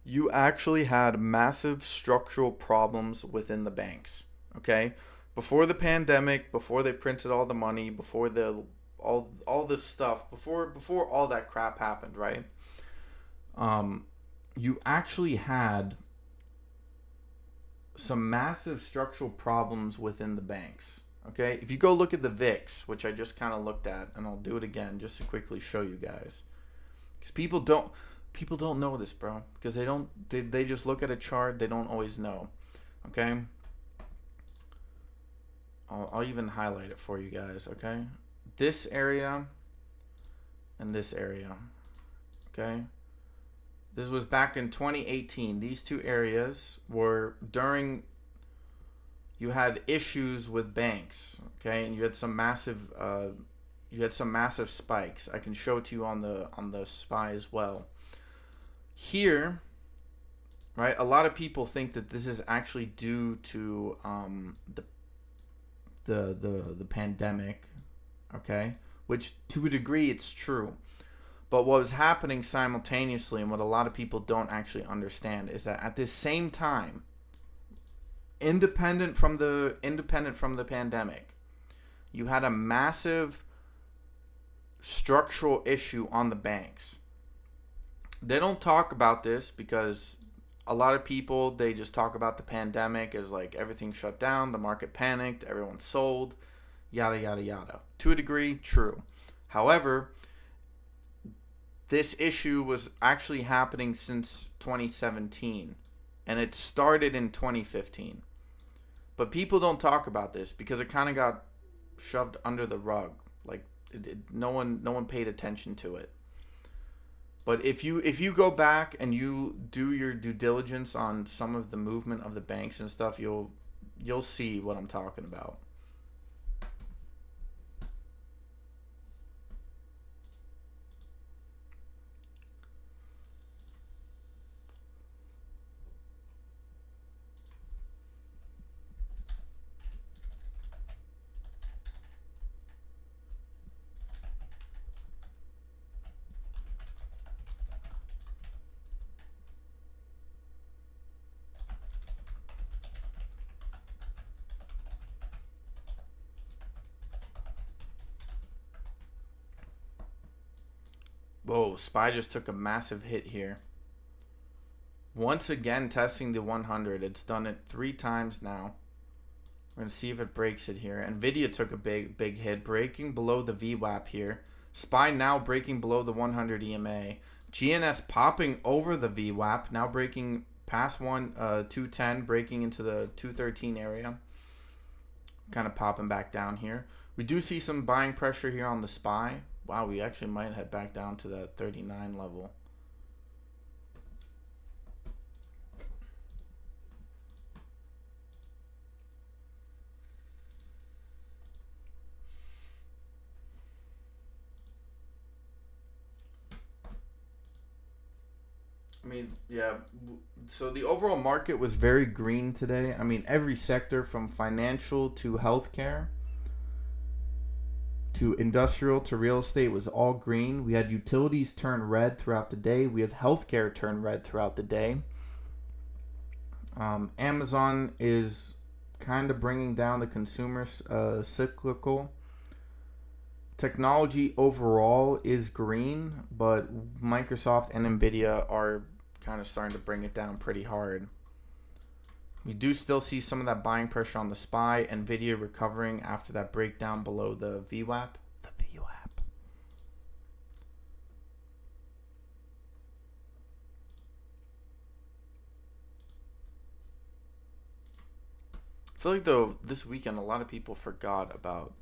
[SPEAKER 1] you actually had massive structural problems within the banks. Okay, before the pandemic, before they printed all the money, before the all this stuff, before all that crap happened, right? You actually had some massive structural problems within the banks. Okay, if you go look at the VIX, which I just kind of looked at, and I'll do it again just to quickly show you guys, because people don't know this, bro, because they just look at a chart, they don't always know. Okay, I'll even highlight it for you guys. Okay, this area and this area. Okay, this was back in 2018. These two areas were during you had issues with banks. Okay, and you had some massive spikes. I can show it to you on the SPY as well. Here, right? A lot of people think that this is actually due to the pandemic, okay? Which to a degree it's true. But what was happening simultaneously, and what a lot of people don't actually understand, is that at this same time, independent from the pandemic, you had a massive structural issue on the banks. They don't talk about this because a lot of people, they just talk about the pandemic as like everything shut down, the market panicked, everyone sold, yada yada yada. To a degree, true. However, this issue was actually happening since 2017, and it started in 2015. But people don't talk about this because it kind of got shoved under the rug. Like no one paid attention to it. But if you go back and you do your due diligence on some of the movement of the banks and stuff, you'll see what I'm talking about. Whoa, SPY just took a massive hit here. Once again testing the 100. It's done it 3 times now. We're going to see if it breaks it here. Nvidia took a big hit, breaking below the VWAP here. SPY now breaking below the 100 EMA. GNS popping over the VWAP, now breaking past 210, breaking into the 213 area. Kind of popping back down here. We do see some buying pressure here on the SPY. Wow, we actually might head back down to that 39 level. I mean, yeah. So the overall market was very green today. I mean, every sector from financial to healthcare to industrial to real estate was all green. We had utilities turn red throughout the day. We had healthcare turn red throughout the day. Amazon is kind of bringing down the consumer cyclical. Technology overall is green, but Microsoft and Nvidia are kind of starting to bring it down pretty hard. We do still see some of that buying pressure on the SPY. Nvidia recovering after that breakdown below the VWAP. The VWAP. I feel like though this weekend a lot of people forgot about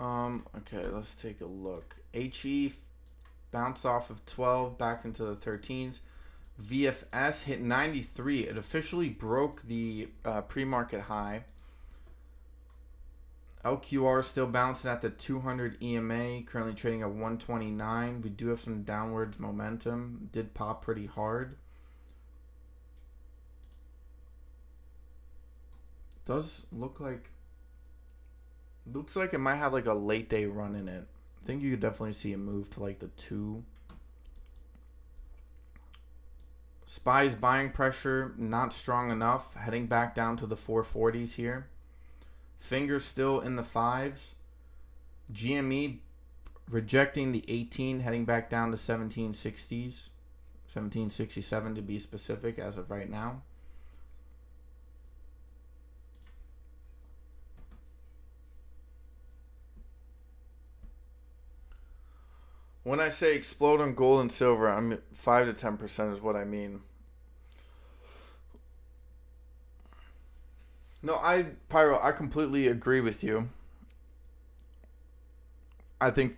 [SPEAKER 1] Okay, let's take a look. HE bounced off of 12 back into the 13s. VFS hit 93. It officially broke the pre-market high. LQR still bouncing at the 200 EMA, currently trading at 129. We do have some downwards momentum. Did pop pretty hard. Does look like it might have like a late day run in it. I think you could definitely see a move to like the 2. SPY's buying pressure not strong enough, heading back down to the 440s here. Fingers still in the 5s. GME rejecting the 18, heading back down to 1760s. 1767 to be specific as of right now. When I say explode on gold and silver, I'm 5 to 10% is what I mean. No, Pyro, I completely agree with you. I think,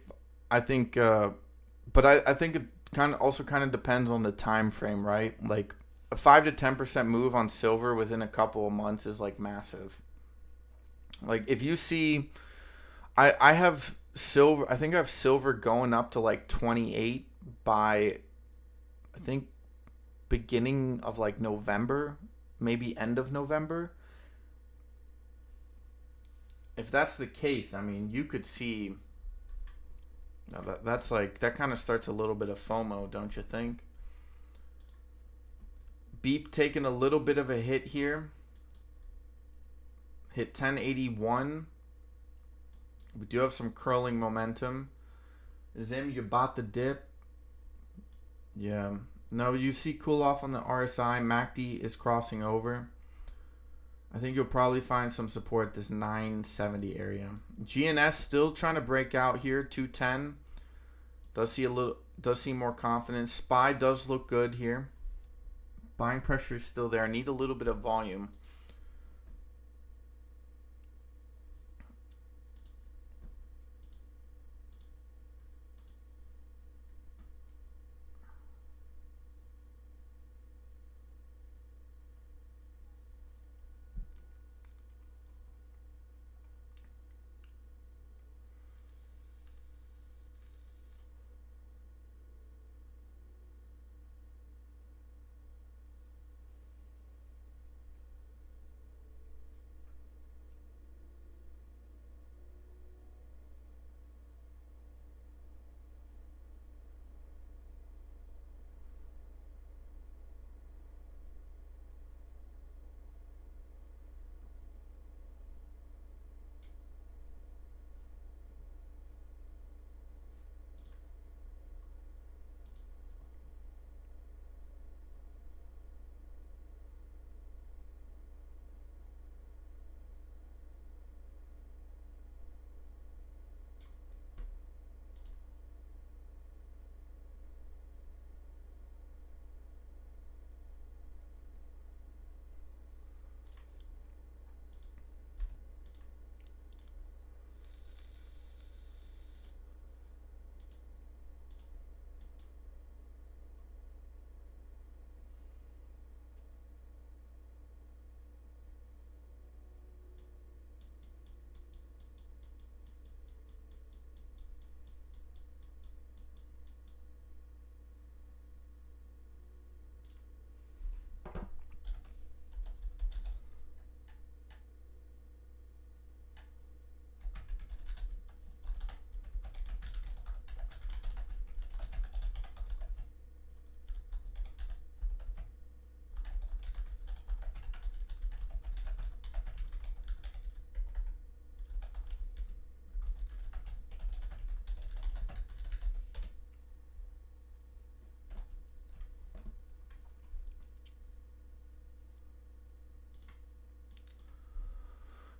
[SPEAKER 1] but I think it kind of depends on the time frame, right? Like a 5 to 10% move on silver within a couple of months is like massive. Like if you see, I have silver. I think I have silver going up to like 28 by, I think, beginning of like November, maybe end of November. If that's the case, I mean, you could see. That's like that kind of starts a little bit of FOMO, don't you think? Beep taking a little bit of a hit here. Hit 1081. We do have some curling momentum. Zim, you bought the dip. Yeah. No, you see cool off on the RSI. MACD is crossing over. I think you'll probably find some support at this 970 area. GNS still trying to break out here, 210. Does see more confidence. SPY does look good here. Buying pressure is still there. I need a little bit of volume.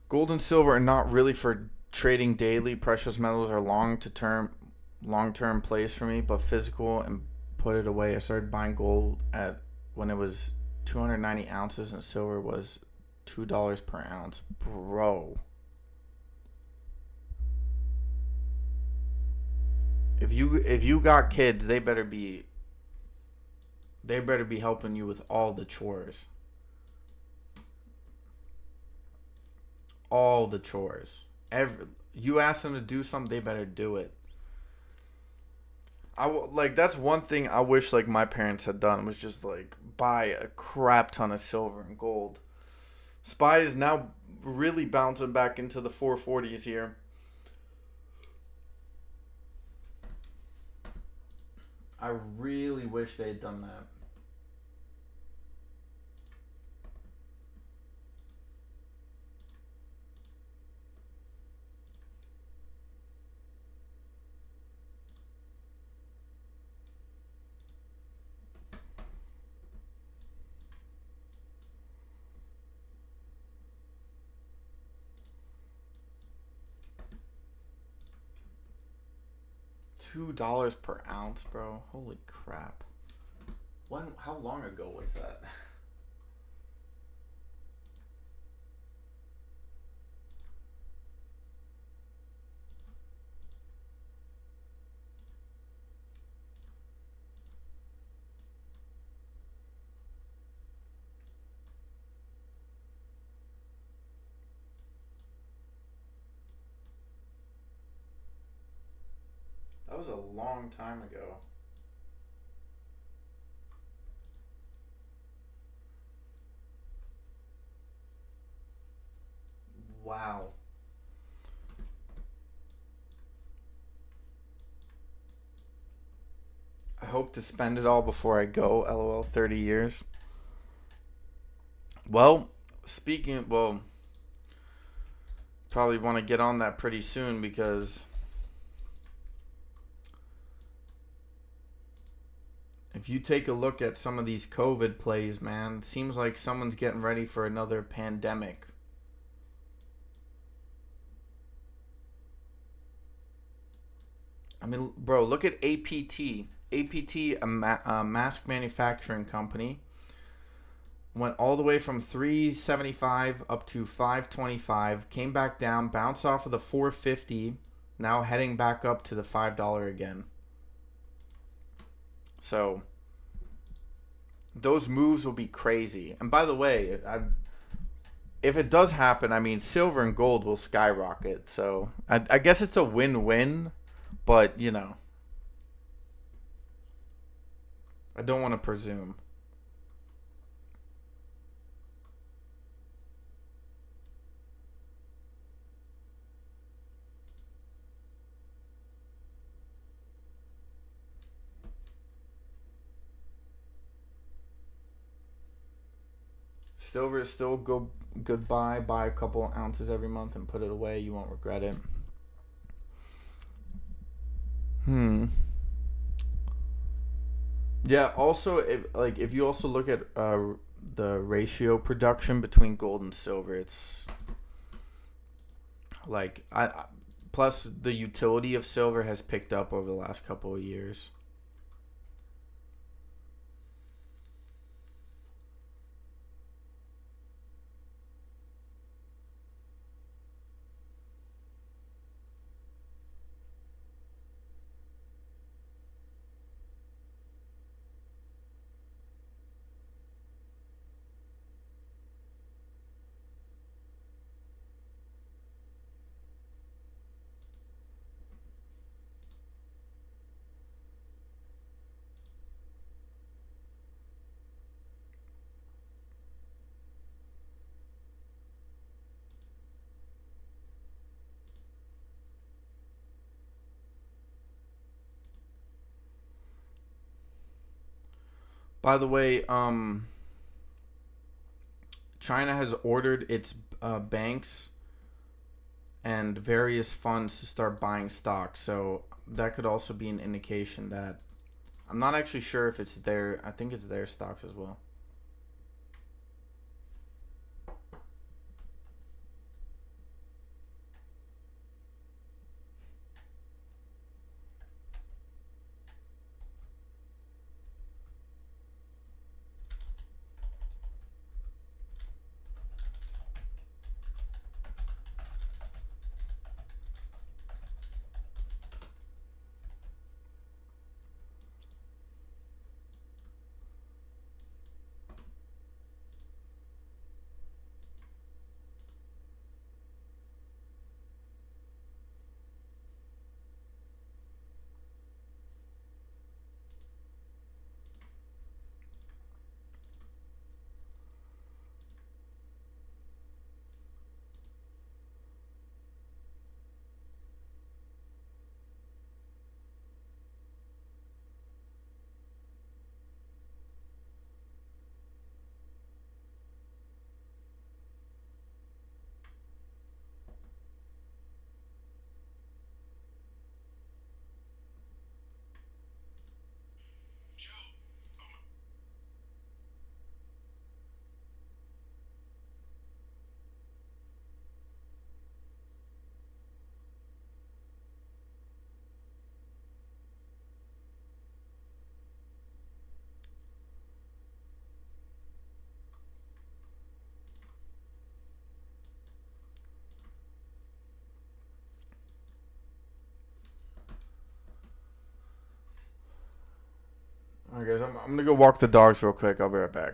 [SPEAKER 1] Gold and silver are not really for trading daily. Precious metals are long-term plays for me, but physical and put it away. I started buying gold at when it was 290 ounces and silver was $2 per ounce. Bro. if you got kids, they better be helping you with all the chores. All the chores. You ask them to do something, they better do it.
[SPEAKER 2] Like that's one thing I wish like my parents had done was just like buy a crap ton of silver and gold. SPY is now really bouncing back into the 440s here.
[SPEAKER 1] I really wish they had done that. $2 per ounce, bro. Holy crap. How long ago was that? That was a long time ago. Wow. I hope to spend it all before I go. LOL, 30 years. Well, probably want to get on that pretty soon because if you take a look at some of these COVID plays, man, it seems like someone's getting ready for another pandemic. I mean, bro, look at APT. APT, a mask manufacturing company, went all the way from 375 up to 525, came back down, bounced off of the 450, now heading back up to the $5 again. So those moves will be crazy. And by the way, if it does happen, I mean, silver and gold will skyrocket. So I guess it's a win-win, but you know, I don't want to presume. Silver is still good buy. Buy a couple ounces every month and put it away. You won't regret it. Yeah. Also, if you also look at the ratio production between gold and silver, it's like plus the utility of silver has picked up over the last couple of years. By the way, China has ordered its banks and various funds to start buying stock. So that could also be an indication that I'm not actually sure if it's their. I think it's their stocks as well. All right, guys, I'm gonna go walk the dogs real quick. I'll be right back.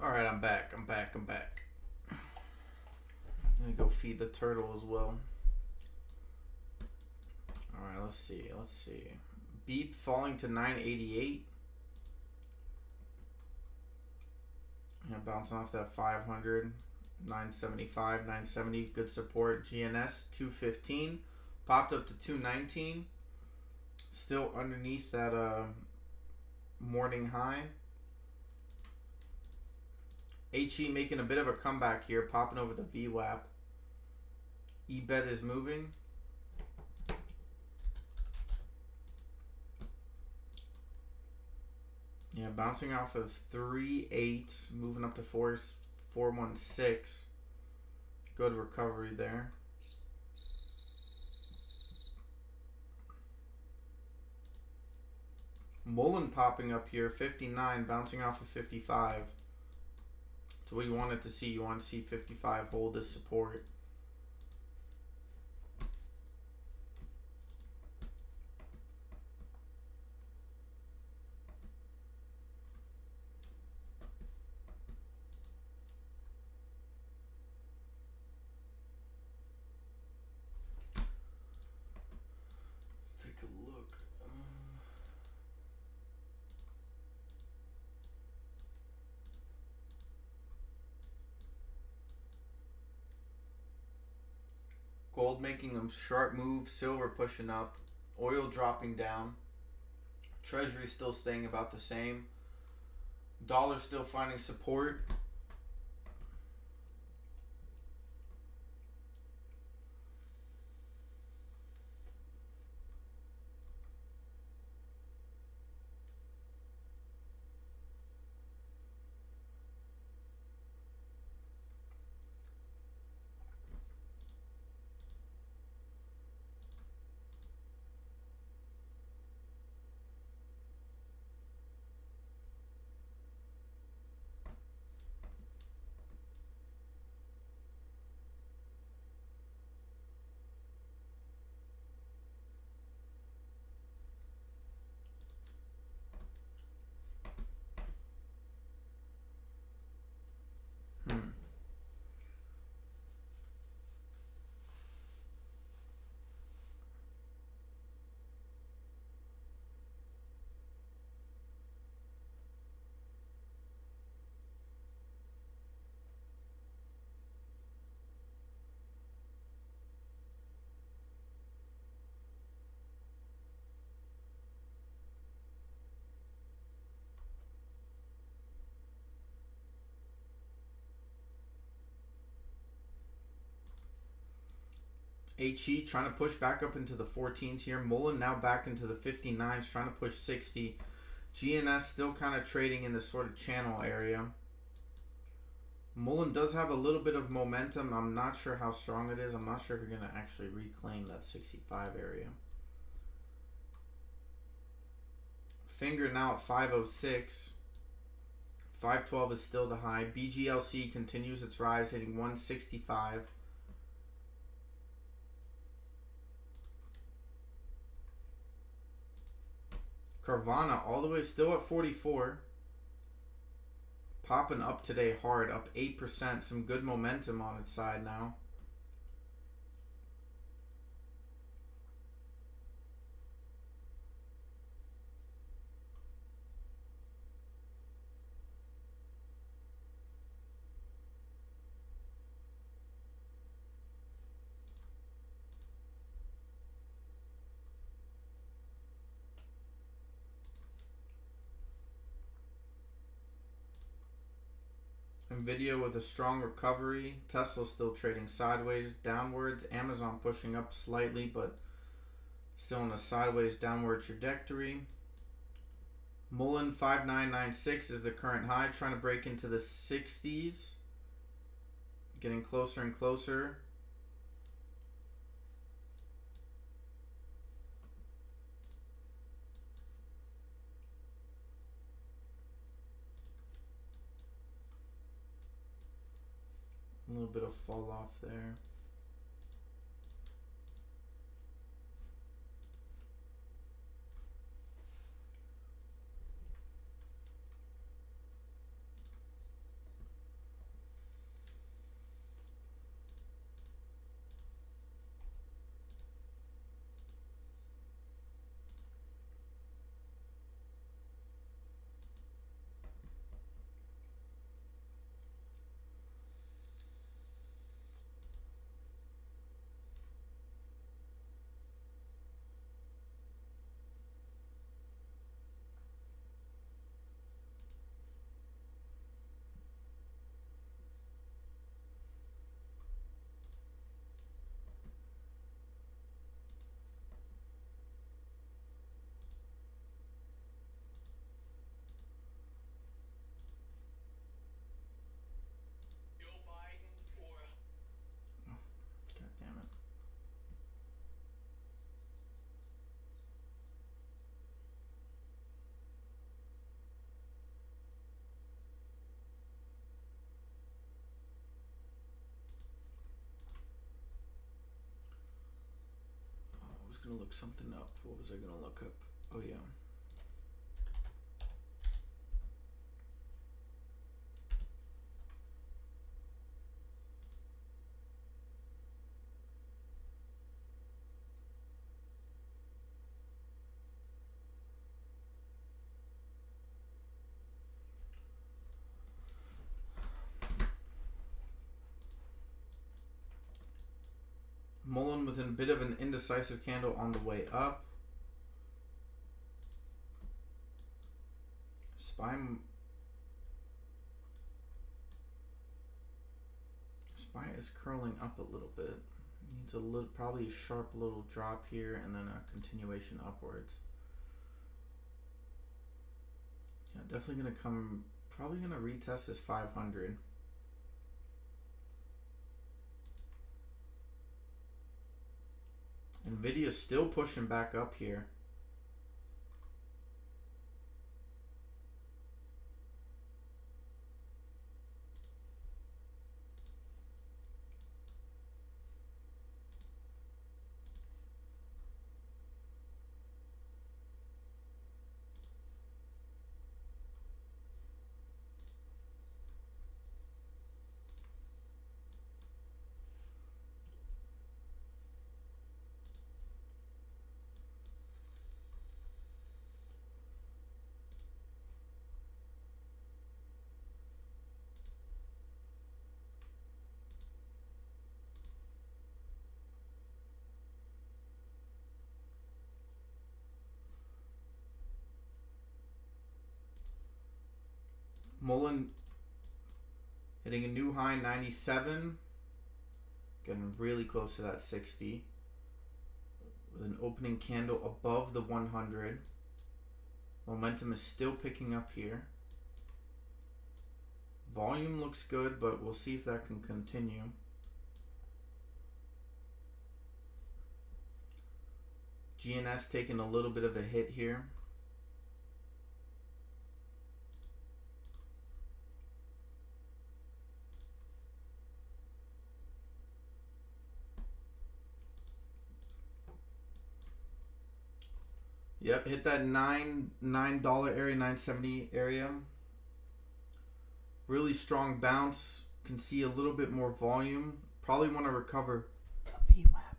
[SPEAKER 1] All right, I'm back. I'm back. Let me go feed the turtle as well. All right, let's see. Beep falling to 988. Yeah, bouncing off that 500. 975, 970, good support. GNS 215, popped up to 219. Still underneath that morning high. HE making a bit of a comeback here, popping over the VWAP. EBET is moving. Yeah, bouncing off of 3.8, moving up to 4.16. Good recovery there. MULN popping up here, 59, bouncing off of 55. So what you wanted to see, you want to see 55 hold this support. Let's take a look. Gold making a sharp move, silver pushing up, oil dropping down, treasury still staying about the same, dollar still finding support. HE trying to push back up into the 14s here. MULN now back into the 59s, trying to push 60. GNS still kind of trading in this sort of channel area. MULN does have a little bit of momentum. I'm not sure how strong it is. I'm not sure if you're going to actually reclaim that 65 area. Finger now at 506. 512 is still the high. BGLC continues its rise, hitting 165. Carvana all the way still at 44. Popping up today hard, up 8%. Some good momentum on its side now. Nvidia with a strong recovery. Tesla still trading sideways, downwards. Amazon pushing up slightly, but still in a sideways downward trajectory. MULN 5996 is the current high, trying to break into the 60s. Getting closer and closer. A little bit of fall off there. gonna look something up. What was I gonna look up? Oh yeah. MULN with a bit of an indecisive candle on the way up. SPY is curling up a little bit. Needs a little, probably a sharp little drop here and then a continuation upwards. Yeah, definitely gonna come, probably gonna retest this 500. Nvidia's still pushing back up here. MULN hitting a new high, 97. Getting really close to that 60. With an opening candle above the 100. Momentum is still picking up here. Volume looks good, but we'll see if that can continue. GNS taking a little bit of a hit here. Yep, hit that $9 area, 970 area. Really strong bounce. Can see a little bit more volume. Probably want to recover the VWAP.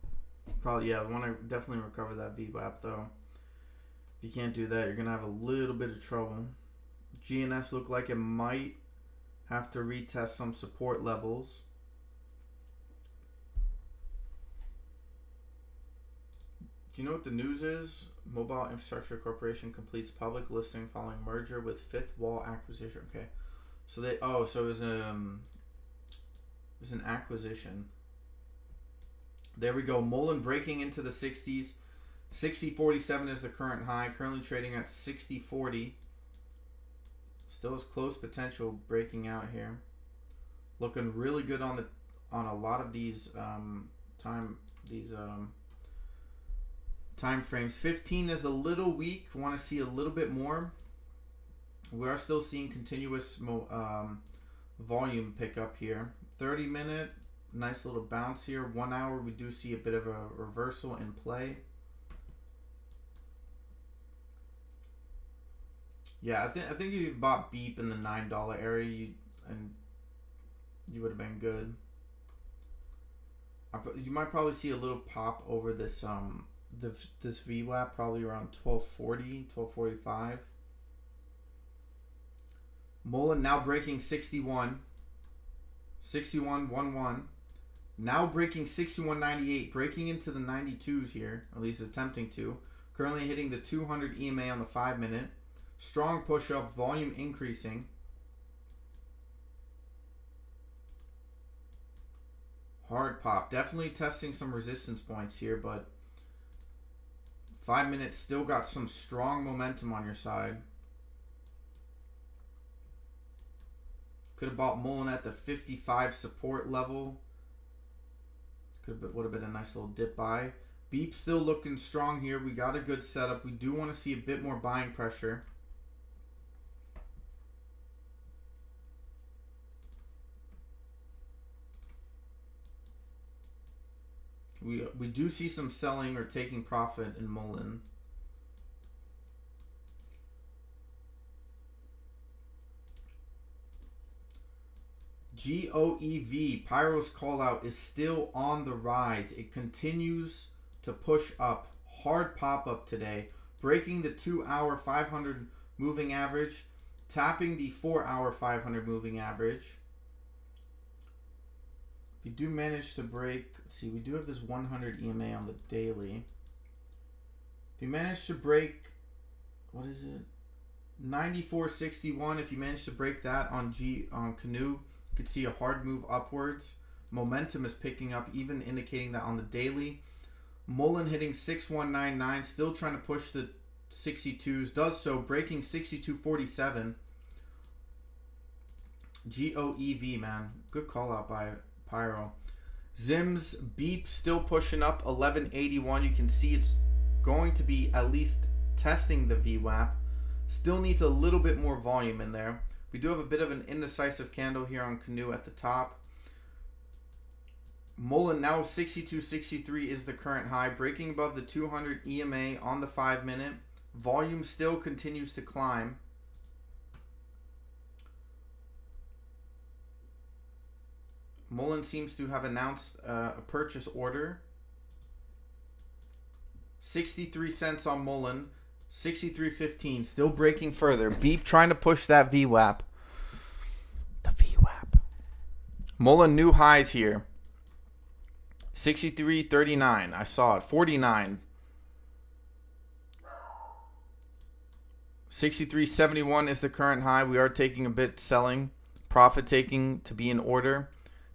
[SPEAKER 1] Probably, yeah, want to definitely recover that VWAP though. If you can't do that, you're gonna have a little bit of trouble. GNS look like it might have to retest some support levels. Do you know what the news is? Mobile Infrastructure Corporation completes public listing following merger with Fifth Wall acquisition. Okay, so they so it was an acquisition. There we go. MULN breaking into the 60s. 60.47 is the current high. Currently trading at 60.40. Still has close potential breaking out here. Looking really good on a lot of these time frames. 15 is a little weak. Want to see a little bit more. We are still seeing continuous volume pick up here. 30-minute, nice little bounce here. 1 hour, we do see a bit of a reversal in play. Yeah, I think if you bought Beep in the $9 area, you would have been good. You might probably see a little pop over this this VWAP, probably around 1240, 1245. MULN now breaking 61. 61.11. Now breaking 61.98. Breaking into the 92s here, at least attempting to. Currently hitting the 200 EMA on the 5-minute. Strong push up, volume increasing. Hard pop. Definitely testing some resistance points here, but 5 minutes still got some strong momentum on your side. Could have bought MULN at the 55 support level. Would have been a nice little dip buy. Beep still looking strong here. We got a good setup. We do want to see a bit more buying pressure. We do see some selling or taking profit in MULN. GOEV, Pyro's call out is still on the rise. It continues to push up. Hard pop up today, breaking the 2-hour 500 moving average, tapping the 4-hour 500 moving average. We do manage to break, see, we do have this 100 EMA on the daily. If you manage to break, what is it? 94.61. If you manage to break that on Canoe, you could see a hard move upwards. Momentum is picking up, even indicating that on the daily. MULN hitting 6199, still trying to push the 62s, does so, breaking 62.47. GOEV, man, good call out by Pyro. Zims Beep still pushing up 1181. You can see it's going to be at least testing the VWAP. Still needs a little bit more volume in there. We do have a bit of an indecisive candle here on Canoe at the top. MULN now 62.63 is the current high, breaking above the 200 EMA on the 5-minute. Volume still continues to climb. MULN seems to have announced a purchase order. 63 cents on MULN. 63.15. Still breaking further. Beep trying to push that VWAP. The VWAP. MULN new highs here. 63.39. I saw it. 49. 63.71 is the current high. We are taking a bit selling. Profit taking to be in order.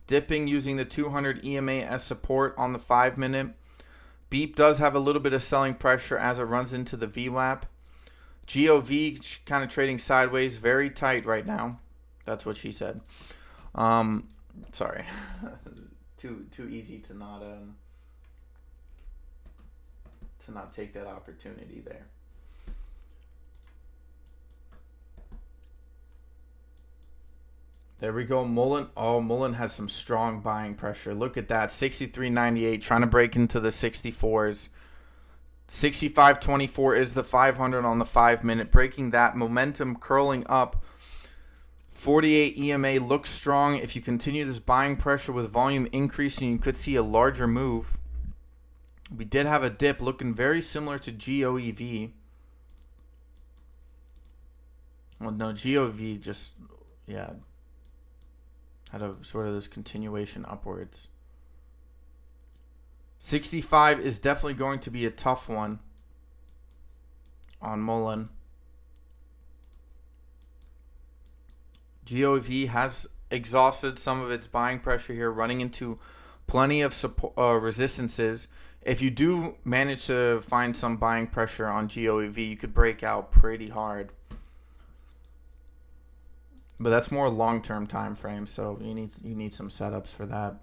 [SPEAKER 1] Dipping using the 200 EMA as support on the 5-minute. Beep does have a little bit of selling pressure as it runs into the VWAP. GOV kind of trading sideways, very tight right now. That's what she said. Sorry, too easy to not take that opportunity there. There we go, MULN. Oh, MULN has some strong buying pressure. Look at that, 63.98, trying to break into the 64s. 65.24 is the 500 on the 5-minute, breaking that momentum, curling up. 48 EMA looks strong. If you continue this buying pressure with volume increasing, you could see a larger move. We did have a dip looking very similar to GOEV. Well, no, GOV just, yeah, had a sort of this continuation upwards. 65 is definitely going to be a tough one on MULN. GOV has exhausted some of its buying pressure here, running into plenty of resistances. If you do manage to find some buying pressure on GOV, you could break out pretty hard. But that's more long-term time frame, so you need some setups for that.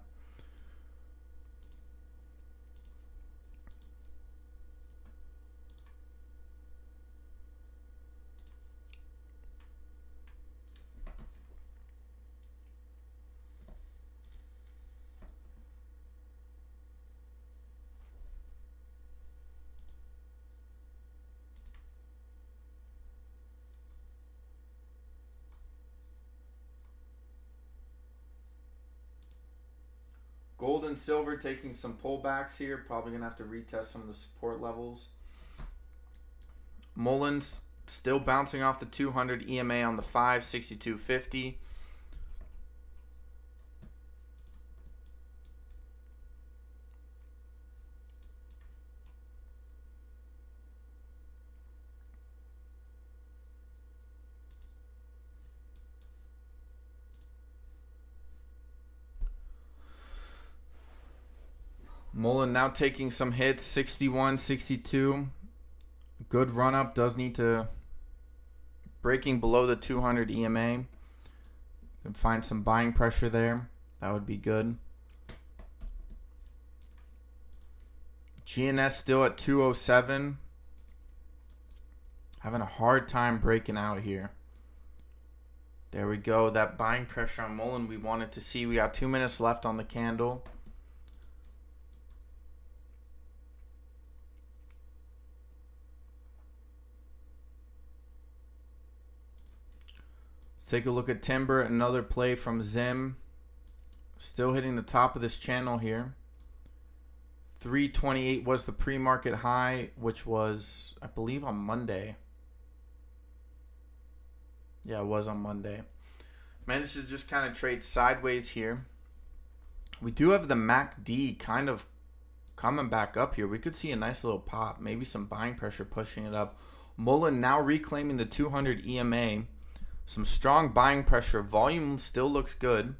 [SPEAKER 1] Gold and silver taking some pullbacks here. Probably going to have to retest some of the support levels. MULN's still bouncing off the 200 EMA on the 5, 62.50. MULN now taking some hits, 61, 62. Good run up, does need to breaking below the 200 EMA. Can find some buying pressure there. That would be good. GNS still at 207. Having a hard time breaking out here. There we go. That buying pressure on MULN we wanted to see. We got 2 minutes left on the candle. Let's take a look at timber. Another play from Zim. Still hitting the top of this channel here. 328 was the pre-market high, which was, I believe, on Monday. Yeah, it was on Monday. Managed to just kind of trade sideways here. We do have the MACD kind of coming back up here. We could see a nice little pop. Maybe some buying pressure pushing it up. MULN now reclaiming the 200 EMA. Some strong buying pressure. Volume still looks good.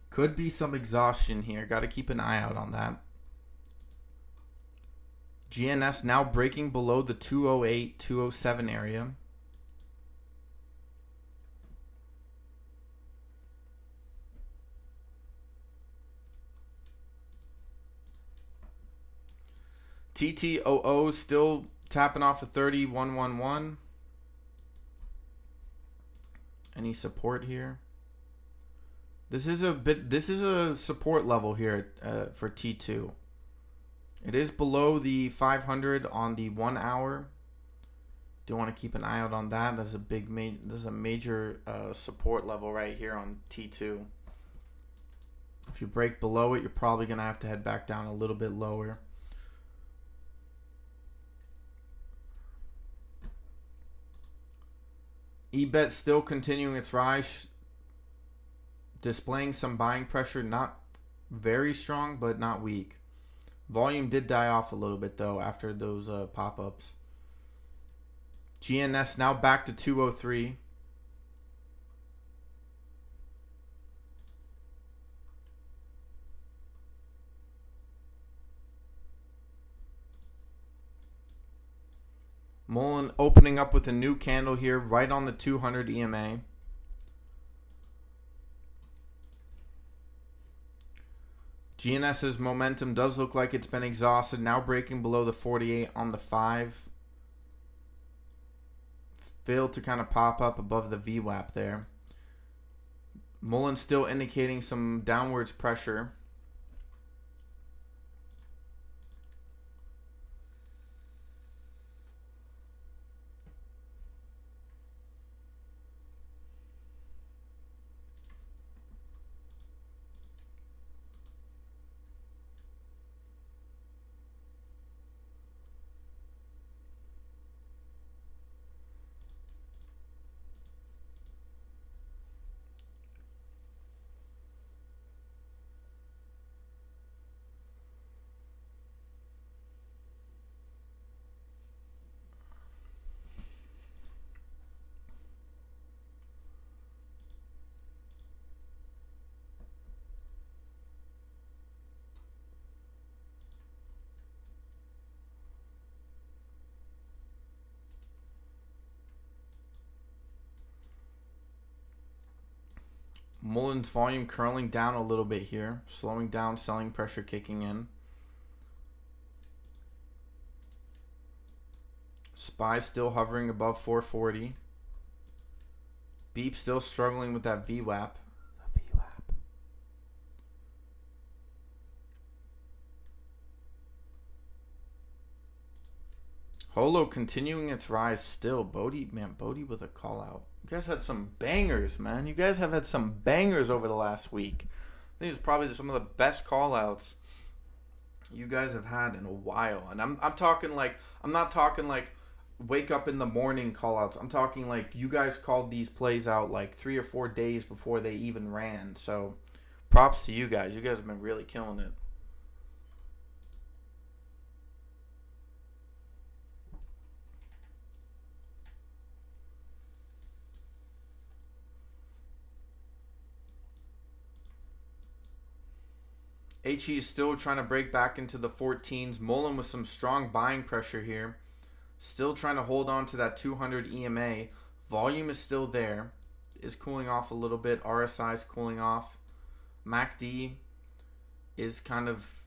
[SPEAKER 1] Could be some exhaustion here. Got to keep an eye out on that. GNS now breaking below the 208, 207 area. TTOO still tapping off a 30, 111. Any support here? This is a support level here for T2. It is below the 500 on the 1 hour. Do want to keep an eye out on that. That's a major support level right here on T2. If you break below it, you're probably gonna have to head back down a little bit lower. EBET still continuing its rise, displaying some buying pressure, not very strong, but not weak. Volume did die off a little bit, though, after those pop-ups. GNS now back to 203. MULN opening up with a new candle here, right on the 200 EMA. GNS's momentum does look like it's been exhausted. Now breaking below the 48 on the 5. Failed to kind of pop up above the VWAP there. MULN still indicating some downwards pressure. MULN's volume curling down a little bit here, slowing down, selling pressure kicking in. SPY still hovering above 440. Beep still struggling with that VWAP. Holo continuing its rise still. Bodhi with a call out. You guys had some bangers, man. You guys have had some bangers over the last week. I think it's probably some of the best call outs you guys have had in a while. And I'm talking like, I'm not talking like wake up in the morning call outs. I'm talking like you guys called these plays out like 3 or 4 days before they even ran. So props to you guys. You guys have been really killing it. HE is still trying to break back into the 14s. MULN with some strong buying pressure here. Still trying to hold on to that 200 EMA. Volume is still there. Is cooling off a little bit. RSI is cooling off. MACD is kind of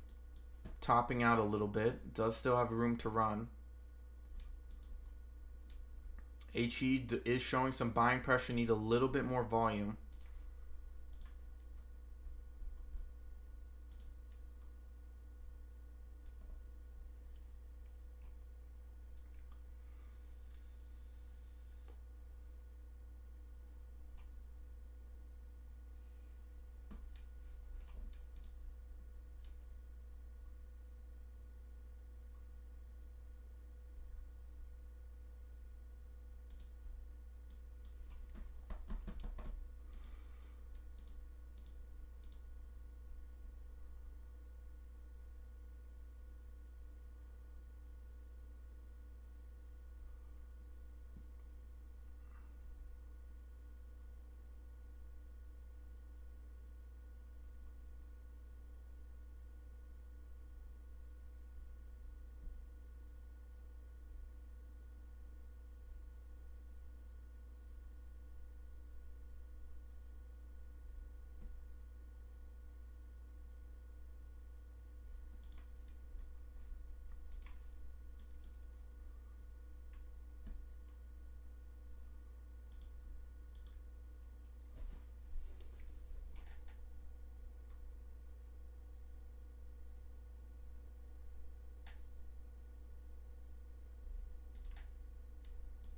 [SPEAKER 1] topping out a little bit. Does still have room to run. HE is showing some buying pressure. Need a little bit more volume.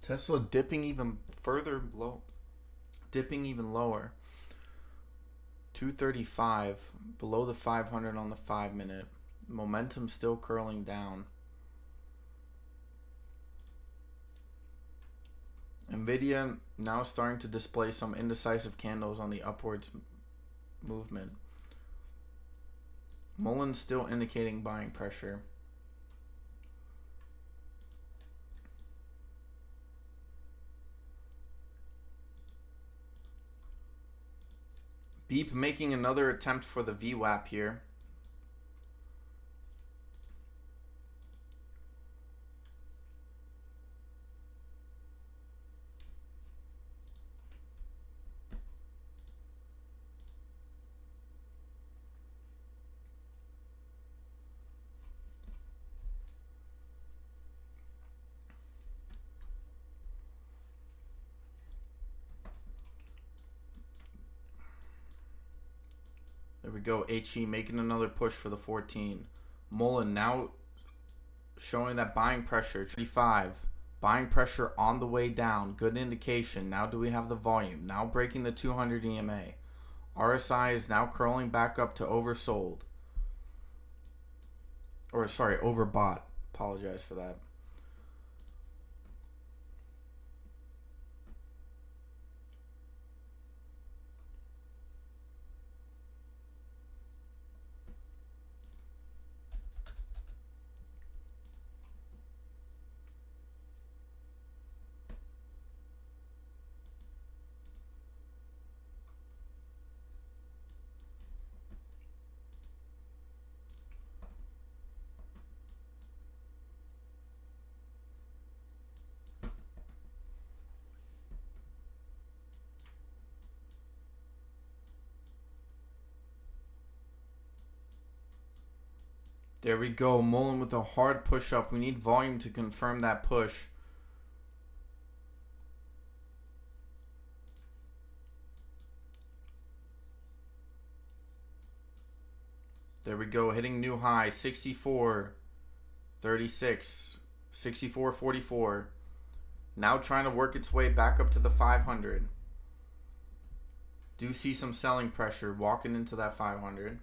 [SPEAKER 2] Tesla dipping even further low. Dipping even lower. 235 below the 500 on the 5-minute. Momentum still curling down. Nvidia now starting to display some indecisive candles on the upwards movement. MULN still indicating buying pressure. Beep making another attempt for the VWAP here. There we go. HE making another push for the 14. MULN now showing that buying pressure. 35. Buying pressure on the way down. Good indication. Now do we have the volume? Now breaking the 200 EMA. RSI is now curling back up to oversold. Or sorry, overbought. Apologize for that. There we go. MULN with a hard push up. We need volume to confirm that push. There we go. Hitting new high. 64.36. 64.44. Now trying to work its way back up to the 500. Do see some selling pressure walking into that 500.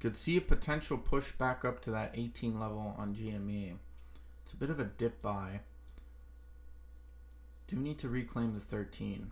[SPEAKER 2] Could see a potential push back up to that 18 level on GME. It's a bit of a dip buy. Do need to reclaim the 13.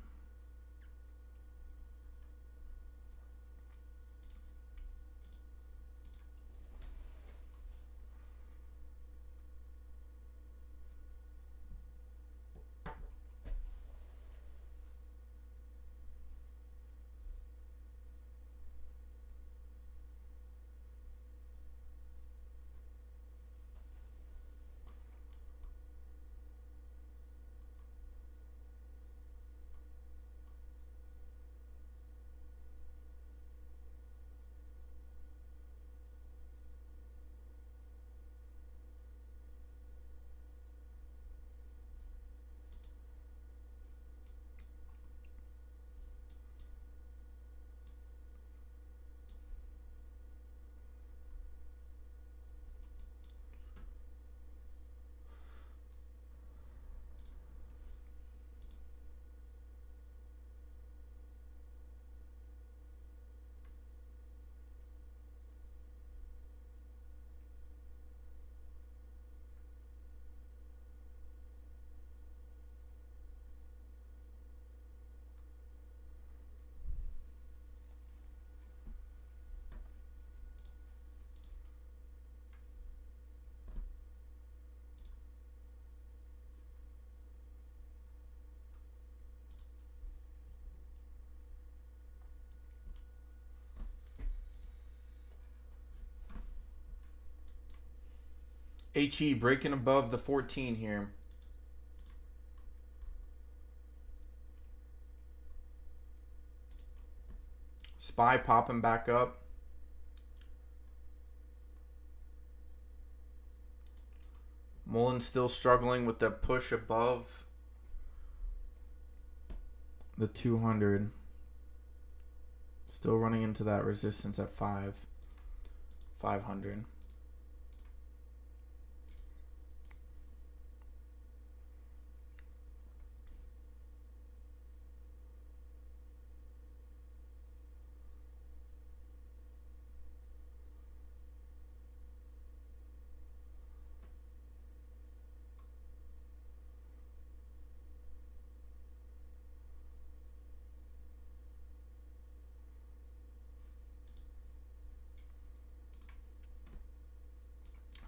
[SPEAKER 2] HE breaking above the 14 here. SPY popping back up. MULN still struggling with the push above the 200. Still running into that resistance at 500.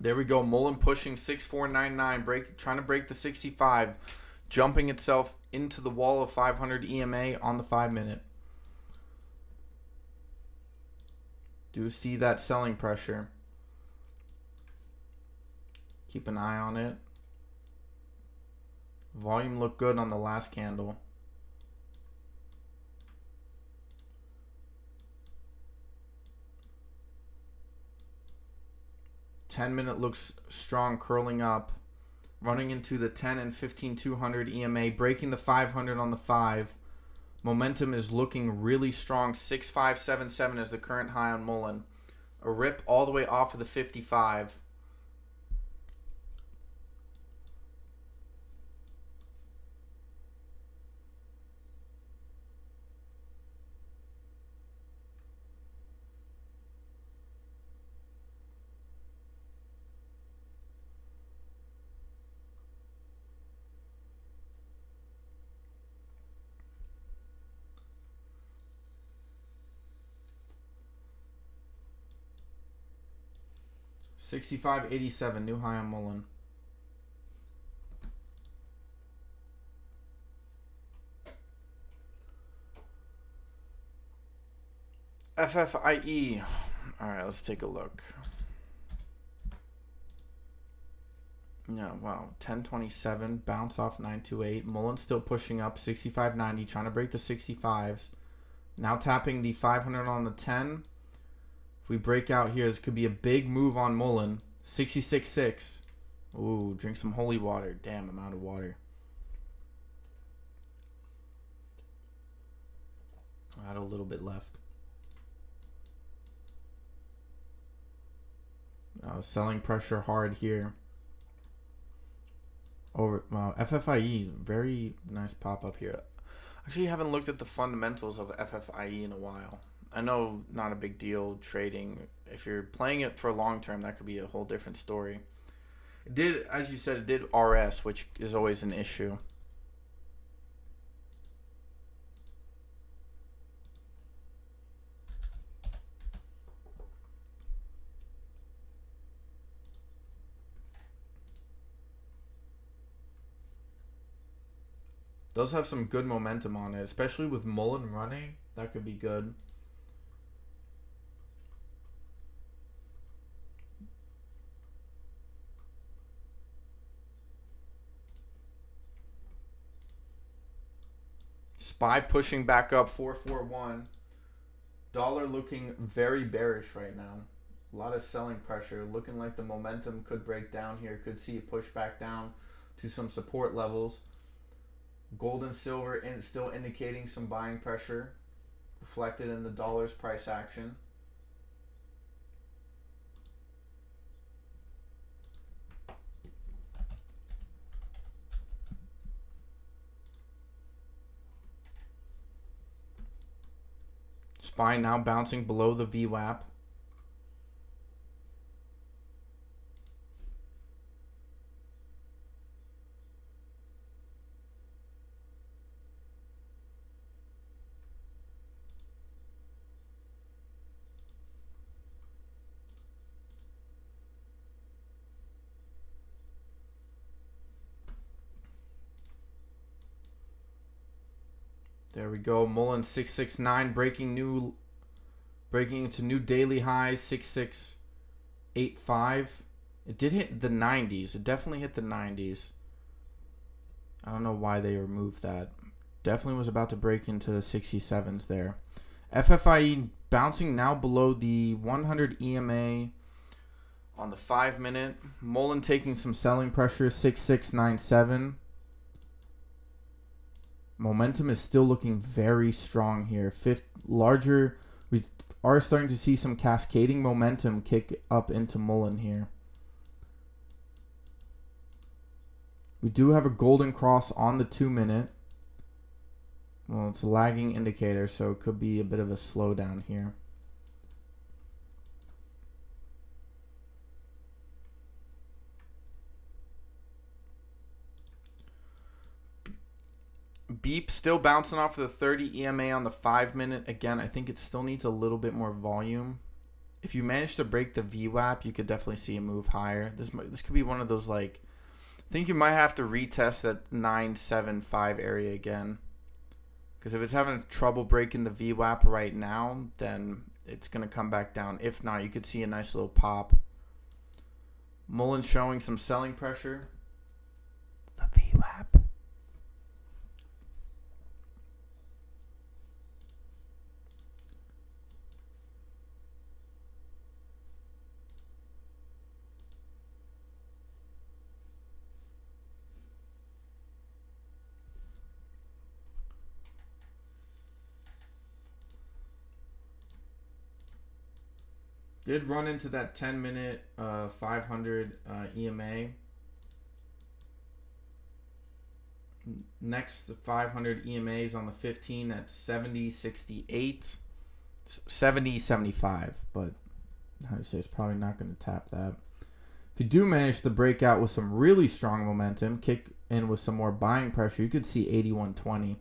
[SPEAKER 2] There we go. MULN pushing 6499, trying to break the 65, jumping itself into the wall of 500 EMA on the 5-minute. Do see that selling pressure. Keep an eye on it. Volume looked good on the last candle. $10-minute looks strong, curling up, running into the 10 and 15-200 EMA, breaking the 500 on the 5. Momentum is looking really strong. 6577 is the current high on MULN. A rip all the way off of the 55. $65.87, new high on MULN. FFIE. All right, let's take a look. Yeah, wow. 1027, bounce off 928. MULN still pushing up 65.90, trying to break the 65s. Now tapping the 500 on the 10. If we break out here, this could be a big move on MULN. 66.6. Ooh, drink some holy water. Damn, I'm out of water. I had a little bit left. Selling pressure hard here. FFIE, very nice pop up here. Actually, haven't looked at the fundamentals of FFIE in a while. I know not a big deal trading. If you're playing it for long term, that could be a whole different story. It did, as you said, it did RS, which is always an issue. Does have some good momentum on it, especially with MULN running. That could be good. SPY pushing back up 441. Dollar looking very bearish right now. A lot of selling pressure. Looking like the momentum could break down here. Could see it push back down to some support levels. Gold and silver still indicating some buying pressure reflected in the dollar's price action. SPY now bouncing below the VWAP. There we go. MULN 669 breaking into new daily highs. 6685. It did hit the 90s. It definitely hit the 90s. I don't know why they removed that. Definitely was about to break into the 67s there. FFIE bouncing now below the 100 EMA. On the 5-minute, MULN taking some selling pressure, 6697. Momentum is still looking very strong here. Larger, we are starting to see some cascading momentum kick up into MULN here. We do have a golden cross on the 2-minute. Well, it's a lagging indicator, so it could be a bit of a slowdown here. Beep still bouncing off of the 30 EMA on the 5-minute. Again, I think it still needs a little bit more volume. If you manage to break the VWAP, you could definitely see a move higher. This could be one of those, like, I think you might have to retest that 975 area again. Because if it's having trouble breaking the VWAP right now, then it's going to come back down. If not, you could see a nice little pop. MULN showing some selling pressure. The VWAP. Did run into that 10-minute 500 EMA. Next, the 500 EMAs on the 15 at 70.68. 70.75, but how do you say, it's probably not going to tap that. If you do manage to break out with some really strong momentum, kick in with some more buying pressure, you could see 81.20.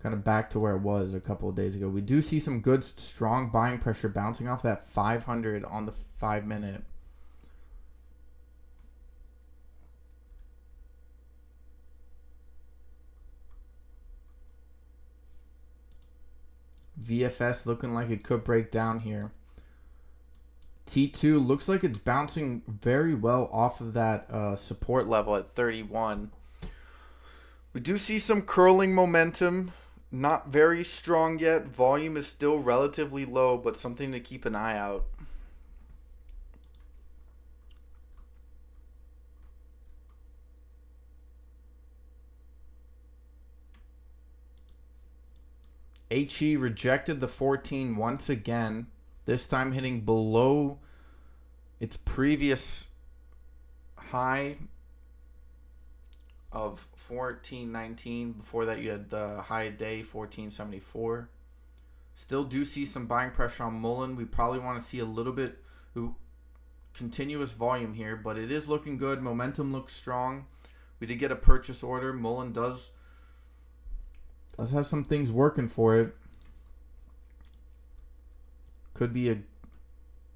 [SPEAKER 2] Kind of back to where it was a couple of days ago. We do see some good, strong buying pressure bouncing off that 500 on the 5-minute. VFS looking like it could break down here. T2 looks like it's bouncing very well off of that support level at 31. We do see some curling momentum. Not very strong yet. Volume is still relatively low, but something to keep an eye out. HE rejected the 14 once again, this time hitting below its previous high of 14.19. Before that, you had the high day 14.74. Still do see some buying pressure on MULN. We probably want to see a little bit continuous volume here, but it is looking good. Momentum looks strong. We did get a purchase order. MULN does have some things working for it. Could be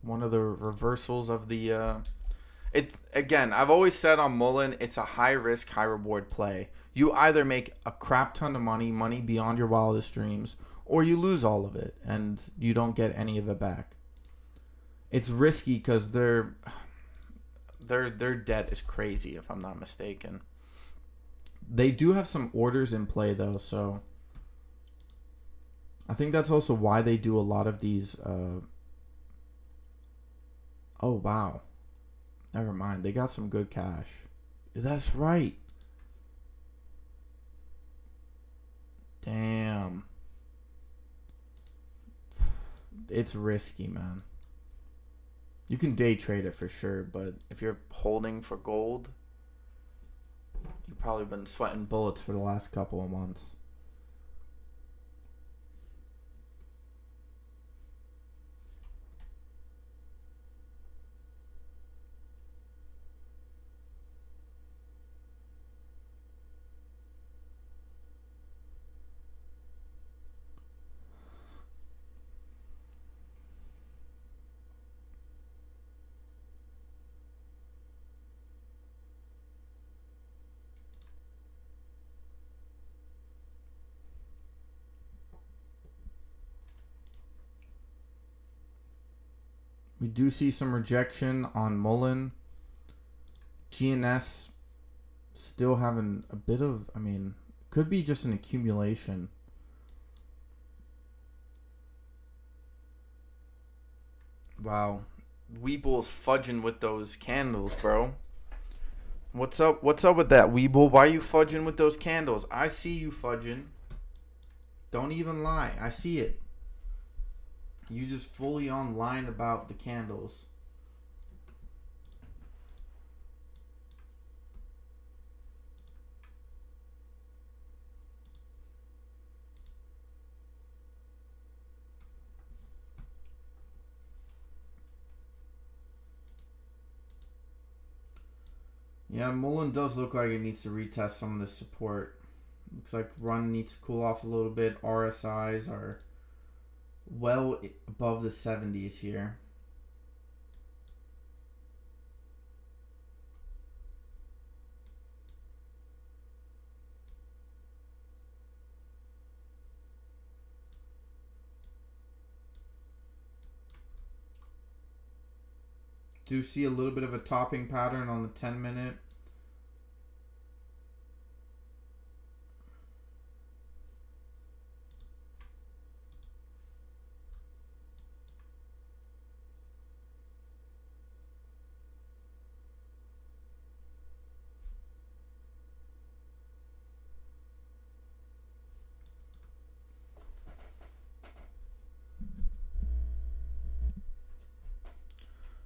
[SPEAKER 2] one of the reversals of the it's, again, I've always said on MULN, it's a high risk, high reward play. You either make a crap ton of money beyond your wildest dreams, or you lose all of it and you don't get any of it back. It's risky because their debt is crazy, if I'm not mistaken. They do have some orders in play though, so I think that's also why they do a lot of these. Oh wow. Never mind. They got some good cash. That's right. Damn. It's risky, man. You can day trade it for sure, but if you're holding for gold, you've probably been sweating bullets for the last couple of months. We do see some rejection on MULN. GNS still having a bit of, could be just an accumulation. Wow. Weeble's fudging with those candles, bro. What's up? What's up with that, Weeble? Why are you fudging with those candles? I see you fudging. Don't even lie. I see it. You just fully on lying about the candles. Yeah, MULN does look like it needs to retest some of this support. Looks like run needs to cool off a little bit. RSIs are well above the 70s here. Do see a little bit of a topping pattern on the 10 minute.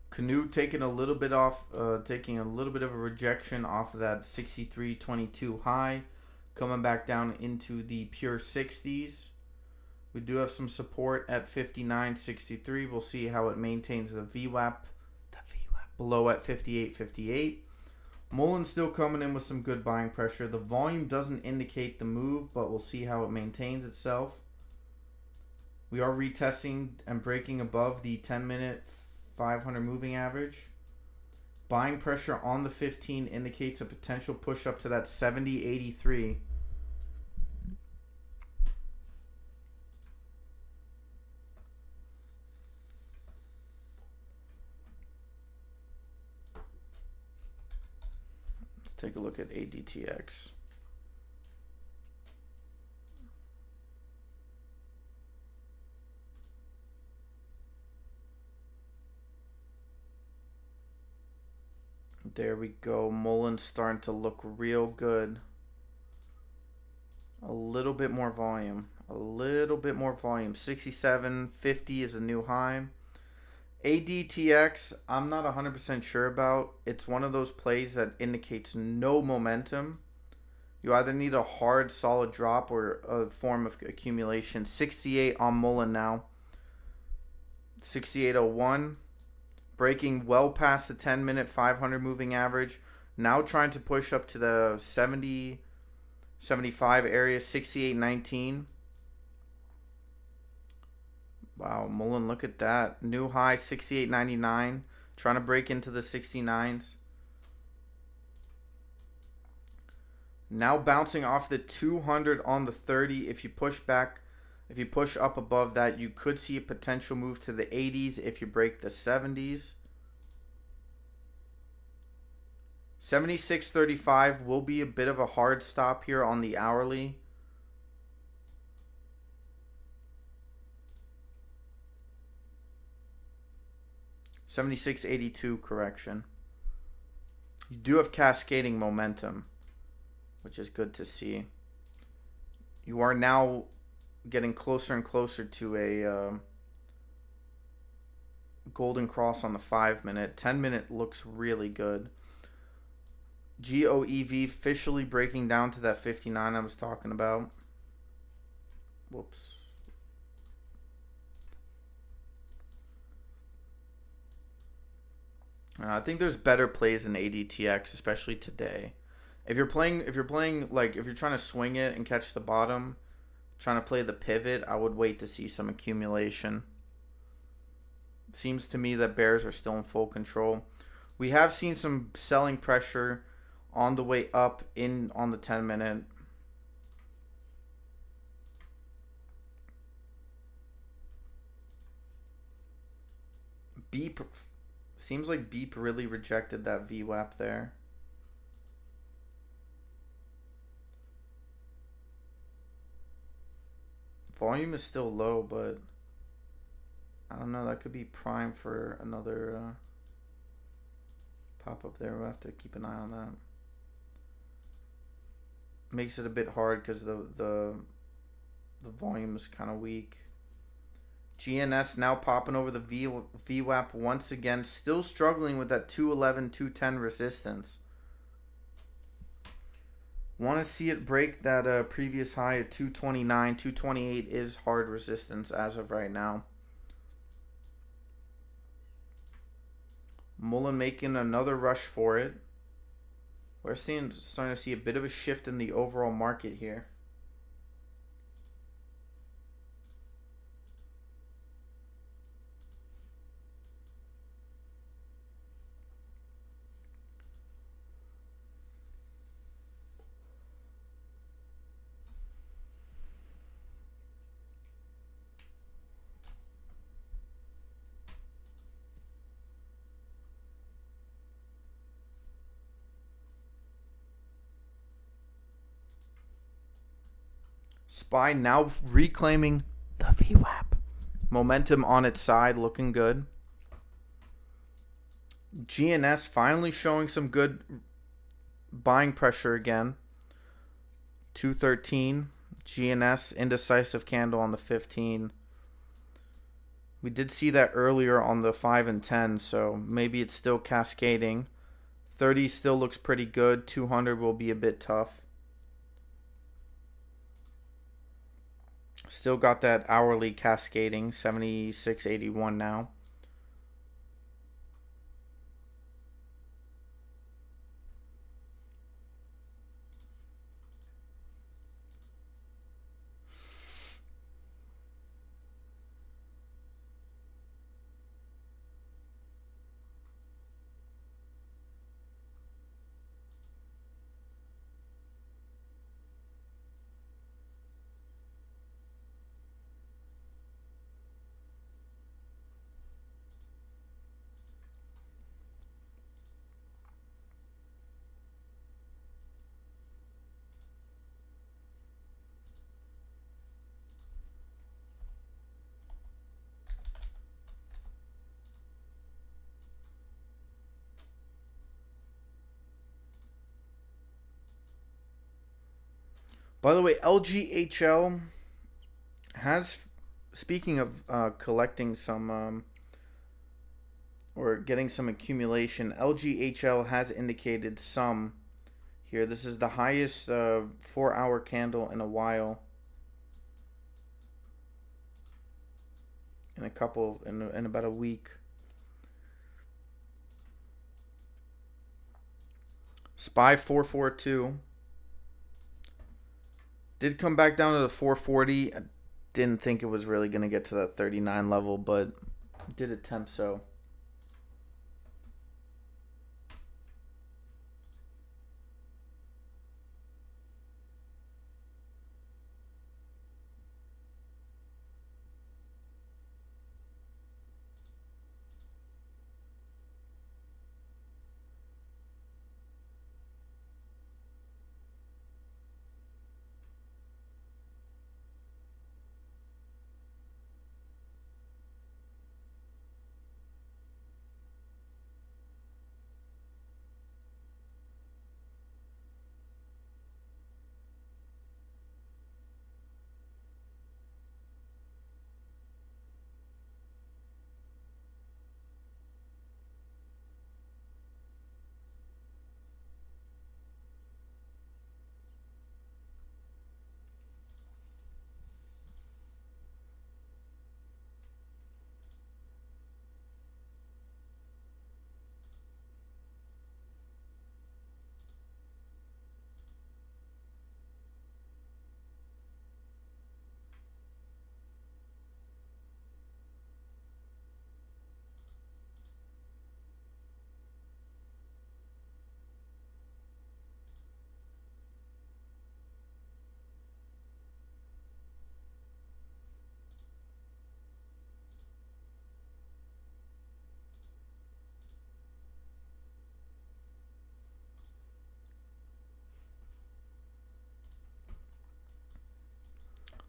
[SPEAKER 2] Canoe taking a little bit off, taking a little bit of a rejection off of that 63.22 high, coming back down into the pure 60s. We do have some support at 59.63. We'll see how it maintains the VWAP below at 58.58. MULN still coming in with some good buying pressure. The volume doesn't indicate the move, but we'll see how it maintains itself. We are retesting and breaking above the 10-minute 500 moving average. Buying pressure on the 15 indicates a potential push up to that 70.83. Let's take a look at ADTX. There we go. MULN's starting to look real good. A little bit more volume. A little bit more volume. 67.50 is a new high. ADTX, I'm not 100% sure about. It's one of those plays that indicates no momentum. You either need a hard, solid drop or a form of accumulation. 68 on MULN now. 68.01. Breaking well past the 10-minute 500 moving average. Now trying to push up to the 70, 75 area. 68.19. Wow, MULN, look at that. New high, 68.99. Trying to break into the 69s. Now bouncing off the 200 on the 30. If you push back, if you push up above that, you could see a potential move to the 80s if you break the 70s. 76.35 will be a bit of a hard stop here on the hourly. $76.82 correction. You do have cascading momentum, which is good to see. You are now getting closer and closer to a golden cross on the 5-minute. 10-minute looks really good. GOEV officially breaking down to that 59 I was talking about. Whoops. I think there's better plays in ADTX, especially today. If you're trying to swing it and catch the bottom, trying to play the pivot, I would wait to see some accumulation. Seems to me that bears are still in full control. We have seen some selling pressure on the way up on the 10-minute. Beep seems like Beep really rejected that VWAP there. Volume is still low, but
[SPEAKER 1] I don't know. That could be prime for another pop up there. We'll have to keep an eye on that. Makes it a bit hard because the volume is kind of weak. GNS now popping over the VWAP once again. Still struggling with that 211, 210 resistance. Want to see it break that previous high at 229, 228 is hard resistance as of right now. MULN making another rush for it. We're starting to see a bit of a shift in the overall market here. SPY now reclaiming the VWAP. Momentum on its side, looking good. GNS finally showing some good buying pressure again. 213. GNS indecisive candle on the 15. We did see that earlier on the 5 and 10, so maybe it's still cascading. 30 still looks pretty good. 200 will be a bit tough. Still got that hourly cascading, 76.81 now. By the way, LGHL has, speaking of collecting some or getting some accumulation, LGHL has indicated some here. This is the highest 4-hour candle in a while. In about a week. SPY 442. Did come back down to the 440. I didn't think it was really going to get to that 39 level, but did attempt so.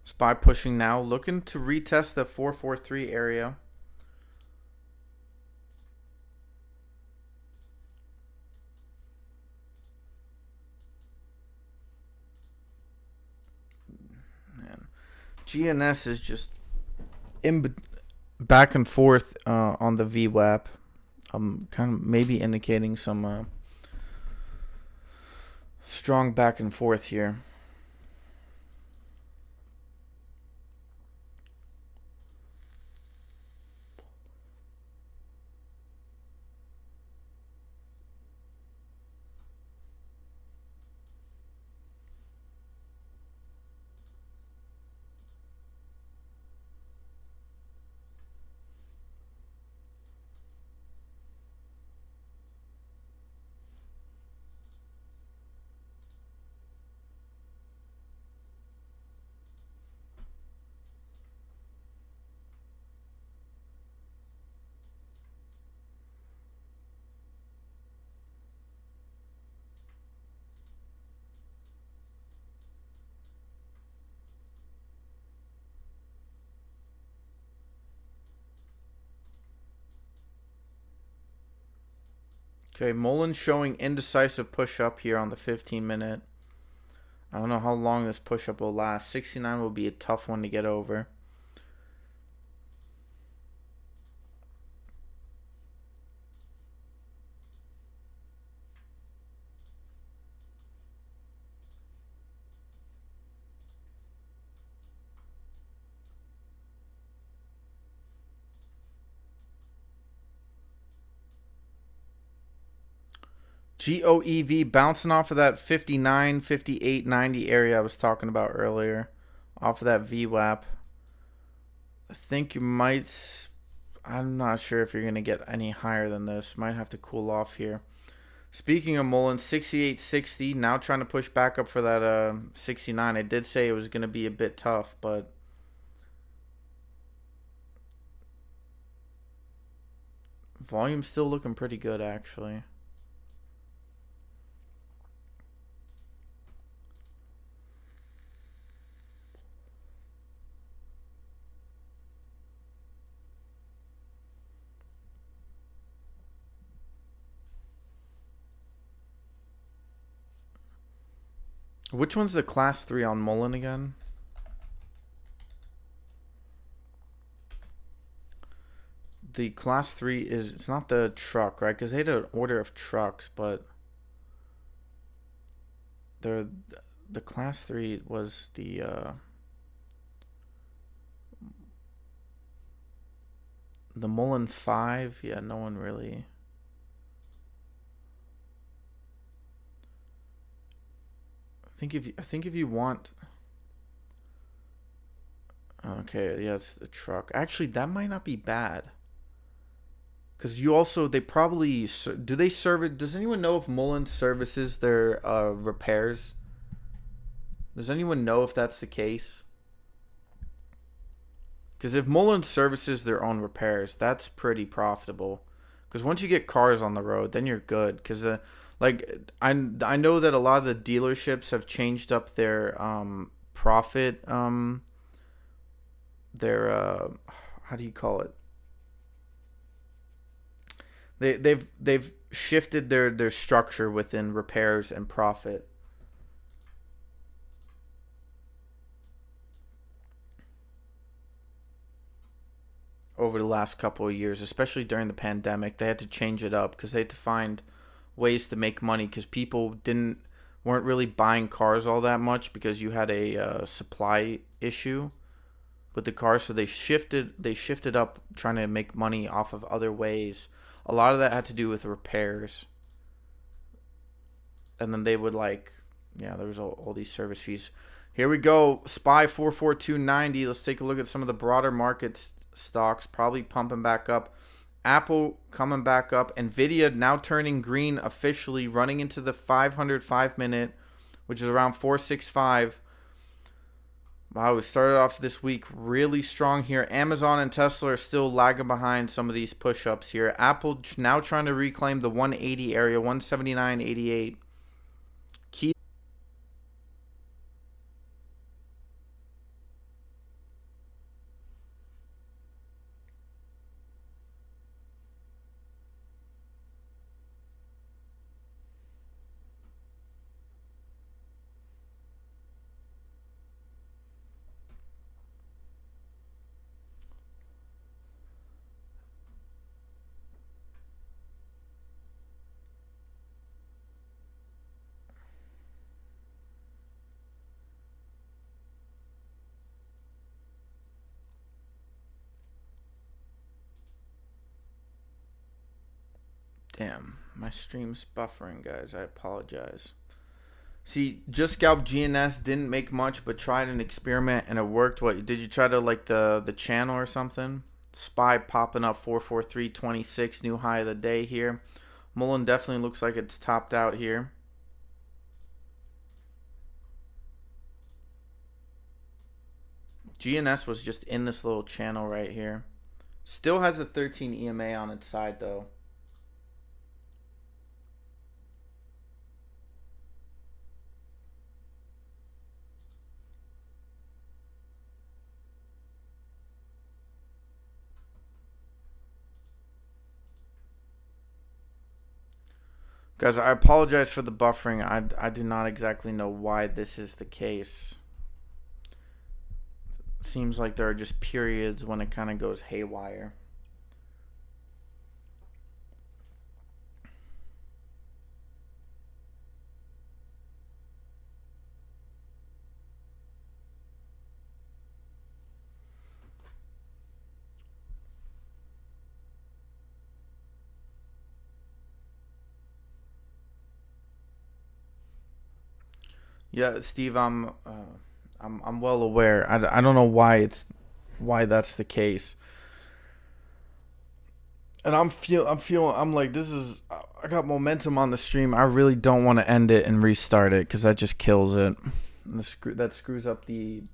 [SPEAKER 1] SPY pushing now, looking to retest the 443 area.
[SPEAKER 2] GNS is just back and forth on the VWAP. Kind of maybe indicating some strong back and forth here. Okay, MULN showing indecisive push up here on the 15-minute. I don't know how long this push up will last. 69 will be a tough one to get over. GOEV bouncing off of that 59, 58, 90 area I was talking about earlier. Off of that VWAP. I think you might... I'm not sure if you're going to get any higher than this. Might have to cool off here. Speaking of MULN, 68.60. Now trying to push back up for that 69. I did say it was going to be a bit tough, but... volume's still looking pretty good, actually. Which one's the class 3 on MULN again? The class 3 is, it's not the truck, right? Because they had an order of trucks, but the class 3 was the MULN 5. Yeah, no one really... I think if you want... Okay, yeah, it's the truck. Actually, that might not be bad. Because you also, they probably... Do they serve it? Does anyone know if MULN services their repairs? Does anyone know if that's the case? Because if MULN services their own repairs, that's pretty profitable. Because once you get cars on the road, then you're good. Because... like I know that a lot of the dealerships have changed up their profit their how do you call it? They've shifted their structure within repairs and profit. Over the last couple of years, especially during the pandemic, they had to change it up because they had to find ways to make money because people weren't really buying cars all that much because you had a supply issue with the cars, so they shifted up trying to make money off of other ways. A lot of that had to do with repairs, and then they would there was all these service fees. Here we go, SPY 44290. Let's take a look at some of the broader market stocks, probably pumping back up. Apple coming back up. Nvidia now turning green officially, running into the 500 5-minute, which is around 465. Wow, we started off this week really strong here. Amazon and Tesla are still lagging behind some of these push-ups here. Apple now trying to reclaim the 180 area, 179.88. Key.
[SPEAKER 1] Damn, my stream's buffering, guys. I apologize. See, just scalp GNS, didn't make much, but tried an experiment and it worked. What did you try to like the channel or something? SPY popping up 443.26, new high of the day here. MULN definitely looks like it's topped out here. GNS was just in this little channel right here. Still has a 13 EMA on its side though. Guys, I apologize for the buffering. I do not exactly know why this is the case. Seems like there are just periods when it kind of goes haywire. Yeah, Steve, I'm well aware. I don't know why that's the case. And I'm like, this is, I got momentum on the stream. I really don't want to end it and restart it because that just kills it. And that screws up the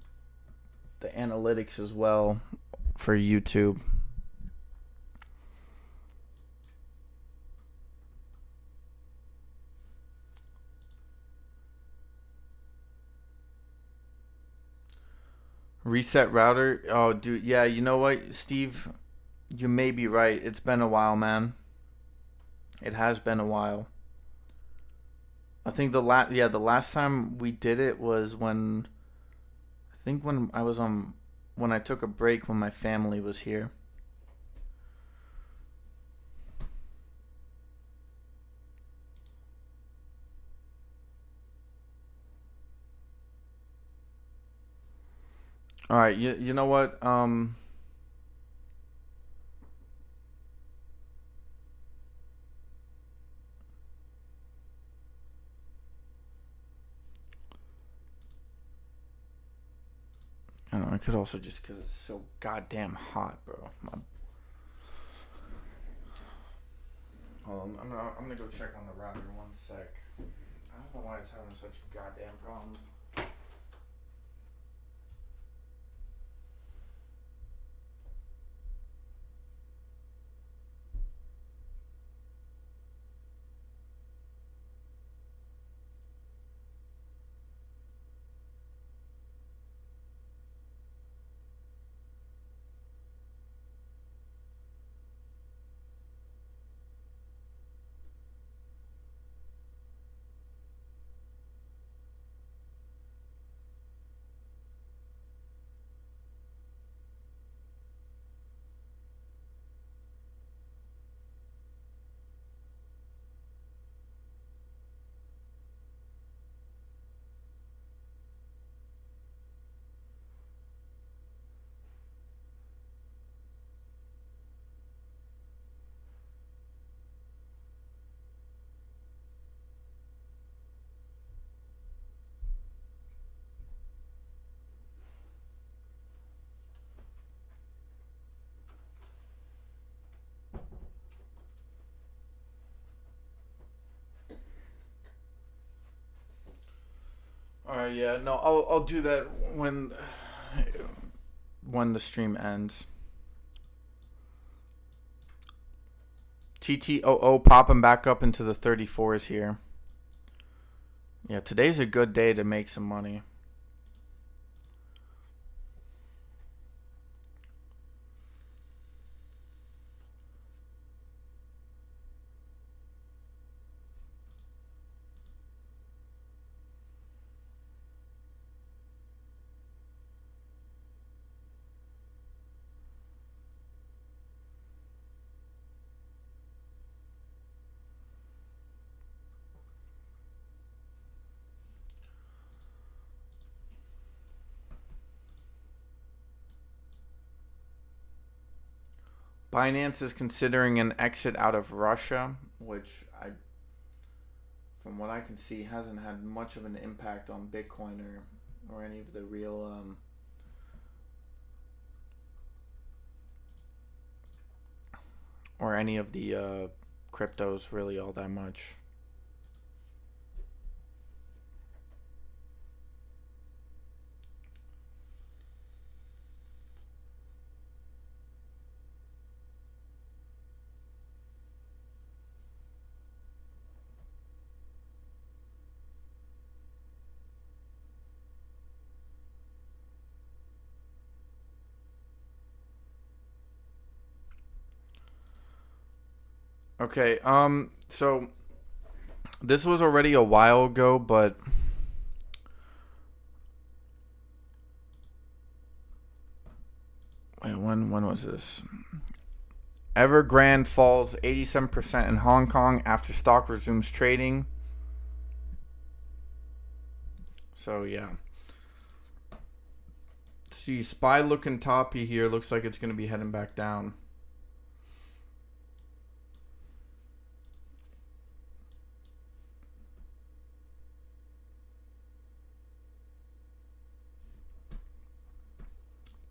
[SPEAKER 1] analytics as well for YouTube. Reset router. Oh, dude. Yeah, you know what, Steve? You may be right. It's been a while, man. It has been a while. I think the last time we did it was when when I took a break when my family was here. All right, you know what? I don't know. I could also just because it's so goddamn hot, bro. Hold on, I'm gonna go check on the router 1 sec. I don't know why it's having such goddamn problems. All right, yeah, no, I'll do that when the stream ends. TTOO popping back up into the 34s here. Yeah, today's a good day to make some money. Binance is considering an exit out of Russia. which from what I can see, hasn't had much of an impact on Bitcoin or any of the real or any of the cryptos really all that much. Okay, so this was already a while ago, but wait, when was this? Evergrande falls 87% in Hong Kong after stock resumes trading. So yeah. See, SPY looking toppy here. Looks like it's going to be heading back down.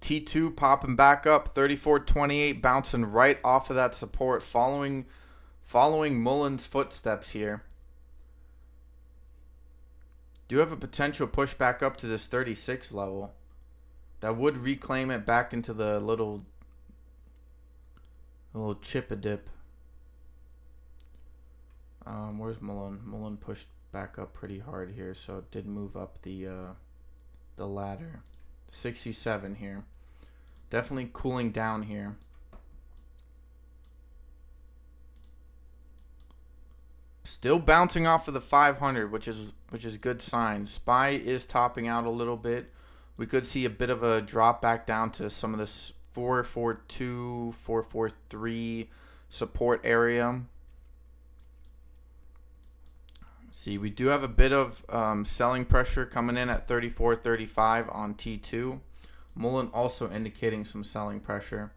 [SPEAKER 1] T2 popping back up, 34.28, bouncing right off of that support, following MULN's footsteps here. Do have a potential push back up to this 36 level. That would reclaim it back into the little chip a dip. Where's MULN? MULN pushed back up pretty hard here, so it did move up the ladder. 67 here. Definitely cooling down here. Still bouncing off of the 500, which is good sign. SPY is topping out a little bit. We could see a bit of a drop back down to some of this 442, 443 support area. See, we do have a bit of selling pressure coming in at 34.35 on T2. MULN also indicating some selling pressure.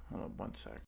[SPEAKER 1] Hold on one sec.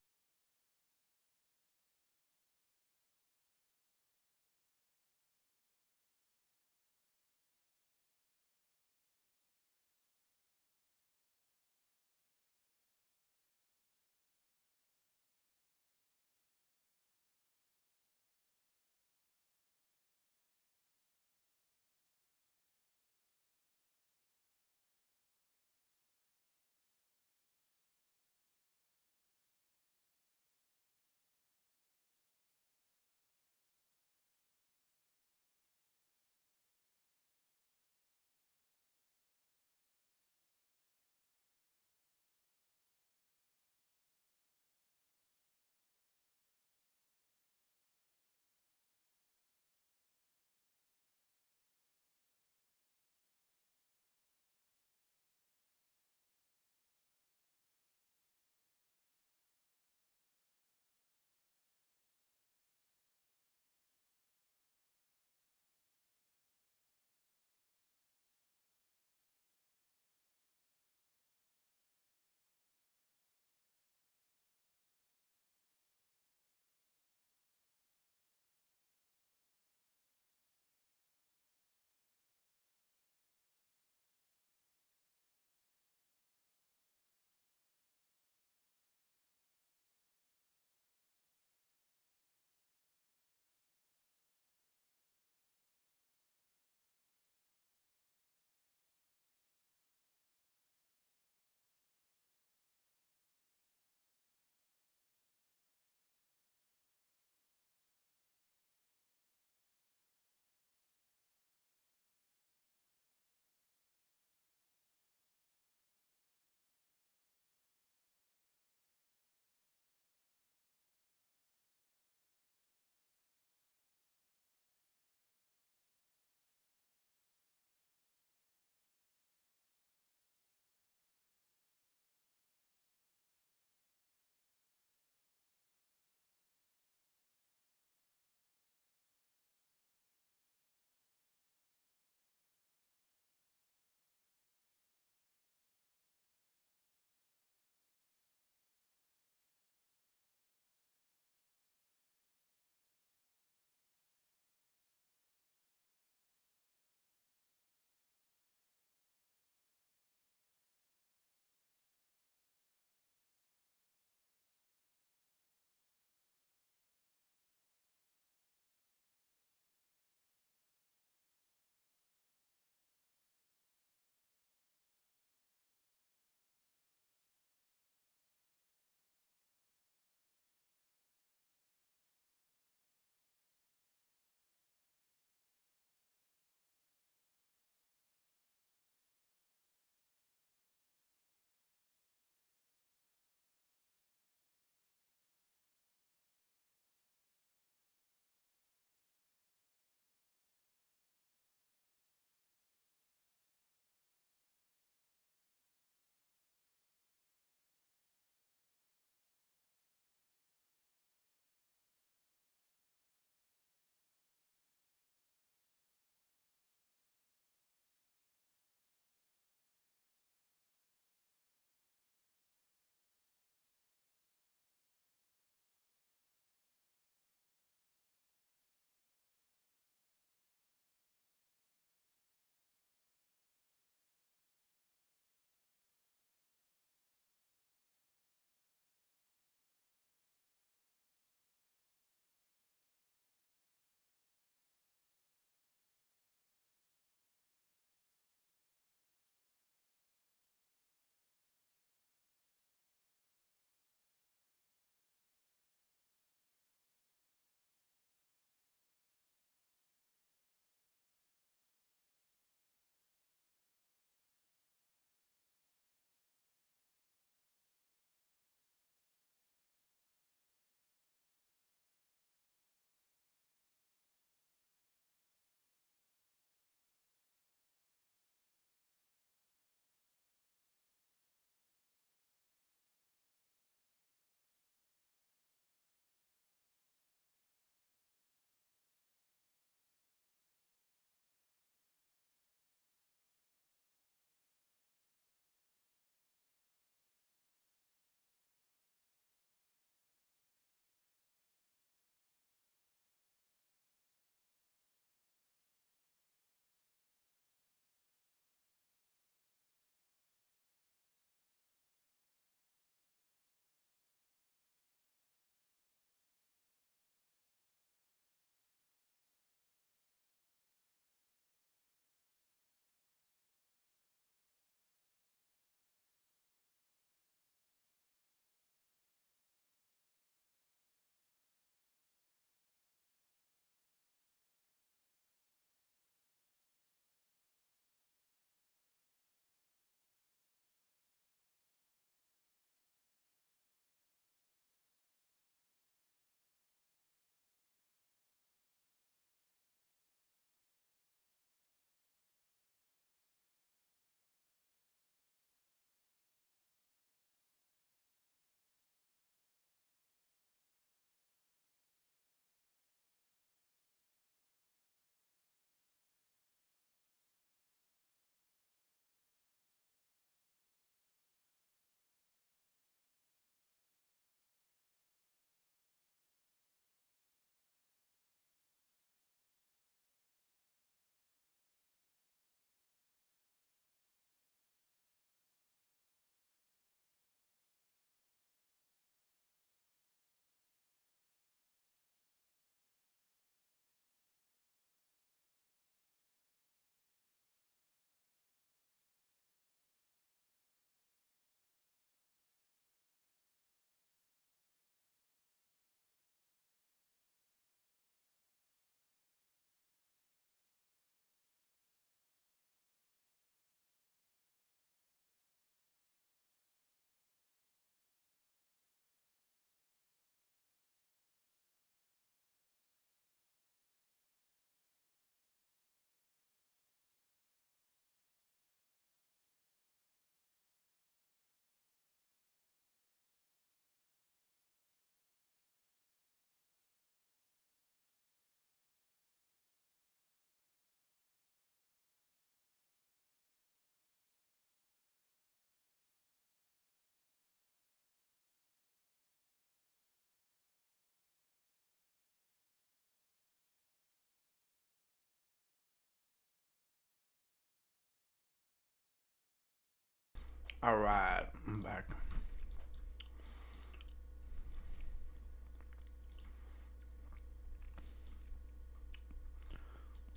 [SPEAKER 1] All right, I'm back.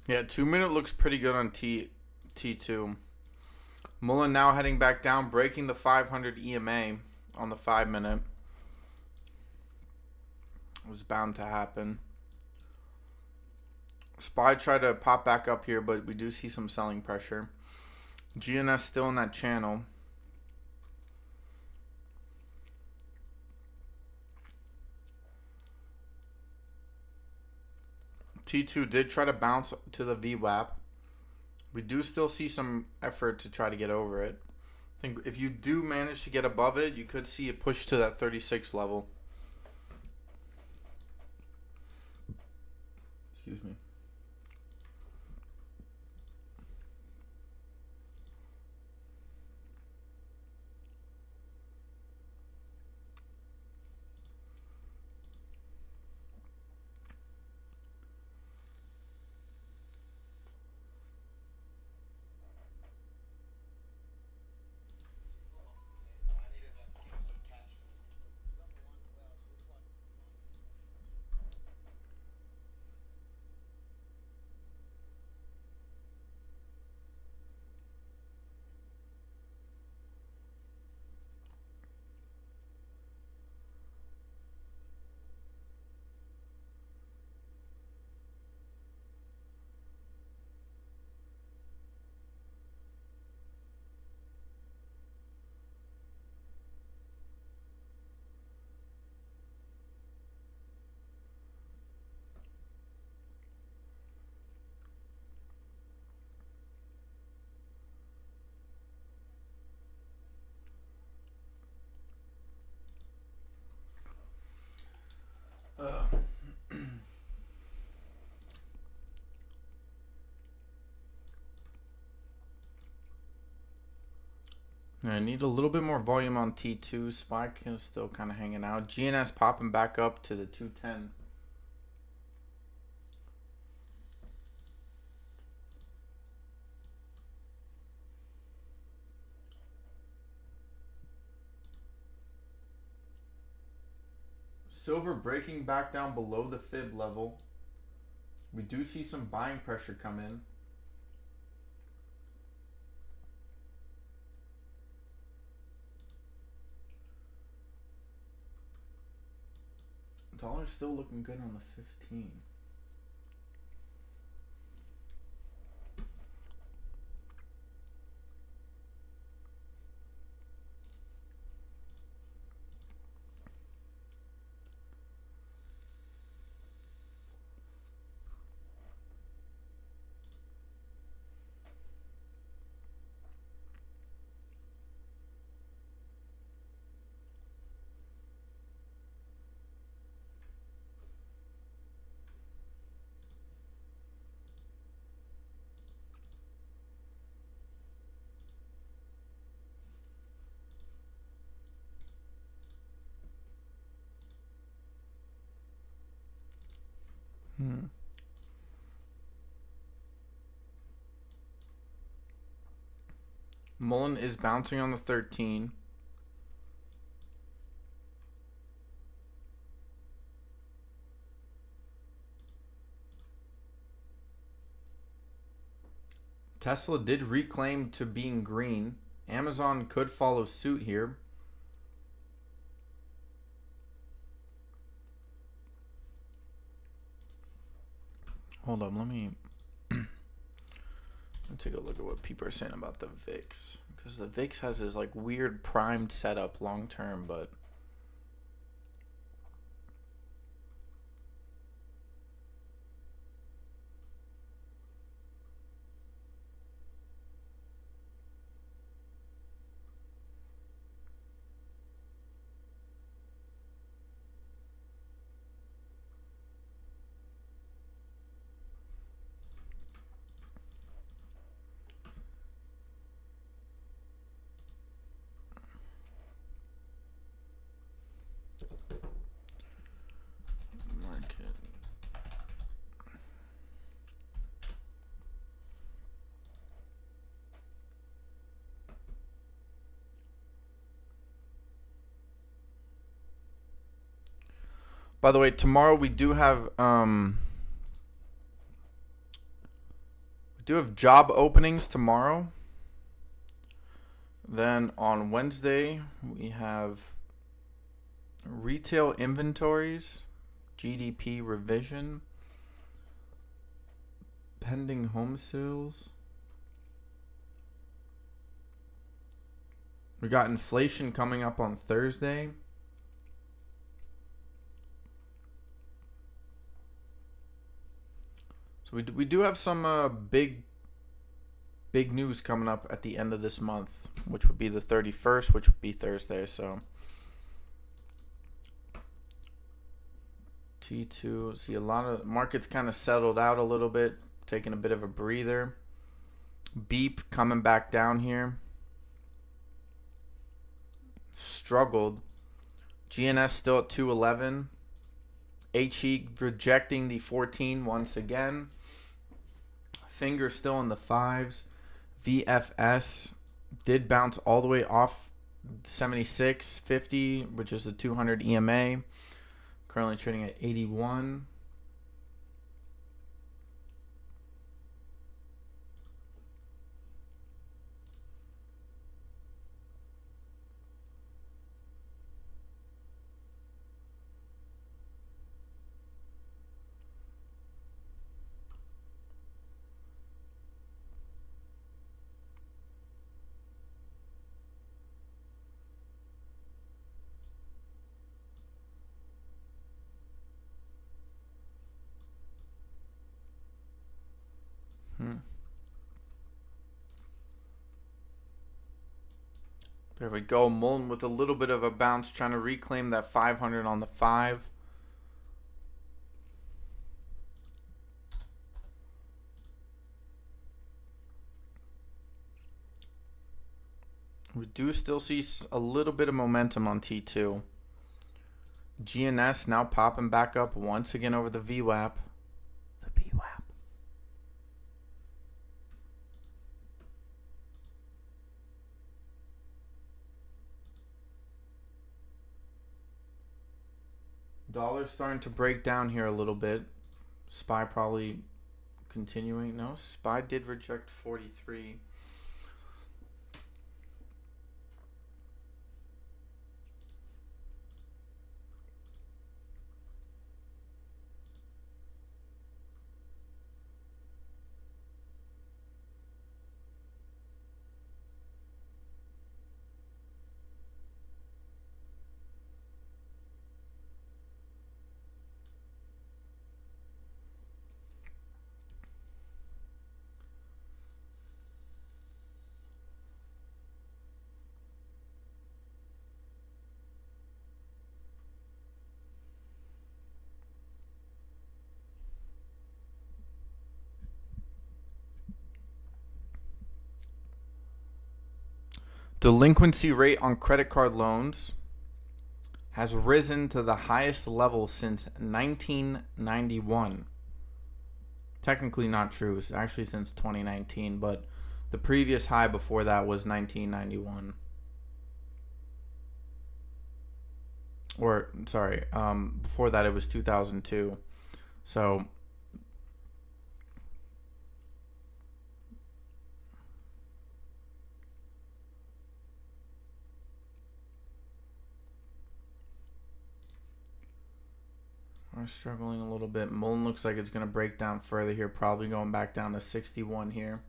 [SPEAKER 1] Yeah, 2 minute looks pretty good on T2. MULN now heading back down, breaking the 500 EMA on the 5 minute. It was bound to happen. SPY tried to pop back up here, but we do see some selling pressure. GNS still in that channel. T2 did try to bounce to the VWAP. We do still see some effort to try to get over it. I think if you do manage to get above it, you could see it push to that 36 level. Excuse me. I need a little bit more volume on T2. Spike is still kind of hanging out. GNS popping back up to the 210. Silver breaking back down below the fib level. We do see some buying pressure come in. Dollar's still looking good on the 15. MULN is bouncing on the 13. Tesla did reclaim to being green. Amazon could follow suit here. Hold on, let me take a look at what people are saying about the VIX, because the VIX has this like weird primed setup long term, but market.
[SPEAKER 2] By the way, tomorrow we do have job openings tomorrow. Then on Wednesday we have retail inventories, GDP revision, pending home sales. We got inflation coming up on Thursday. So we do have some big news coming up at the end of this month, which would be the 31st, which would be Thursday. So T2, see a lot of markets kind of settled out a little bit, taking a bit of a breather. Beep coming back down here. Struggled. GNS still at 211. HE rejecting the 14 once again. Finger still in the 5s. VFS did bounce all the way off 76.50, which is the 200 EMA. Currently trading at 81. There we go. MULN with a little bit of a bounce, trying to reclaim that 500 on the 5. We do still see a little bit of momentum on T2. GNS now popping back up once again over the VWAP. The VWAP. Dollar's starting to break down here a little bit. SPY probably continuing. No, SPY did reject 43. Delinquency rate on credit card loans has risen to the highest level since 1991. Technically not true. It's actually since 2019, but the previous high before that was 1991. Or, sorry, before that it was 2002. So we're struggling a little bit. MULN looks like it's going to break down further here, probably going back down to 61 here.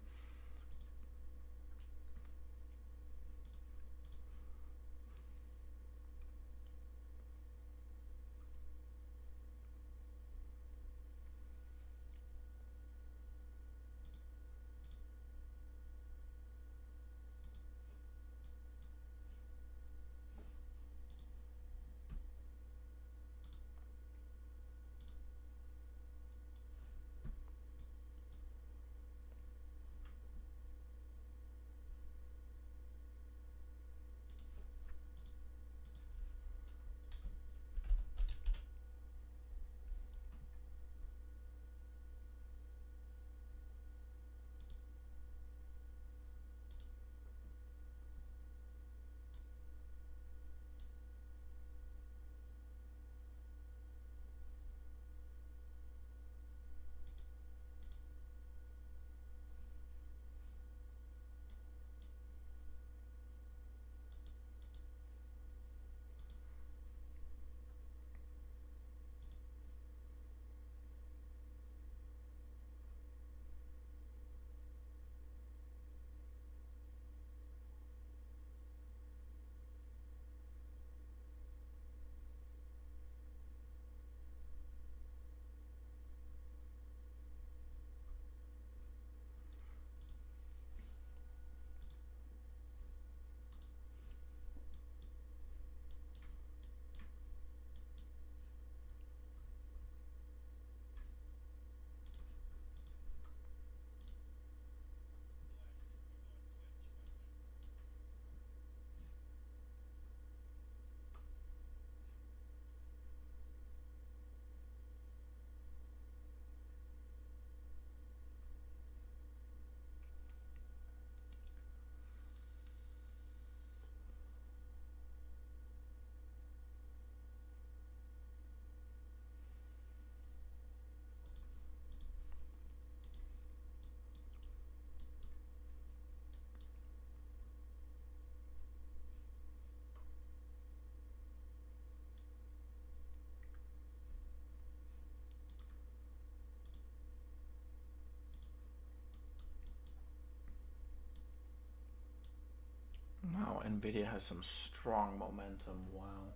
[SPEAKER 1] Wow, Nvidia has some strong momentum. Wow.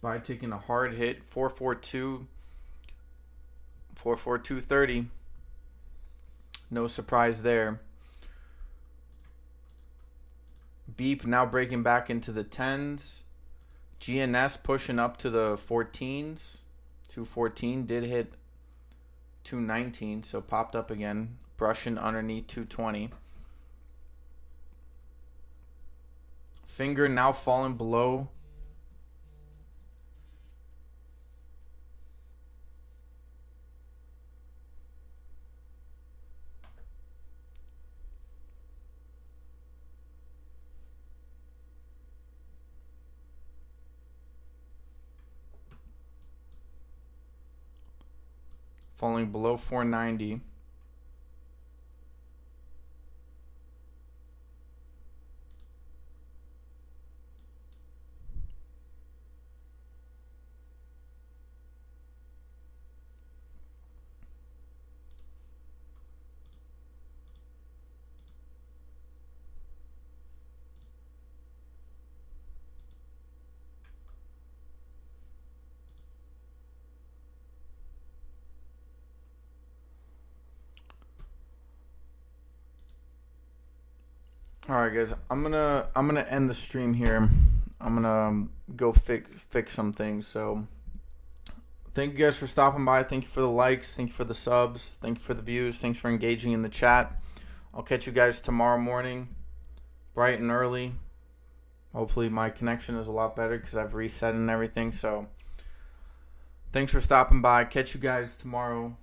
[SPEAKER 2] SPY taking a hard hit, 442.30. No surprise there. Beep now breaking back into the 10s. GNS pushing up to the 14s. 214 did hit 219, so popped up again, brushing underneath 220. Finger now falling below falling below 490. All right, guys. I'm gonna end the stream here. I'm gonna go fix some things. So, thank you guys for stopping by. Thank you for the likes. Thank you for the subs. Thank you for the views. Thanks for engaging in the chat. I'll catch you guys tomorrow morning, bright and early. Hopefully, my connection is a lot better because I've reset and everything. So, thanks for stopping by. Catch you guys tomorrow.